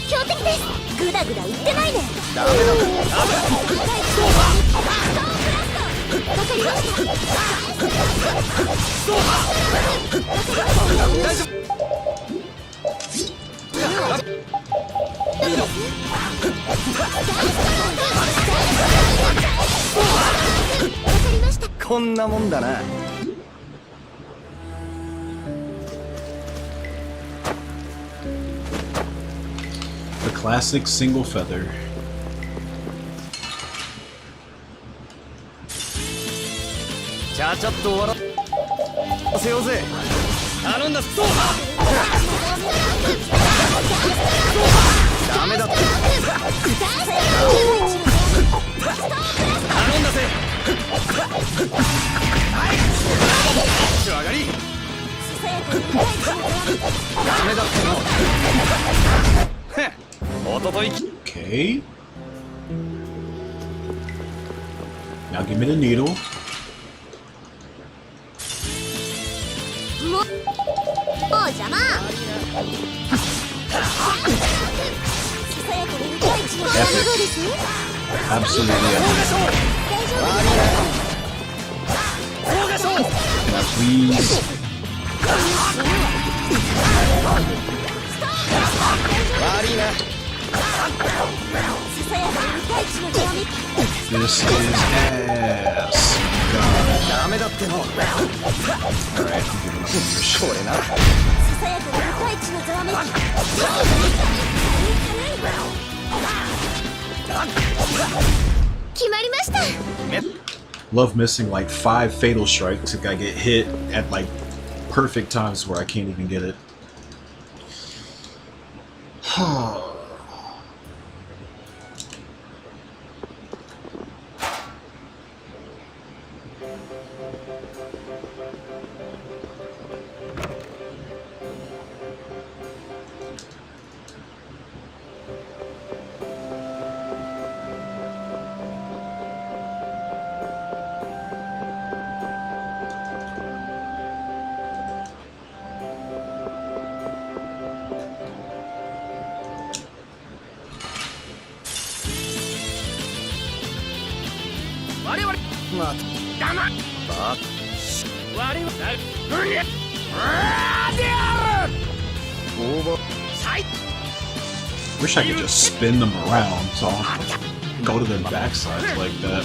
強敵です。グダグダ言ってないで。ダメだ。わかりました。大丈夫。こんなもんだな。 The classic single feather. ちゃちゃっと終わらせようぜ。頼んだ。そうダメだ。頼んだぜ。はい。上がり。ダメだっての。おととい。 Okay. Now give me the needle. もう邪魔。Absolutely epic. Can I please? This is ass. God. ダメだっての。 Alright, I'm giving up on your shit. これな。決まりました。 Love missing like 5 fatal strikes if I get hit at like perfect times where I can't even get it. Wish I could just spin them around so I'll go to their backsides like that.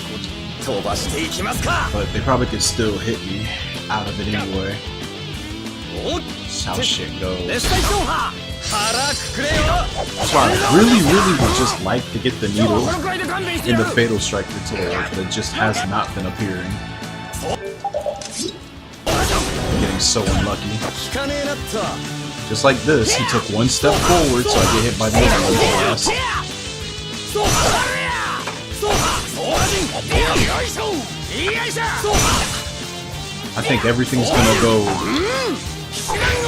飛ばしていきますか。 But they probably could still hit me out of it anyway. おっ。 That's how shit goes. 熱帯走破。腹くくれよ。 That's why I really would just like to get the needle in the fatal strike tutorial, but it just has not been appearing. I'm getting so unlucky. 効かねえなった。 Just like this, he took one step forward, so I get hit by the other one last. I think everything's gonna go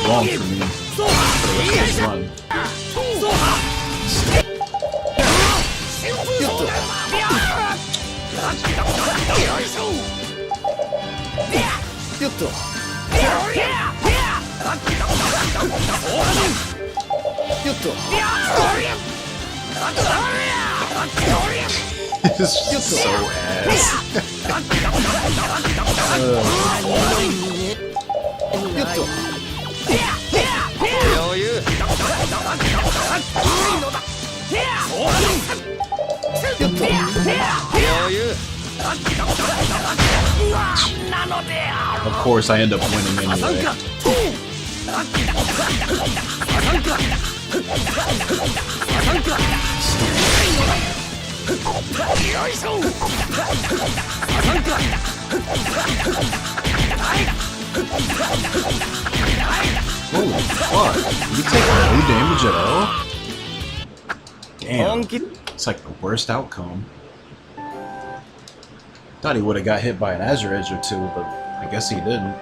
wrong for me for the rest of this run. This is so ass. 余裕余裕 Of course, I end up winning anyway. Holy fuck! You take no damage at all? Damn. It's like the worst outcome. Thought he would have got hit by an Azure Edge or two, but I guess he didn't.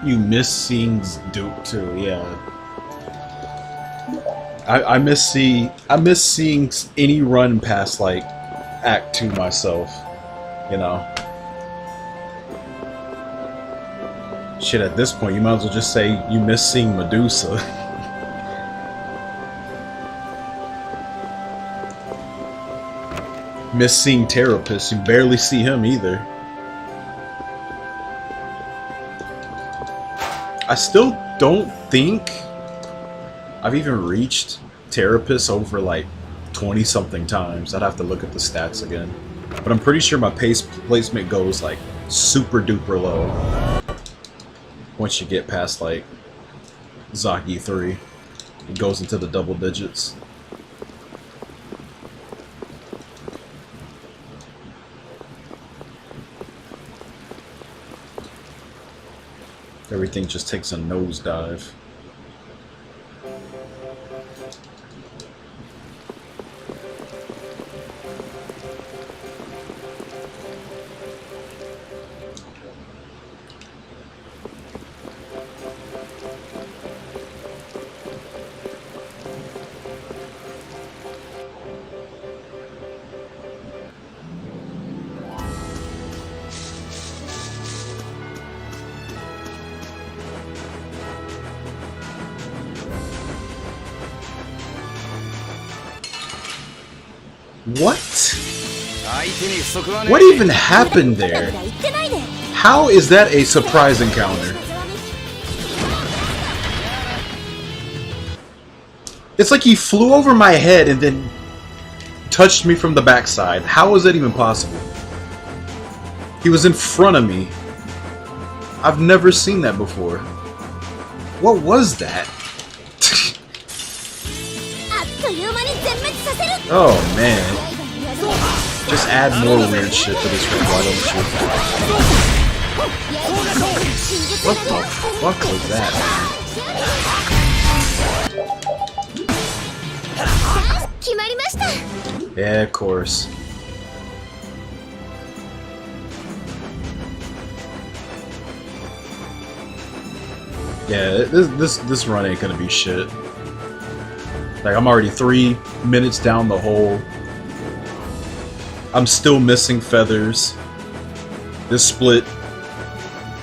You miss seeing Duke too, yeah. I miss seeing any run past like Act 2 myself, you know. Shit, at this point, you might as well just say you miss seeing Medusa. Miss seeing Terrapist, you barely see him either. I still don't think I've even reached Terrapist over like 20-something times. I'd have to look at the stats again. But I'm pretty sure my pace placement goes like super duper low once you get past like Zaki 3. It goes into the double digits. Everything just takes a nosedive. What? What even happened there? How is that a surprise encounter? It's like he flew over my head and then touched me from the backside. How is that even possible? He was in front of me. I've never seen that before. What was that? Oh man. Just add more weird shit to this one, why don't you? What the fuck was that? Yeah, of course. Yeah, this run ain't gonna be shit. Like, I'm already 3 minutes down the hole. I'm still missing feathers. This split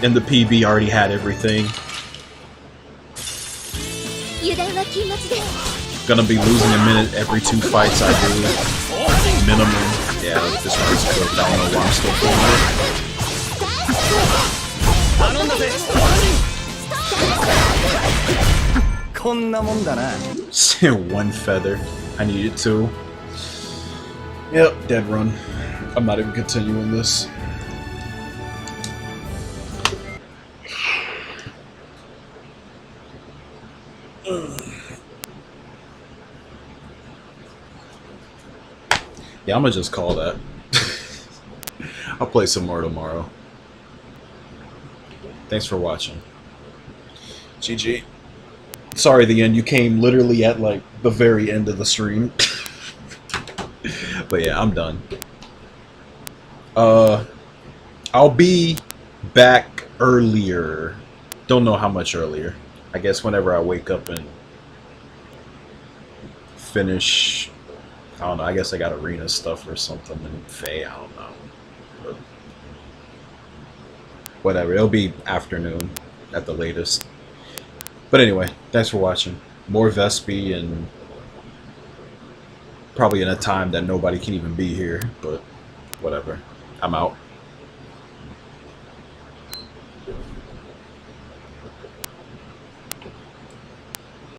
in the PB already had everything. Gonna be losing a minute every 2 fights I do. Minimum. Yeah, this one's cooked. I don't know why I'm still pulling it. One feather. I needed 2. Yep, dead run. I'm not even continuing this. Yeah, I'm gonna just call that. I'll play some more tomorrow. Thanks for watching. GG. Sorry, the end. You came literally at like the very end of the stream. But yeah, I'm done. I'll be back earlier. Don't know how much earlier. I guess whenever I wake up and finish. I don't know. I guess I got arena stuff or something in Faye. I don't know. But whatever. It'll be afternoon at the latest. But anyway, thanks for watching. More Vespe and Probably in a time that nobody can even be here, but whatever. I'm out.